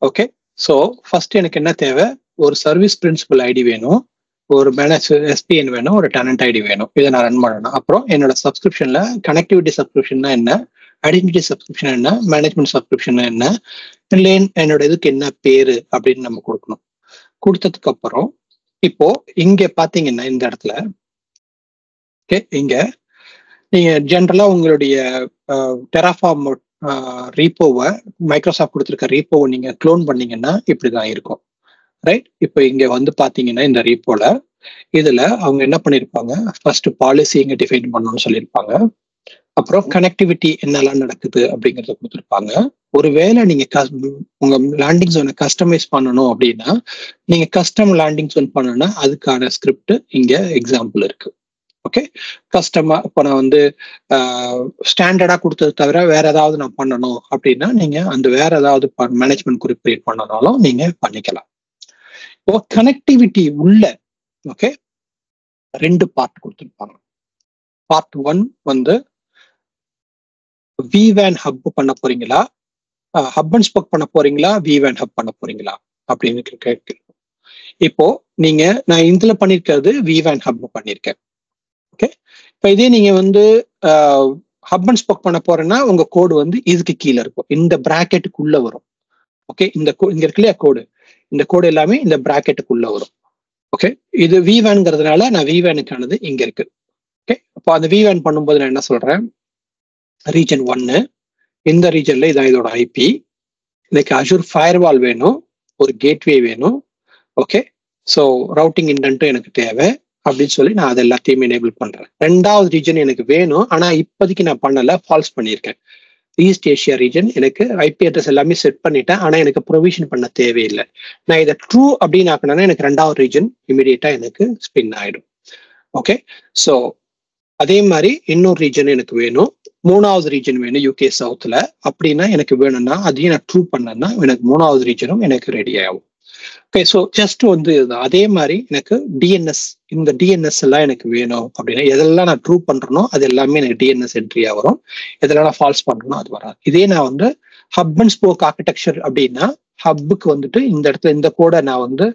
ஓகே, ஸோ ஃபர்ஸ்ட் எனக்கு என்ன தேவை, ஒரு சர்வீஸ் பிரின்சிபல் ஐடி வேணும், ஒரு மேனேஜர் எஸ்பிஎன் வேணும், ஒரு டெனன்ட் ஐடி வேணும். இதை நான் ரன் பண்ணணும். அப்புறம் என்னோட சப்ஸ்கிரிப்ஷன்ல கனெக்டிவிட்டி சப்ஸ்கிரிப்ஷன்னா என்ன, ஐடென்டிட்டி சப்ஸ்கிரிப்ஷன் என்ன, மேனேஜ்மெண்ட் சப்ஸ்கிரிப்ஷன் என்ன, இல்லை என்னோட இதுக்கு என்ன பேரு அப்படின்னு நம்ம கொடுக்கணும். கொடுத்ததுக்கு அப்புறம் இப்போ இங்க பாத்தீங்கன்னா இந்த இடத்துல, ஓகே, இங்க நீங்க ஜென்ரலா உங்களுடைய டெராஃபார்ம் ரீப்போவை, மைக்ரோசாஃப்ட் கொடுத்துருக்க ரீப்போவை நீங்க க்ளோன் பண்ணீங்கன்னா இப்படிதான் இருக்கும், ரைட்? இப்போ இங்க பாத்தீங்கன்னா இந்த ரீப்போல இதுல அவங்க என்ன பண்ணிருப்பாங்க, ஃபர்ஸ்ட் பாலிசி இங்க டிஃபைன் பண்ணணும்னு சொல்லியிருப்பாங்க. அப்புறம் கனெக்டிவிட்டி என்னெல்லாம் நடக்குது அப்படிங்கறத கொடுத்துருப்பாங்க. ஒருவேளை நீங்க உங்க லேண்டிங் ஜோனை கஸ்டமைஸ் பண்ணணும் அப்படின்னா நீங்க கஸ்டம் லேண்டிங் ஜோன் பண்ணணும்னா அதுக்கான ஸ்கிரிப்ட் இங்க எக்ஸாம்பிள் இருக்கு. ஓகே, கஸ்டமா இப்போ நான் ஸ்டாண்டர்டா கொடுத்தது தவிர வேற ஏதாவது நான் பண்ணணும் அப்படின்னா நீங்க அந்த வேற ஏதாவது மேனேஜ்மெண்ட் குரூப் கிரியேட் பண்ணனாலும் நீங்க பண்ணிக்கலாம். இப்போ கனெக்டிவிட்டி உள்ள, ஓகே, 2 பார்ட் கொடுத்துருப்பாங்க. பார்ட் 1 விவேன் ஹப் பண்ண போறீங்களா, ஹப் அண்ட் ஸ்போக் பண்ண போறீங்களா, விவேன் ஹப் பண்ண போறீங்களா அப்படின்னு கேட்கணும். இப்போ நான் இதுல பண்ணிருக்கிறது விவேன் ஹப் பண்ணிருக்கேன். ஓகே, இப்போ இதே நீங்க ஹப் அண்ட் ஸ்போக் பண்ண போறேன்னா உங்க கோடு இதுக்கு கீழே இருக்கும், இந்த பிராக்கெட்டுக்குள்ள வரும். ஓகே, இங்க இருக்கு இல்லையா கோடு, இந்த கோடு எல்லாமே இந்த பிராக்கெட்டுக்குள்ள வரும். ஓகே, இது விவேன்ங்கிறதுனால நான் விவேனுக்கானது இங்க இருக்கு. ஓகே, அப்போ அந்த விவேன் பண்ணும்போது நான் என்ன சொல்றேன், ரீஜன் 1 இந்த ரீஜன்ல இதான் இதோட ஐபி, இதுக்கு அஷூர் ஃபயர்வால் வேணும், ஒரு கேட்வே வேணும். ஓகே, ஸோ ரவுட்டிங் இன்டென்ட்டும் எனக்கு தேவை அப்படின்னு சொல்லி நான் அதை எல்லாத்தையும் எனேபிள் பண்றேன். 2வது ரீஜன் எனக்கு வேணும், ஆனா இப்போதைக்கு நான் பண்ணல, ஃபால்ஸ் பண்ணியிருக்கேன். ஈஸ்ட் ஏஷியா ரீஜன் எனக்கு ஐபி அட்ரஸ் எல்லாமே செட் பண்ணிட்டேன். ஆனா எனக்கு ப்ரொவிஷன் பண்ண தேவையில்லை. நான் இதை ட்ரூ அப்படின்னு ஆக்கணும்னா எனக்கு 2வது ரீஜன் இமீடியட்டா எனக்கு ஸ்பின் ஆயிடும். ஓகே, ஸோ அதே மாதிரி இன்னொரு ரீஜன் எனக்கு வேணும், 3வது ரீஜன் வேணும் யூகே சவுத்ல. அப்படின்னா எனக்கு வேணும்னா அதையும் நான் ட்ரூ பண்ணேன்னா எனக்கு 3வது ரீஜனும் எனக்கு ரெடி ஆகும். ஓகே, ஸோ ஜஸ்ட் வந்து அதே மாதிரி எனக்கு டிஎன்எஸ், இந்த டிஎன்எஸ் எல்லாம் எனக்கு வேணும் அப்படின்னா எதெல்லாம் நான் ட்ரூ பண்றேனோ அது எல்லாமே எனக்கு டிஎன்எஸ் என்ட்ரியா வரும். எதெல்லாம் நான் ஃபால்ஸ் பண்றேனோ அது வராது. இதே நான் வந்து ஹப் அண்ட் ஸ்போக் ஆர்கிடெக்சர் அப்படின்னா ஹப்புக்கு வந்துட்டு இந்த இடத்துல இந்த கோடை நான் வந்து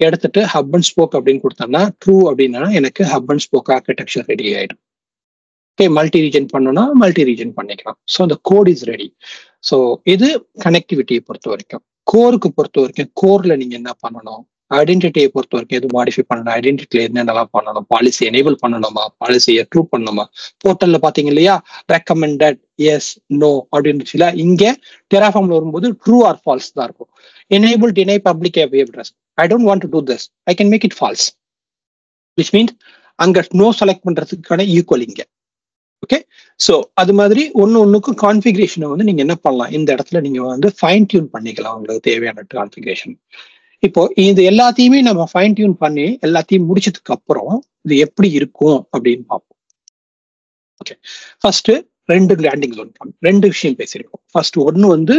எடுத்துட்டு ஹப் அண்ட் ஸ்போக் அப்படின்னு கொடுத்தேன்னா ட்ரூ அப்படின்னா எனக்கு hub and spoke architecture ready ஆயிடும். ஓகே, மல்டி ரீஜன் பண்ணணும்னா மல்டி ரீஜன் பண்ணிக்கலாம். ஸோ அந்த கோட் இஸ் ரெடி. ஸோ இது கனெக்டிவிட்டியை பொறுத்த வரைக்கும். கோருக்கு பொறுத்த வரைக்கும் கோர்ல நீங்க என்ன பண்ணணும், ஐடென்டிட்டியை பொறுத்த வரைக்கும் எது மாடிஃபை பண்ணணும், ஐடென்டிட்டியில என்னென்னலாம் பண்ணணும், பாலிசி எனேபிள் பண்ணணுமா, பாலிசியை ட்ரூ பண்ணணுமா. போர்ட்டல்ல பாத்தீங்க இல்லையா, ரெக்கமெண்டட் எஸ் நோ அப்படின்னு இங்க டெராஃபார்ம்ல வரும்போது ட்ரூ ஆர் ஃபால்ஸ் தான் இருக்கும். எனேபிள் டினை public IP address, I don't want to do this, I can make it false, which means அங்க நோ செலக்ட் பண்றதுக்கான ஈக்குவல் இங்க. ஓகே, ஸோ அது மாதிரி ஒன்னுக்கும் கான்ஃபிகரேஷனை வந்து நீங்க என்ன பண்ணலாம், இந்த இடத்துல நீங்க வந்து ஃபைன் டியூன் பண்ணிக்கலாம் உங்களுக்கு தேவையான கான்ஃபிகரேஷன். இப்போ இது எல்லாத்தையுமே நம்ம ஃபைன் டியூன் பண்ணி எல்லாத்தையும் முடிச்சதுக்கு அப்புறம் இது எப்படி இருக்கும் அப்படின்னு பார்ப்போம். ஓகே, ஃபர்ஸ்ட் 2 லேண்டிங் ஜோன் 2 விஷயம் பேசியிருக்கோம். ஃபர்ஸ்ட் ஒன்னு வந்து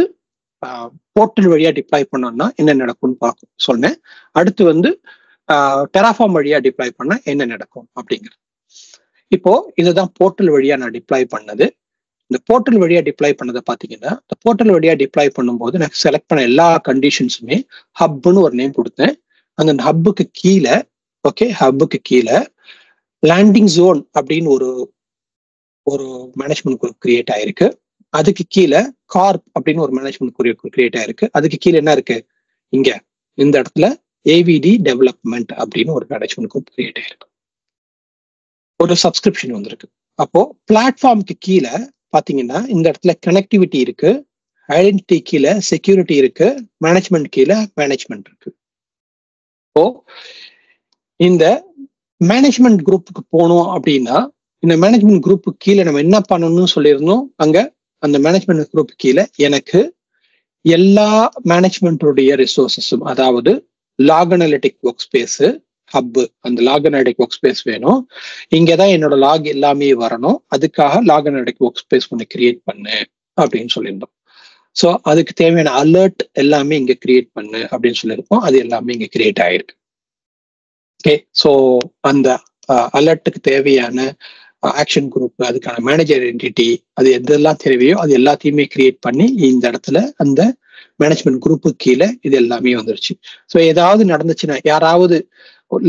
போர்ட்டல் வழியா டிப்ளாய் பண்ணோம்னா என்ன நடக்கும்னு சொன்னேன். அடுத்து வந்து டெராஃபார்ம் வழியா டிப்ளாய் பண்ணா என்ன நடக்கும் அப்படிங்கிறது. இப்போ இதுதான் போர்ட்டல் வழியா நான் டிப்ளாய் பண்ணது. இந்த போர்ட்டல் வழியா டிப்ளாய் பண்ணதை பாத்தீங்கன்னா, இந்த போர்ட்டல் வழியா டிப்ளாய் பண்ணும்போது நான் செலக்ட் பண்ண எல்லா கண்டிஷன்ஸுமே ஹப்னு ஒரு நேம் கொடுத்தேன். அந்த ஹப்புக்கு கீழே, ஓகே, ஹப்புக்கு கீழே லேண்டிங் ஜோன் அப்படின்னு ஒரு மேனேஜ்மெண்ட் குரூப் கிரியேட் ஆயிருக்கு. அதுக்கு கீழே கார்ப் அப்படின்னு ஒரு மேனேஜ்மெண்ட் குரூப் கிரியேட் ஆயிருக்கு. அதுக்கு கீழே என்ன இருக்கு, இங்க இந்த இடத்துல ஏவிடி டெவலப்மெண்ட் அப்படின்னு ஒரு மேனேஜ்மெண்ட் குரூப் கிரியேட் ஆயிருக்கு. ஒரு சப்ஸ்கிரிப்ஷன் வந்திருக்கு. அப்போ பிளாட்ஃபார்முக்கு கீழே பாத்தீங்கன்னா இந்த இடத்துல கனெக்டிவிட்டி இருக்கு, ஐடென்டிட்டி கீழே செக்யூரிட்டி இருக்கு, மேனேஜ்மெண்ட் கீழே மேனேஜ்மெண்ட் இருக்கு. இப்போ இந்த மேனேஜ்மெண்ட் குரூப்புக்கு போனோம் அப்படின்னா இந்த மேனேஜ்மெண்ட் குரூப்புக்கு கீழே நம்ம என்ன பண்ணணும்னு சொல்லியிருந்தோம். அங்க அந்த மேனேஜ்மெண்ட் குரூப் கீழே எனக்கு எல்லா மேனேஜ்மெண்ட்டுடைய ரிசோர்சஸும், அதாவது log analytic workspace, hub, அந்த லாக் அனலிட்டிக் ஒர்க் ஸ்பேஸ் வேணும். இங்கதான் என்னோட லாக் எல்லாமே வரணும். அதுக்காக லாக் அனலிட்டிக் ஒர்க் ஸ்பேஸ் ஒன்று கிரியேட் பண்ணு அப்படின்னு சொல்லியிருந்தோம். ஸோ அதுக்கு தேவையான அலர்ட் எல்லாமே இங்க கிரியேட் பண்ணு அப்படின்னு சொல்லியிருப்போம். அது எல்லாமே இங்க கிரியேட் ஆயிருக்கு. ஓகே, ஸோ அந்த அலர்ட்டுக்கு தேவையான ஆக்ஷன் குரூப், அதுக்கான மேனேஜர் என்டிட்டி, அது எதெல்லாம் தேவையோ அது எல்லாத்தையுமே கிரியேட் பண்ணி இந்த இடத்துல அந்த மேனேஜ்மெண்ட் குரூப்பு கீழே இது எல்லாமே வந்துருச்சு. ஸோ ஏதாவது நடந்துச்சுன்னா, யாராவது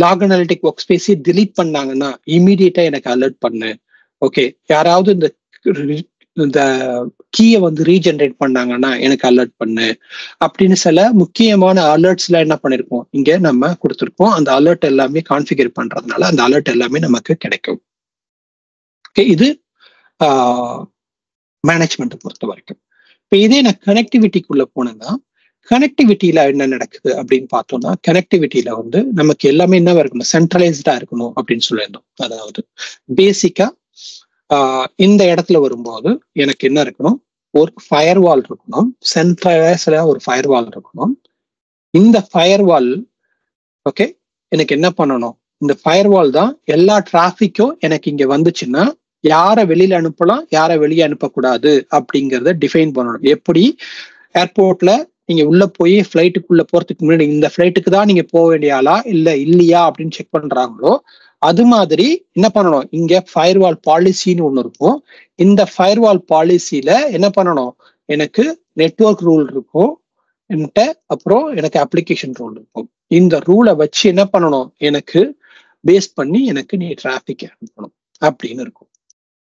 லாக் அனலிட்டிக் ஒர்க் ஸ்பேஸை டிலீட் பண்ணாங்கன்னா இமீடியட்டா எனக்கு அலர்ட் பண்ணு. ஓகே, யாராவது இந்த கீயை வந்து ரீஜென்ரேட் பண்ணாங்கன்னா எனக்கு அலர்ட் பண்ணு அப்படின்னு சில முக்கியமான அலர்ட்ஸ் எல்லாம் என்ன பண்ணிருக்கோம் இங்க நம்ம கொடுத்துருக்கோம். அந்த அலர்ட் எல்லாமே கான்ஃபிகர் பண்றதுனால அந்த அலர்ட் எல்லாமே நமக்கு கிடைக்கும். ஓகே, இது மேனேஜ்மெண்ட் பொறுத்த வரைக்கும். இப்போ இதே நான் கனெக்டிவிட்டிக்குள்ள போனேன்னா கனெக்டிவிட்டியில என்ன நடக்குது அப்படின்னு பார்த்தோம்னா, கனெக்டிவிட்டியில வந்து நமக்கு எல்லாமே என்ன இருக்கணும், சென்ட்ரலைஸ்டா இருக்கணும் அப்படின்னு சொல்லியிருந்தோம். அதாவது பேசிக்கா இந்த இடத்துல வரும்போது எனக்கு என்ன இருக்கணும், ஒரு ஃபயர்வால் இருக்கணும், சென்ட்ரலைஸ்டா ஒரு ஃபயர்வால் இருக்கணும். இந்த ஃபயர்வால் ஓகே எனக்கு என்ன பண்ணணும், இந்த ஃபயர்வால் தான் எல்லா டிராஃபிக்கும் எனக்கு இங்க வந்துச்சுன்னா யாரை வெளியில அனுப்பலாம், யாரை வெளியே அனுப்பக்கூடாது அப்படிங்கிறத டிஃபைன் பண்ணணும். எப்படி ஏர்போர்ட்ல நீங்க உள்ள போய் ஃபிளைட்டுக்குள்ள போறதுக்கு முன்னாடி இந்த ஃபிளைட்டுக்கு தான் நீங்க போக வேண்டிய ஆளா இல்லையா அப்படின்னு செக் பண்றாங்களோ, அது மாதிரி என்ன பண்ணணும், இங்க ஃபயர்வால் பாலிசின்னு ஒண்ணு இருக்கும். இந்த ஃபயர்வால் பாலிசியில என்ன பண்ணணும், எனக்கு நெட்வொர்க் ரூல் இருக்கும் என்கிட்ட, அப்புறம் எனக்கு அப்ளிகேஷன் ரூல் இருக்கும். இந்த ரூலை வச்சு என்ன பண்ணணும், எனக்கு பேஸ் பண்ணி எனக்கு நீ டிராபிக் அனுப்பணும் அப்படின்னு இருக்கும்.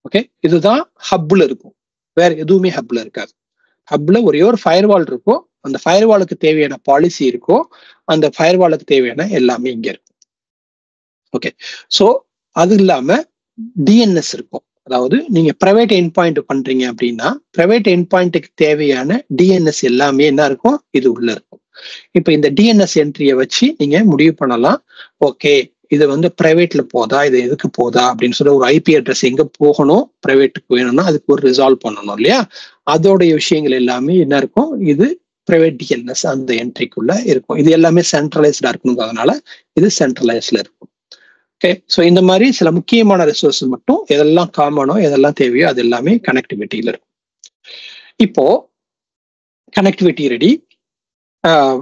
ஓகே, இதுதான் ஹப்ல இருக்கும், வேற எதுவுமே ஹப்ல இருக்காது. ஹப்ல ஒரே ஒரு ஃபயர்வால் இருக்கும், அந்த ஃபயர்வாலுக்கு தேவையான பாலிசி இருக்கும், அந்த ஃபயர்வாலுக்கு தேவையான எல்லாமே இங்க இருக்கும். ஓகே, ஸோ அது இல்லாம டிஎன்எஸ் இருக்கும். அதாவது நீங்க பிரைவேட் எண்ட் பாயிண்ட் பண்றீங்க அப்படின்னா பிரைவேட் எண்ட் பாயிண்ட்டுக்கு தேவையான டிஎன்எஸ் எல்லாமே என்ன இருக்கும், இது உள்ள இருக்கும். இப்ப இந்த டிஎன்எஸ் என்ட்ரியை வச்சு நீங்க முடிவு பண்ணலாம், ஓகே இது வந்து பிரைவேட்ல போதா, இது எதுக்கு போதா அப்படின்னு சொல்லி ஒரு ஐபி அட்ரஸ் எங்க போகணும், பிரைவேட்டுக்கு வேணும்னா அதுக்கு ஒரு ரிசால்வ் பண்ணணும் இல்லையா, அதோடைய விஷயங்கள் எல்லாமே என்ன இருக்கும், இது பிரைவேட் டிஎன்எஸ் அந்த என்ட்ரிக்குள்ள இருக்கும். இது எல்லாமே சென்ட்ரலைஸ்டா இருக்கணும், அதனால இது சென்ட்ரலைஸ்ல இருக்கும். ஓகே, ஸோ இந்த மாதிரி சில முக்கியமான ரிசோர்ஸ் மட்டும் எதெல்லாம் காமனோ எதெல்லாம் தேவையோ அது எல்லாமே கனெக்டிவிட்டியில இருக்கும். இப்போ கனெக்டிவிட்டி ரெடி,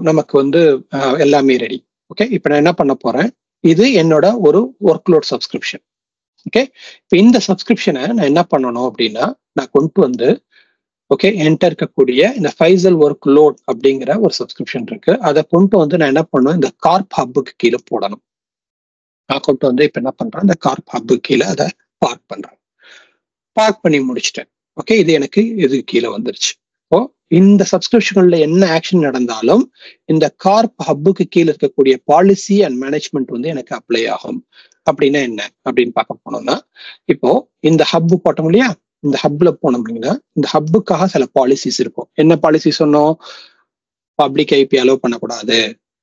நமக்கு வந்து எல்லாமே ரெடி. ஓகே, இப்போ நான் என்ன பண்ண போறேன், இது என்னோட ஒரு ஒர்க்லோட் சப்ஸ்கிரிப்ஷன். ஓகே, இப்போ இந்த சப்ஸ்கிரிப்ஷனை நான் என்ன பண்ணணும் அப்படின்னா, நான் கொண்டு வந்து ஓகே என்கிட்ட இருக்கக்கூடிய இந்த ஃபைசல் ஒர்க் லோட் அப்படிங்கிற ஒரு சப்ஸ்கிரிப்ஷன் இருக்கு, அதை கொண்டு வந்து நான் என்ன பண்ணுவேன், இந்த கார்ப் ஹப்புக்கு கீழே போடணும். நான் கொண்டு வந்து இப்போ என்ன பண்றேன், இந்த கார்ப் ஹப்புக்கு கீழே அதை பார்க் பண்றேன். பார்க் பண்ணி முடிச்சிட்டேன். ஓகே, இது எனக்கு இது கீழே வந்துருச்சு. இப்போ இந்த சப்ஸ்கிரிப்ஷன்ல என்ன ஆக்ஷன் நடந்தாலும் இந்த கார்ப் ஹப்புக்கு கீழே இருக்கக்கூடிய பாலிசி அண்ட் மேனேஜ்மெண்ட் வந்து எனக்கு அப்ளை ஆகும். அப்படின்னா என்ன அப்படின்னு பார்க்க போனோம்னா, இப்போ இந்த ஹப்பு போட்டோம் இல்லையா, இந்த ஹப்ல போனோம் அப்படின்னா இந்த ஹப்புக்காக சில பாலிசிஸ் இருக்கும். என்ன பாலிசி சொன்னோம், பப்ளிக் ஐபி அலோவ் பண்ணக்கூடாது,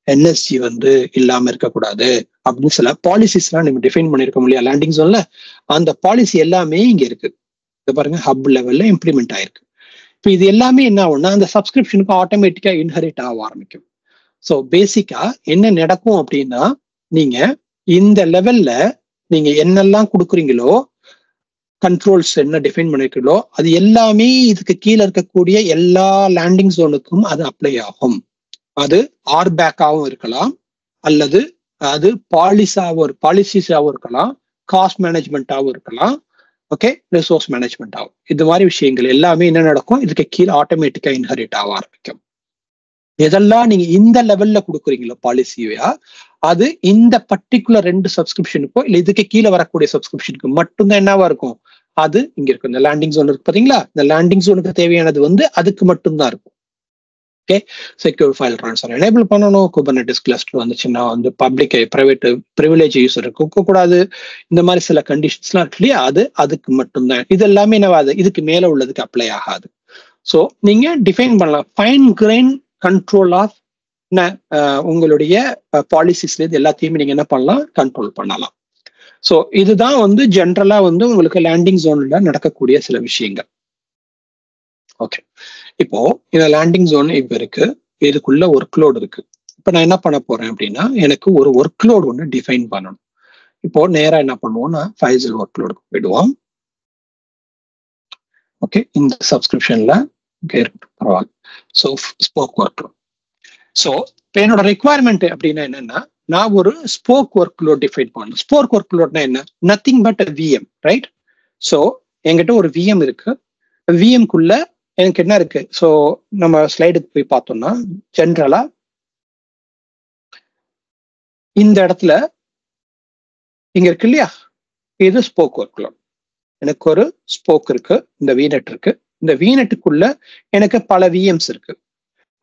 என்எஸ்ஜி வந்து இல்லாம இருக்கக்கூடாது அப்படின்னு சில பாலிசிஸ் எல்லாம் நம்ம டிஃபைன் பண்ணிருக்கோம் இல்லையா லேண்டிங் ஜோன்ல. அந்த பாலிசி எல்லாமே இங்க இருக்கு. இதை பாருங்க, ஹப் லெவல்ல இம்ப்ளிமெண்ட் ஆயிருக்கு. இப்போ இது எல்லாமே என்ன ஆகும்னா அந்த சப்ஸ்கிரிப்ஷனுக்கு ஆட்டோமேட்டிக்கா இன்ஹெரிட் ஆக ஆரம்பிக்கும். ஸோ பேசிக்கா என்ன நடக்கும் அப்படின்னா, நீங்க இந்த லெவல்ல நீங்க என்னெல்லாம் கொடுக்குறீங்களோ, கண்ட்ரோல்ஸ் என்ன டிஃபைன் பண்ணிருக்கீங்களோ அது எல்லாமே இதுக்கு கீழே இருக்கக்கூடிய எல்லா லேண்டிங் ஜோனுக்கும் அது அப்ளை ஆகும். அது ஆர்பேக்காகவும் இருக்கலாம், அல்லது அது பாலிசிஸாகவும் இருக்கலாம், காஸ்ட் மேனேஜ்மெண்ட்டாகவும் இருக்கலாம், ஓகே ரிசோர்ஸ் மேனேஜ்மெண்ட் ஆகும். இது மாதிரி விஷயங்கள் எல்லாமே என்ன நடக்கும், இதுக்கு கீழே ஆட்டோமேட்டிக்கா இன்ஹெரிட் ஆக ஆரம்பிக்கும். எதெல்லாம் நீங்க இந்த லெவல்ல கொடுக்குறீங்களோ பாலிசியா, அது இந்த பர்டிகுலர் 2 சப்ஸ்கிரிப்ஷனுக்கோ இல்ல இதுக்கு கீழே வரக்கூடிய சப்ஸ்கிரிப்ஷனுக்கு மட்டும்தான் என்னவா இருக்கும், அது இங்க இருக்கும். இந்த லேண்டிங் ஜோன் இருக்கு பாத்தீங்களா, இந்த லேண்டிங் ஜோனுக்கு தேவையானது வந்து அதுக்கு மட்டும்தான் இருக்கும். Okay, secure file transfer enable பண்ணணும், குபர்நெட்டிஸ் கிளஸ்டர் வந்துச்சுன்னா வந்து பப்ளிக் பிரைவேட் ப்ரிவிலேஜ் யூசர் இருக்கக்கூடாது, இந்த மாதிரி சில கண்டிஷன்ஸ்லாம் இருக்கு இல்லையா, அது அதுக்கு மட்டும்தான். இது எல்லாமே என்னவாது, இதுக்கு மேல உள்ளதுக்கு அப்ளை ஆகாது. ஸோ நீங்க டிஃபைன் பண்ணலாம் ஃபைன் கிரைன் கண்ட்ரோல் ஆஃப் உங்களுடைய பாலிசிஸ்ல இது எல்லாத்தையுமே நீங்க என்ன பண்ணலாம், கண்ட்ரோல் பண்ணலாம். ஸோ இதுதான் வந்து ஜென்ரலா வந்து உங்களுக்கு லேண்டிங் ஜோன்ல நடக்கக்கூடிய சில விஷயங்கள். ஓகே, இப்போ இந்த லேண்டிங் ஜோன் இப்ப இருக்கு, இதுக்குள்ள ஒர்க் லோட் இருக்கு. இப்ப நான் என்ன பண்ண போறேன் அப்படின்னா, எனக்கு ஒரு ஒர்க் லோட் ஒன்று டிஃபைன் பண்ணணும். இப்போ நேரா என்ன பண்ணுவோம்னா ஃபைசல் ஒர்க் லோடுக்கு போயிடுவோம். ஓகே, இந்த சப்ஸ்கிரிப்ஷன்ல பரவாயில்ல. So spoke work load. So இப்போ என்னோட ரெக்குவயர்மெண்ட் அப்படின்னா என்னன்னா, நான் ஒரு ஸ்போக் ஒர்க் லோட் டிஃபைன் பண்ணணும். ஸ்போக் ஒர்க் லோட்னா என்ன, nothing but VM, right? So என்கிட்ட ஒரு விஎம் இருக்கு, விஎம்குள்ள எனக்கு என்ன இருக்கு, ஸோ நம்ம ஸ்லைடுக்கு போய் பார்த்தோம்னா ஜென்ரலா இந்த இடத்துல இங்க இருக்கு இல்லையா, இது ஸ்போக் ஒர்க் லோட். எனக்கு ஒரு ஸ்போக் இருக்கு, இந்த விநெட் இருக்கு, இந்த விநெட்டுக்குள்ள எனக்கு பல விஎம்ஸ் இருக்கு.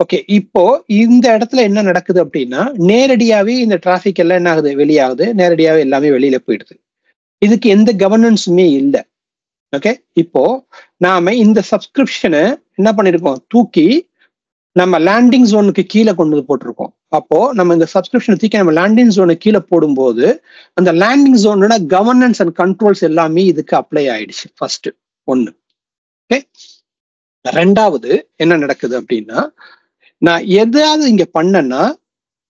ஓகே, இப்போ இந்த இடத்துல என்ன நடக்குது அப்படின்னா, நேரடியாவே இந்த டிராபிக் எல்லாம் என்ன ஆகுது, வெளியாகுது, நேரடியாவே எல்லாமே வெளியில போயிடுது. இதுக்கு எந்த கவர்னன்ஸுமே இல்லை. ஓகே, இப்போ நாம இந்த சப்ஸ்கிரிப்ஷனை என்ன பண்ணிருக்கோம், தூக்கி நம்ம லேண்டிங் ஜோனுக்கு கீழே கொண்டு வந்து போட்டிருக்கோம். அப்போ நம்ம இந்த சப்ஸ்கிரிப்ஷனை தூக்கி நம்ம லேண்டிங் ஜோனுக்கு கீழே போடும்போது அந்த லேண்டிங் ஜோனோட கவர்னன்ஸ் அண்ட் கண்ட்ரோல்ஸ் எல்லாமே இதுக்கு அப்ளை ஆயிடுச்சு. ஃபர்ஸ்ட் ஒண்ணு. ஓகே, ரெண்டாவது என்ன நடக்குது அப்படின்னா, நான் எதாவது இங்க பண்ணேன்னா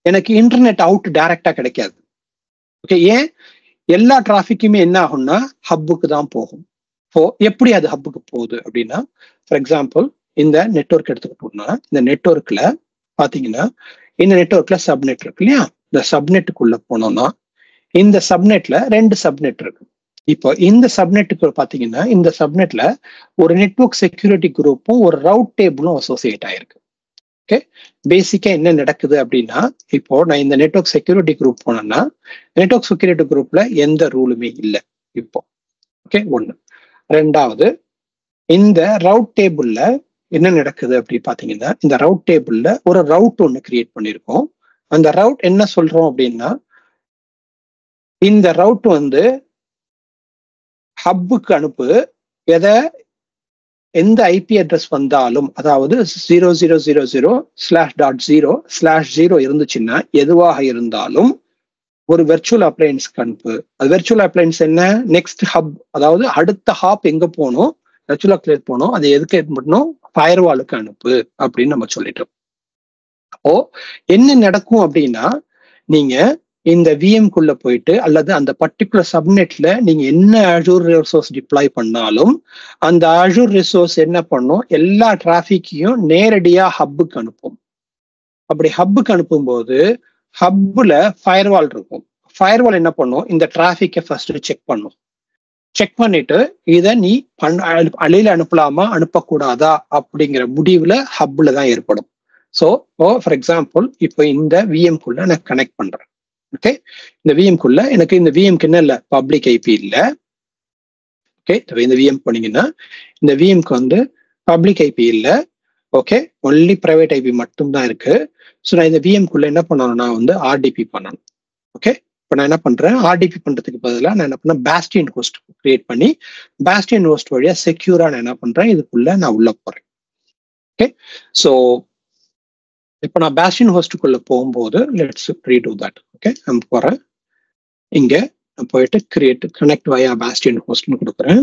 எனக்கு இன்டர்நெட் அவுட் டைரக்டா கிடைக்காது. ஓகே, ஏன், எல்லா டிராபிக்குமே என்ன ஆகும்னா ஹப்புக்கு தான் போகும். எப்படி அது ஹப்புக்கு போகுது அப்படின்னா, ஃபார் எக்ஸாம்பிள் இந்த நெட்வொர்க் எடுத்துக்கிட்டோம்னா, இந்த நெட்வொர்க்ல பாத்தீங்கன்னா இந்த நெட்வொர்க்ல சப்நெட் இருக்கு இல்லையா, இந்த சப்நெட்டுக்குள்ள போனோம்னா இந்த சப்நெட்ல 2 சப்நெட் இருக்கு. இப்போ இந்த சப்நெட்டுக்கு பாத்தீங்கன்னா இந்த சப்நெட்ல ஒரு நெட்வொர்க் செக்யூரிட்டி குரூப்பும் ஒரு ரவுட் டேபிளும் அசோசியேட் ஆயிருக்கு. ஓகே, பேசிக்கா என்ன நடக்குது அப்படின்னா, இப்போ நான் இந்த நெட்வொர்க் செக்யூரிட்டி குரூப் போனேன்னா நெட்வொர்க் செக்யூரிட்டி குரூப்ல எந்த ரூலுமே இல்லை இப்போ. ஓகே, ஒண்ணு. ரெண்டாவது, இந்த ரவுட் டேபிள்ல என்ன நடக்குது அப்படி பாத்தீங்கன்னா, இந்த ரவுட் டேபிள்ல ஒரு ரவுட் ஒண்ணு கிரியேட் பண்ணிருக்கோம். அந்த ரவுட் என்ன சொல்றோம் அப்படின்னா, இந்த ரவுட் வந்து ஹப்புக்கு அனுப்பு, எந்த ஐபி அட்ரஸ் வந்தாலும், அதாவது 0000/0/0 இருந்துச்சுன்னா எதுவாக இருந்தாலும் ஒரு வெர்ச்சுவல் அப்ளையன்ஸ்க்கு அனுப்பு. அது வெர்ச்சுவல் அப்ளையன்ஸ் என்ன, நெக்ஸ்ட் ஹப், அதாவது அடுத்த ஹாப் எங்க போகணும், விர்ச்சுவல் கிளியர் போனோம், அது எதுக்கு பண்ணணும், ஃபயர்வாலுக்கு அனுப்பு அப்படின்னு நம்ம சொல்லிட்டோம். அப்போ என்ன நடக்கும் அப்படின்னா, நீங்க இந்த VM குள்ள போயிட்டு அல்லது அந்த பர்டிகுலர் சப்நெட்ல நீங்க என்ன அஜூர் ரிசோர்ஸ் டிப்ளாய் பண்ணாலும் அந்த அஜூர் ரிசோர்ஸ் என்ன பண்ணும், எல்லா டிராஃபிக்கையும் நேரடியா ஹப்புக்கு அனுப்பும். அப்படி ஹப்புக்கு அனுப்பும்போது ஹப்புல ஃபயர்வால் இருக்கும். ஃபயர்வால் என்ன பண்ணும், இந்த டிராஃபிக்கை ஃபர்ஸ்ட் செக் பண்ணும். செக் பண்ணிட்டு இதை நீ அலையில அனுப்பலாமா அனுப்பக்கூடாதா அப்படிங்கிற முடிவுல ஹப்ல தான் ஏற்படும். ஸோ ஃபார் எக்ஸாம்பிள் இப்போ இந்த VM குள்ள நான் கனெக்ட் பண்றேன். ஓகே, இந்த VM குள்ள எனக்கு இந்த VMக்கு என்ன இல்லை, பப்ளிக் ஐபி இல்லை. ஓகே, இந்த VM போனீங்கன்னா இந்த VMக்கு வந்து பப்ளிக் ஐபி இல்லை. ஓகே, ஒன்லி பிரைவேட் ஐபி மட்டும்தான் இருக்கு. ஸோ நான் இந்த VM குள்ள என்ன பண்ணணும்னா வந்து RDP பண்ணணும். ஓகே, இப்போ நான் என்ன பண்றேன், RDP பண்றதுக்கு பதிலாக நான் என்ன பண்ணேன், பாஸ்டியன் ஹோஸ்ட் கிரியேட் பண்ணி பாஸ்டியன் ஹோஸ்ட் வழியா செக்யூரா நான் என்ன பண்றேன், இதுக்குள்ள நான் உள்ள போறேன். ஓகே, ஸோ இப்போ நான் பாஸ்டியன் ஹோஸ்டுக்குள்ள போகும்போது லெட்ஸ் ரீடு தட். ஓகே, நான் போறேன், இங்க நான் போயிட்டு கிரியேட் கனெக்ட் வயா பாஸ்டியன் ஹோஸ்ட்னு கொடுக்குறேன்.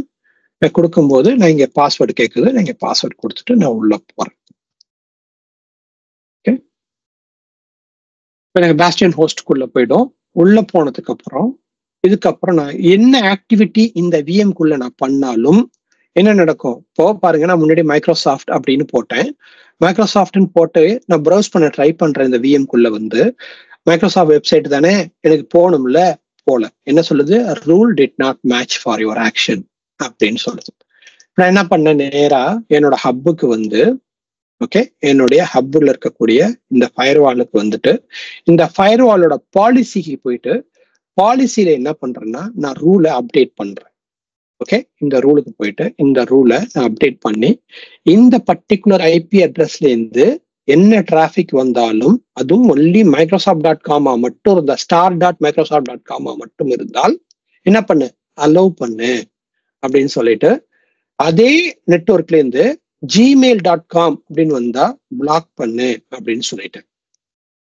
கொடுக்கும்போது நான் இங்க பாஸ்வேர்டு கேட்குது, நான் இங்க பாஸ்வேர்டு கொடுத்துட்டு நான் உள்ள போறேன். ஓகே, இப்போ எனக்கு பாஸ்டியன் ஹோஸ்டுக்குள்ள போயிடும். உள்ள போனதுக்கு அப்புறம் இதுக்கப்புறம் நான் என்ன ஆக்டிவிட்டி இந்த VM குள்ள நான் பண்ணாலும் என்ன நடக்கும், இப்போ பாருங்க, நான் முன்னாடி மைக்ரோசாஃப்ட் அப்படின்னு போட்டேன். மைக்ரோசாஃப்ட்னு போட்டு நான் ப்ரௌஸ் பண்ண ட்ரை பண்றேன். இந்த VM குள்ள வந்து மைக்ரோசாஃப்ட் வெப்சைட் தானே, எனக்கு போகணும்ல, போல. என்ன சொல்லுது, rule did not match for your action அப்படின்னு சொல்லுது. நான் என்ன பண்ணேன், நேரா என்னோட ஹப்புக்கு வந்து, ஓகே, என்னுடைய ஹப்புல இருக்கக்கூடிய இந்த ஃபயர்வாலுக்கு வந்துட்டு இந்த ஃபயர்வாலோட பாலிசிக்கு போயிட்டு பாலிசியில என்ன பண்றேன்னா நான் ரூலை அப்டேட் பண்றேன். ஓகே, இந்த ரூலுக்கு போயிட்டு இந்த ரூலை நான் அப்டேட் பண்ணி இந்த பர்டிகுலர் IP அட்ரஸ்ல இருந்து என்ன டிராஃபிக் வந்தாலும் அதுவும் ஒன்லி microsoft.com மட்டும் இருந்தா, star.microsoft.com மட்டும் இருந்தால் என்ன பண்ணு, அலோவ் பண்ணு அப்படின்னு சொல்லிட்டு அதே நெட்வொர்க்ல இருந்து gmail.com அப்படின்னு வந்தா பிளாக் பண்ணு அப்படின்னு சொல்லிட்டேன்.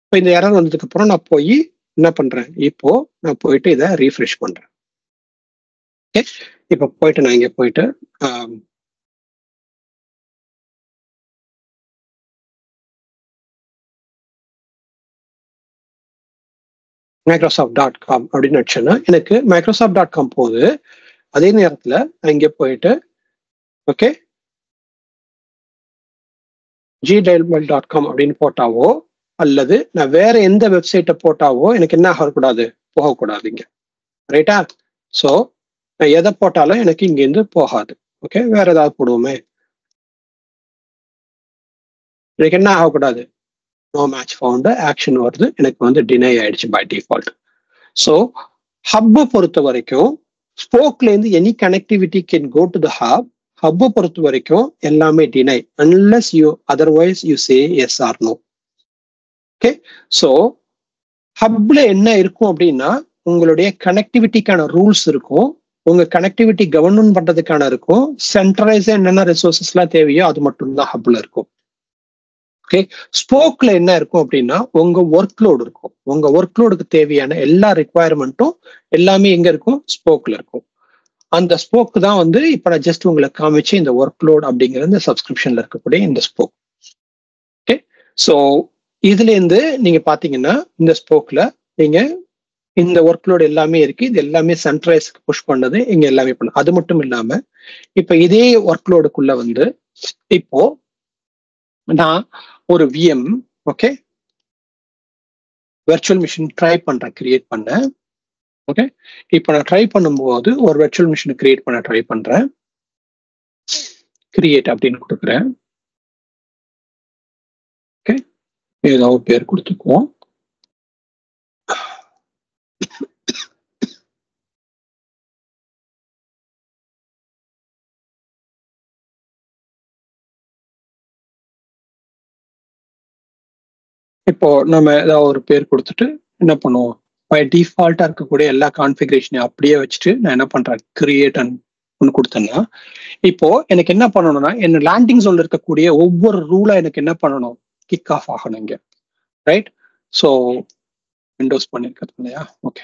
இப்போ இந்த எரர் வந்ததுக்கு அப்புறம் நான் போய் என்ன பண்றேன், இப்போ நான் போயிட்டு இதை ரீஃப்ரெஷ் பண்றேன். ஓகே, இப்போ போயிட்டு நான் இங்க போயிட்டு microsoft.com அப்படின்னு வச்சேன்னா எனக்கு microsoft.com போகுது. அதே நேரத்துல நான் இங்க போயிட்டு ஓகே gmail.com அப்படின்னு போட்டாவோ அல்லது நான் வேற எந்த வெப்சைட்டை போட்டாவோ எனக்கு என்ன ஆகக்கூடாது, போகக்கூடாதுங்க. ரைட்டா? ஸோ நான் எதை போட்டாலும் எனக்கு இங்கேருந்து போகாது. ஓகே, வேற ஏதாவது போடுவோமே, எனக்கு என்ன ஆகக்கூடாது, நோ மேட்ச் ஃபவுண்ட் ஆக்ஷன் வருது, எனக்கு வந்து டினை ஆயிடுச்சு பை டிஃபால்ட். ஸோ ஹப்பை பொறுத்த வரைக்கும் ஸ்போக்ல இருந்து any connectivity can go to the hub. ஹப்பை பொறுத்த வரைக்கும் எல்லாமே டினை unless you otherwise you say yes or no. Okay, so ஹப்ல என்ன இருக்கும் அப்படின்னா உங்களுடைய கனெக்டிவிட்டிக்கான ரூல்ஸ் இருக்கும், உங்க கனெக்டிவிட்டி கவர்மெண்ட் பண்றதுக்கான இருக்கும், சென்ட்ரலைஸா என்னென்ன ரிசோர்சஸ் எல்லாம் தேவையோ அது மட்டும்தான் ஹப்ல இருக்கும். ஓகே, ஸ்போக்ல என்ன இருக்கும் அப்படின்னா உங்க ஒர்க் லோடு இருக்கும். உங்க ஒர்க் லோடுக்கு தேவையான எல்லா ரிக்குவயர்மெண்ட்டும் எல்லாமே எங்க இருக்கும், ஸ்போக்ல இருக்கும். அந்த ஸ்போக் தான் வந்து இப்ப நான் ஜஸ்ட் உங்களுக்கு காமிச்சு இந்த ஒர்க் லோட் அப்படிங்கிற இந்த சப்ஸ்கிரிப்ஷன்ல இருக்கக்கூடிய இந்த ஸ்போக். ஓகே, ஸோ இதுல இருந்து நீங்க பாத்தீங்கன்னா இந்த ஸ்போக்ல நீங்க இந்த ஒர்க் லோட் எல்லாமே இருக்கு. இது எல்லாமே சென்ட்ரலைஸ்க்கு புஷ் பண்ணது இங்க எல்லாமே பண்ண. அது மட்டும் இல்லாம இப்ப இதே ஒர்க் லோடுக்குள்ள வந்து இப்போ நான் ஒரு VM okay virtual machine try பண்றேன், கிரியேட் பண்ணேன். ஓகே, இப்போ நான் ட்ரை பண்ணும்போது ஒரு வெர்ச்சுவல் மிஷின் கிரியேட் பண்ண ட்ரை பண்றேன். கிரியேட் அப்படின்னு கொடுக்குறேன். ஓகே, ஏதாவது பேர் கொடுத்துக்குவோம். இப்போ நம்ம ஏதாவது ஒரு பேர் கொடுத்துட்டு என்ன பண்ணுவோம், பை டிஃபால்ட்டா இருக்கக்கூடிய எல்லா கான்ஃபிகரேஷனையும் அப்படியே வச்சுட்டு நான் என்ன பண்றேன், கிரியேட் ஒன்று கொடுத்தேன்னா இப்போ எனக்கு என்ன பண்ணணும்னா என்ன லேண்டிங் ஜோன்ல இருக்கக்கூடிய ஒவ்வொரு ரூலா எனக்கு என்ன பண்ணணும், கிக் ஆஃப் ஆகணும் இங்க. ரைட்? ஸோ விண்டோஸ் பண்ணிருக்கிறது இல்லையா? ஓகே,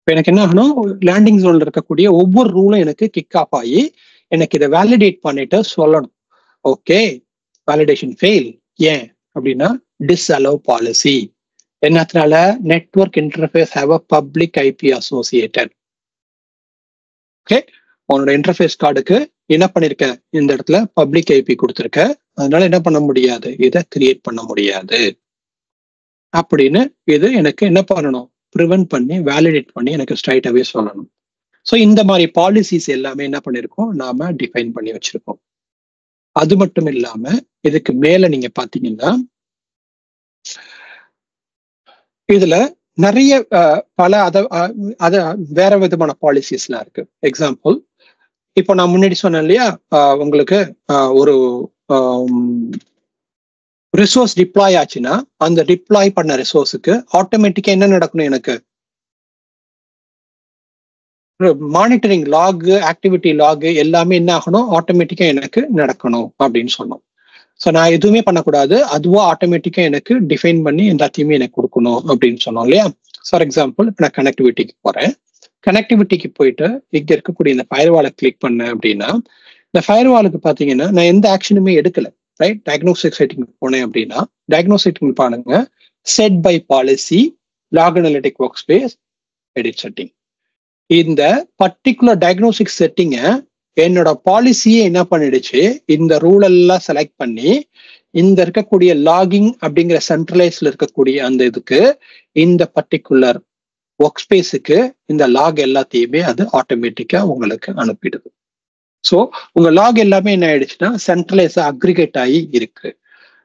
இப்போ எனக்கு என்ன ஆகணும், லேண்டிங் ஜோன்ல இருக்கக்கூடிய ஒவ்வொரு ரூலும் எனக்கு கிக் ஆஃப் ஆகி எனக்கு இதை வேலிடேட் பண்ணிட்டு சொல்லணும். Okay, validation fail. ஏன் அப்படின்னா டிஸ்அலோவ் பாலிசி. என்னத்தினால? Network interface have a public IP associated. Okay, உன்னோட இன்டர்ஃபேஸ் கார்டுக்கு என்ன பண்ணிருக்க, இந்த இடத்துல பப்ளிக் ஐபி கொடுத்துருக்க, அதனால என்ன பண்ண முடியாது, இதை கிரியேட் பண்ண முடியாது அப்படின்னு இது எனக்கு என்ன பண்ணணும், ப்ரிவென்ட் பண்ணி வேலிடேட் பண்ணி எனக்கு ஸ்ட்ரைட்டாவே சொல்லணும். ஸோ இந்த மாதிரி பாலிசிஸ் எல்லாமே என்ன பண்ணிருக்கோம், நாம டிஃபைன் பண்ணி வச்சிருக்கோம். அது மட்டும் இல்லாம இதுக்கு மேல நீங்க பாத்தீங்கன்னா இதுல நிறைய பல அத வேற விதமான பாலிசிஸ் எல்லாம் இருக்கு. எக்ஸாம்பிள், இப்போ நான் முன்னாடி சொன்னேன் இல்லையா, உங்களுக்கு ஒரு ரிசோர்ஸ் டிப்ளாய் ஆச்சுன்னா அந்த டிப்ளாய் பண்ண ரிசோர்ஸுக்கு ஆட்டோமேட்டிக்கா என்ன நடக்கணும், எனக்கு மானிட்டரிங் லாக், ஆக்டிவிட்டி லாக் எல்லாமே என்ன ஆகணும், ஆட்டோமேட்டிக்கா எனக்கு நடக்கணும் அப்படின்னு சொன்னோம். ஸோ நான் எதுவுமே பண்ணக்கூடாது, அதுவா ஆட்டோமேட்டிக்கா எனக்கு டிஃபைன் பண்ணி எல்லாத்தையுமே எனக்கு கொடுக்கணும் அப்படின்னு சொன்னோம் இல்லையா. ஃபார் எக்ஸாம்பிள், இப்போ நான் கனெக்டிவிட்டிக்கு போறேன். கனெக்டிவிட்டிக்கு போயிட்டு இங்க இருக்கக்கூடிய இந்த ஃபயர்வாலை கிளிக் பண்ணேன் அப்படின்னா, இந்த ஃபயர்வாலுக்கு பாத்தீங்கன்னா நான் எந்த ஆக்ஷனுமே எடுக்கல, ரைட். டயக்னோஸ்டிக் செட்டிங் போனேன் அப்படின்னா, டயக்னோஸ்டிக் பாருங்க, set by policy, log analytic workspace, edit setting. இந்த பர்டிகுலர் டயக்னோஸ்டிக் செட்டிங்க என்னோட பாலிசியே என்ன பண்ணிடுச்சு, இந்த ரூல் எல்லாம் செலக்ட் பண்ணி இந்த இருக்கக்கூடிய லாகிங் அப்படிங்கிற சென்ட்ரலைஸ்ல இருக்கக்கூடிய அந்த இதுக்கு இந்த பர்டிகுலர் ஒர்க் ஸ்பேஸுக்கு இந்த லாக் எல்லாத்தையுமே அது ஆட்டோமேட்டிக்கா உங்களுக்கு அனுப்பிடுது. ஸோ உங்க லாக் எல்லாமே என்ன ஆயிடுச்சுன்னா சென்ட்ரலைஸ் அக்ரிகேட் ஆகி இருக்கு.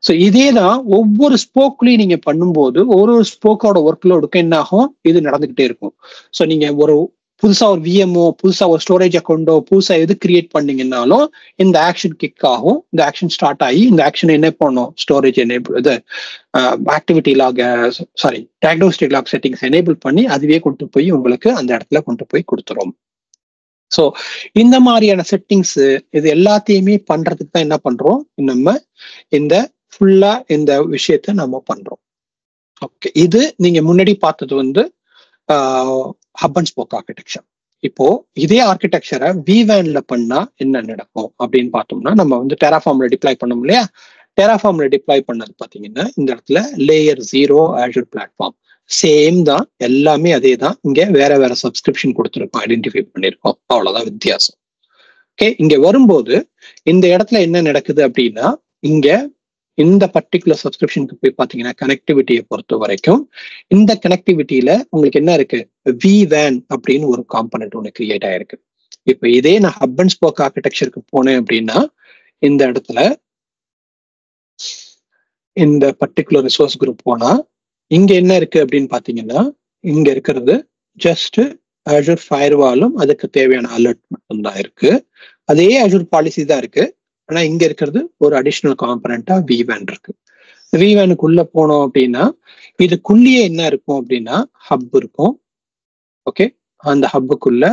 ஸோ இதே தான் ஒவ்வொரு ஸ்போக்லையும் நீங்க பண்ணும்போது ஒரு ஸ்போக்கோட ஒர்க் லோடுக்கு என்ன ஆகும், இது நடந்துகிட்டே இருக்கும். ஸோ நீங்க ஒரு புதுசா ஒரு விஎம்ஓ, புதுசா ஒரு ஸ்டோரேஜ் அக்கௌண்டோ புதுசா எது கிரியேட் பண்ணீங்கன்னாலும் இந்த ஆக்ஷன் கிக் ஆகும். இந்த ஆக்ஷன் ஸ்டார்ட் ஆகி இந்த ஆக்ஷன் என்ன பண்ணும், ஸ்டோரேஜ் எனேபிள், இது activity log, sorry diagnostic log settings enable பண்ணி அதுவே கொண்டு போய் உங்களுக்கு அந்த இடத்துல கொண்டு போய் கொடுத்துரும். ஸோ இந்த மாதிரியான செட்டிங்ஸ் இது எல்லாத்தையுமே பண்றதுக்கு தான் என்ன பண்றோம், நம்ம இந்த ஃபுல்லா இந்த விஷயத்த நம்ம பண்றோம். ஓகே, இது நீங்க முன்னாடி பார்த்தது வந்து ஹப் அண்ட் ஸ்போக் ஆர்கிடெக்சர். இப்போ இதே ஆர்கிடெக்சரை விவேன்ல பண்ணா என்ன நடக்கும் அப்படின்னு பார்த்தோம்னா, நம்ம வந்து டெராஃபார்ம்ல டிப்ளாய் பண்ணோம் இல்லையா. டெராஃபார்ம்ல டிப்ளாய் பண்ணது பாத்தீங்கன்னா இந்த இடத்துல லேயர் 0 ஆஷூர் பிளாட்ஃபார்ம் சேம் தான், எல்லாமே அதே தான். இங்க வேற வேற சப்ஸ்கிரிப்ஷன் கொடுத்துருக்கோம், ஐடென்டிஃபை பண்ணிருக்கோம், அவ்வளவுதான் வித்தியாசம். ஓகே, இங்க வரும்போது இந்த இடத்துல என்ன நடக்குது அப்படின்னா, இங்க இந்த பர்டிகுலர் சப்ஸ்கிரிப்ஷனுக்கு போய் பாத்தீங்கன்னா கனெக்டிவிட்டியை பொறுத்த வரைக்கும் இந்த கனெக்டிவிட்டியில உங்களுக்கு என்ன இருக்கு, விவேன் அப்படின்னு ஒரு காம்பனன்ட் ஒன்று கிரியேட் ஆயிருக்கு. இப்ப இதே நான் ஹப் அண்ட் ஸ்போக் ஆர்கிடெக்சருக்கு போனேன் அப்படின்னா இந்த இடத்துல இந்த பர்டிகுலர் ரிசோர்ஸ் குரூப் போனா இங்க என்ன இருக்கு அப்படின்னு பாத்தீங்கன்னா, இங்க இருக்கிறது ஜஸ்ட் அஜூர் ஃபயர்வாலும் அதுக்கு தேவையான அலர்ட் மட்டும் தான் இருக்கு. அதே அஜூர் பாலிசி தான் இருக்கு. ஆனா இங்க இருக்கிறது ஒரு அடிஷனல் காம்பனண்டா விவேன் இருக்கு. விவேனுக்குள்ள போனோம் அப்படின்னா இதுக்குள்ளேயே என்ன இருக்கும் அப்படின்னா ஹப் இருக்கும். ஓகே, அந்த ஹப்புக்குள்ள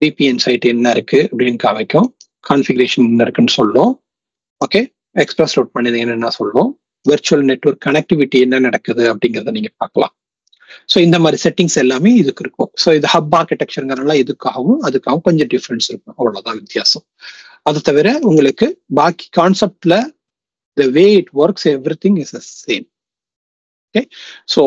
விபிஎன் சைட் என்ன இருக்கு அப்படின்னு காமிக்கும், கான்ஃபிகரேஷன் என்ன இருக்குன்னு சொல்லும். ஓகே, எக்ஸ்பிரஸ் ரூட் பண்ணது என்னன்னா சொல்லும், வெர்ச்சுவல் நெட்வொர்க் கனெக்டிவிட்டி என்ன நடக்குது அப்படிங்கிறத நீங்க பார்க்கலாம். ஸோ இந்த மாதிரி செட்டிங்ஸ் எல்லாமே இதுக்கு இருக்கும். ஸோ இது ஹப் ஆர்கிடெக்சருங்கிறனால இதுக்காகவும் அதுக்காகவும் கொஞ்சம் டிஃபரன்ஸ் இருக்கும், அவ்வளவுதான் வித்தியாசம். அது தவிர உங்களுக்கு பாக்கி கான்செப்ட்ல the way it works everything is the same. Okay, so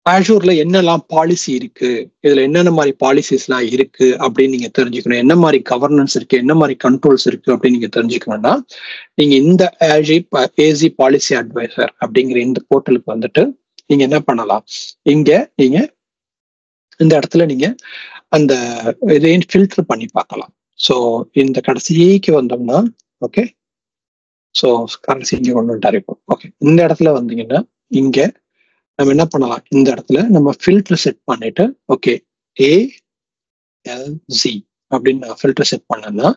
ஆஷூர்ல என்னெல்லாம் பாலிசி இருக்கு, இதுல என்னென்ன மாதிரி பாலிசிஸ்லாம் இருக்கு அப்படின்னு நீங்க தெரிஞ்சுக்கணும், என்ன மாதிரி கவர்னன்ஸ் இருக்கு, என்ன மாதிரி கண்ட்ரோல்ஸ் இருக்கு அப்படின்னு நீங்க தெரிஞ்சுக்கணும்னா நீங்க இந்த ஏசி பாலிசி அட்வைசர் அப்படிங்கிற இந்த போர்ட்டலுக்கு வந்துட்டு நீங்க என்ன பண்ணலாம், இங்க நீங்க இந்த இடத்துல நீங்க அந்த இதையும் ஃபில்டர் பண்ணி பார்க்கலாம். ஸோ இந்த கடைசிக்கு வந்தோம்னா ஓகே, ஸோ கடைசி இங்கே கொண்டு வந்துட்டாரு இப்போ. ஓகே, இந்த இடத்துல வந்தீங்கன்னா இங்க நம்ம என்ன பண்ணலாம், இந்த இடத்துல நம்ம ஃபில்டர் செட் பண்ணிட்டு ஓகே ALZ அப்படின்னு நான் ஃபில்டர் செட் பண்ணேன்னா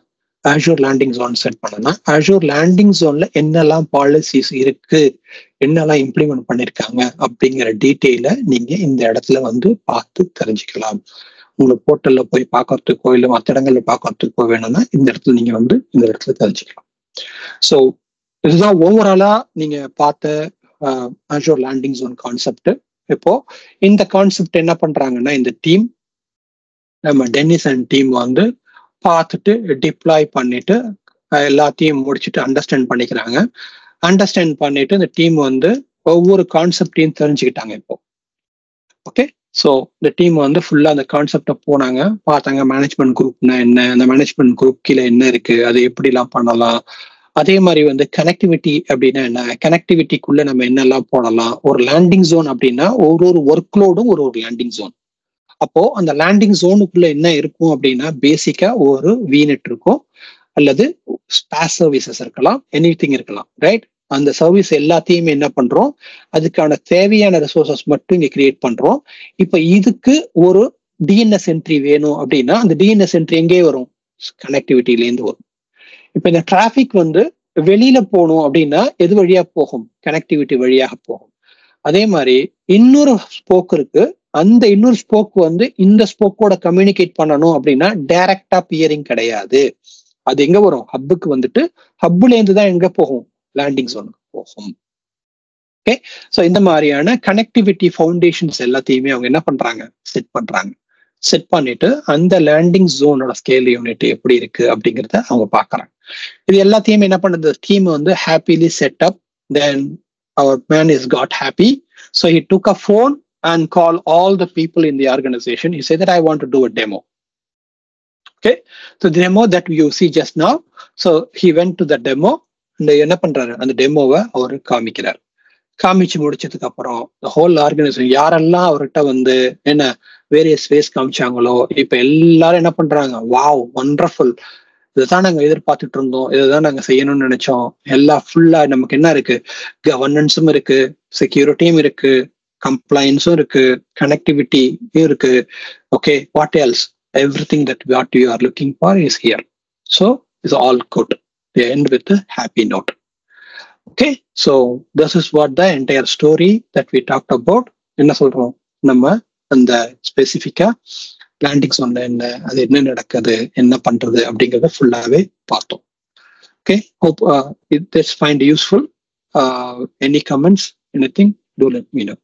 ஆஷூர் லேண்டிங் ஜோன் செட் பண்ணேன்னா ஆஷூர் லேண்டிங் ஜோன்ல என்னெல்லாம் பாலிசிஸ் இருக்கு, என்னெல்லாம் இம்ப்ளிமெண்ட் பண்ணிருக்காங்க அப்படிங்கிற டீட்டெயில நீங்க இந்த இடத்துல வந்து பார்த்து தெரிஞ்சுக்கலாம். உங்களுக்கு போர்ட்டல்ல போய் பார்க்கறதுக்கோ இல்லை மற்ற இடங்கள்ல பார்க்கறதுக்கோ வேணும்னா இந்த இடத்துல நீங்க வந்து இந்த இடத்துல தெரிஞ்சுக்கலாம். ஸோ இதுதான் ஓவராலா நீங்க பார்த்த ஆஷூர் லேண்டிங் ஜோன் கான்செப்ட். இப்போ இந்த கான்செப்ட் என்ன பண்றாங்கன்னா இந்த டீம் நம்ம டென்னிஸ் அண்ட் டீம் வந்து பார்த்துட்டு டிப்ளாய் பண்ணிட்டு எல்லாத்தையும் முடிச்சுட்டு அண்டர்ஸ்டாண்ட் பண்ணிக்கிறாங்க. அண்டர்ஸ்டாண்ட் பண்ணிட்டு இந்த டீம் வந்து ஒவ்வொரு கான்செப்டையும் தெரிஞ்சுக்கிட்டாங்க இப்போ. ஓகே, ஸோ இந்த டீம் வந்து ஃபுல்லா அந்த கான்செப்டை போனாங்க, பார்த்தாங்க மேனேஜ்மெண்ட் குரூப்னா என்ன, அந்த மேனேஜ்மெண்ட் குரூப் கீழே என்ன இருக்கு, அது எப்படிலாம் பண்ணலாம். அதே மாதிரி வந்து கனெக்டிவிட்டி அப்படின்னா என்ன, கனெக்டிவிட்டிக்குள்ள நம்ம என்னெல்லாம் போடலாம். ஒரு லேண்டிங் ஜோன் அப்படின்னா ஒரு ஒர்க்லோடும் ஒரு லேண்டிங் ஜோன். அப்போ அந்த லேண்டிங் ஜோனுக்குள்ள என்ன இருக்கும் அப்படின்னா பேசிக்கா ஒரு வீநெட் இருக்கும், அல்லது ஸ்பாஸ் சர்வீசஸ் இருக்கலாம், எனிதிங் இருக்கலாம், ரைட். அந்த சர்வீஸ் எல்லாத்தையுமே என்ன பண்றோம், அதுக்கான தேவையான ரிசோர்சஸ் மட்டும் இங்க கிரியேட் பண்றோம். இப்ப இதுக்கு ஒரு டிஎன்எஸ் என்ட்ரி வேணும் அப்படின்னா அந்த டிஎன்எஸ் என்ட்ரி எங்கே வரும், கனெக்டிவிட்டில இருந்து வரும். இப்ப இந்த டிராபிக் வந்து வெளியில போகணும் அப்படின்னா எது வழியா போகும், கனெக்டிவிட்டி வழியாக போகும். அதே மாதிரி இன்னொரு ஸ்போக் இருக்கு, அந்த இன்னொரு ஸ்போக் வந்து இந்த ஸ்போக்கோட கம்யூனிகேட் பண்ணணும் அப்படின்னா டைரக்டா பியரிங் கிடையாது. அது எங்க வரும், ஹப்புக்கு வந்துட்டு ஹப்புல இருந்து தான் எங்க போகும், லேண்டிங் ஜோனுக்கு போகும். ஓகே, ஸோ இந்த மாதிரியான கனெக்டிவிட்டி ஃபவுண்டேஷன்ஸ் எல்லாத்தையுமே அவங்க என்ன பண்றாங்க, செட் பண்றாங்க. செட் பண்ணிட்டு அந்த லேண்டிங் ஜோனோட ஸ்கேல் யூனிட் எப்படி இருக்கு அப்படிங்கிறத அவங்க பாக்குறாங்க. இது எல்லாத்தையுமே என்ன பண்ணுது, டீம் வந்து ஹாப்பிலி செட் அப். தென் அவர் man is got happy. So he took a phone and call all the people in the organization. He said that I want to do a demo. Okay, so the demo that you see just now, so he went to the demo and என்ன பண்றாரு, அந்த டெமோவை அவர் காமிக்கிறார். காமிச்சு முடிச்சதுக்கு அப்புறம் ஹோல் ஆர்கனைசேஷன் யாரெல்லாம் அவர்கிட்ட வந்து என்ன வேரியஸ் வேஸ் காமிச்சாங்களோ இப்ப எல்லாரும் என்ன பண்றாங்க, வாவ் வண்டர்ஃபுல், இதுதான் நாங்க எதிர்பார்த்துட்டு இருந்தோம், இதுதான் நாங்க செய்யணும்னு நினைச்சோம். எல்லாம் ஃபுல்லா நமக்கு என்ன இருக்கு, கவர்னன்ஸும் இருக்கு, செக்யூரிட்டியும் இருக்கு, கம்ப்ளைன்ஸும் இருக்கு, கனெக்டிவிட்டியும் இருக்கு. Okay, what else, everything that what you are looking for is here. So it's all good. They end with a happy note. Okay, so this is what the entire story that we talked about. என்ன சொல்றோம் நம்ம அந்த ஸ்பெசிஃபிக்கா லேண்டிங் ஜோன்ல என்ன, அது என்ன நடக்குது, என்ன பண்றது அப்படிங்கறத ஃபுல்லாவே பார்த்தோம். Okay, hope this find useful. Any comments, anything, do let me know.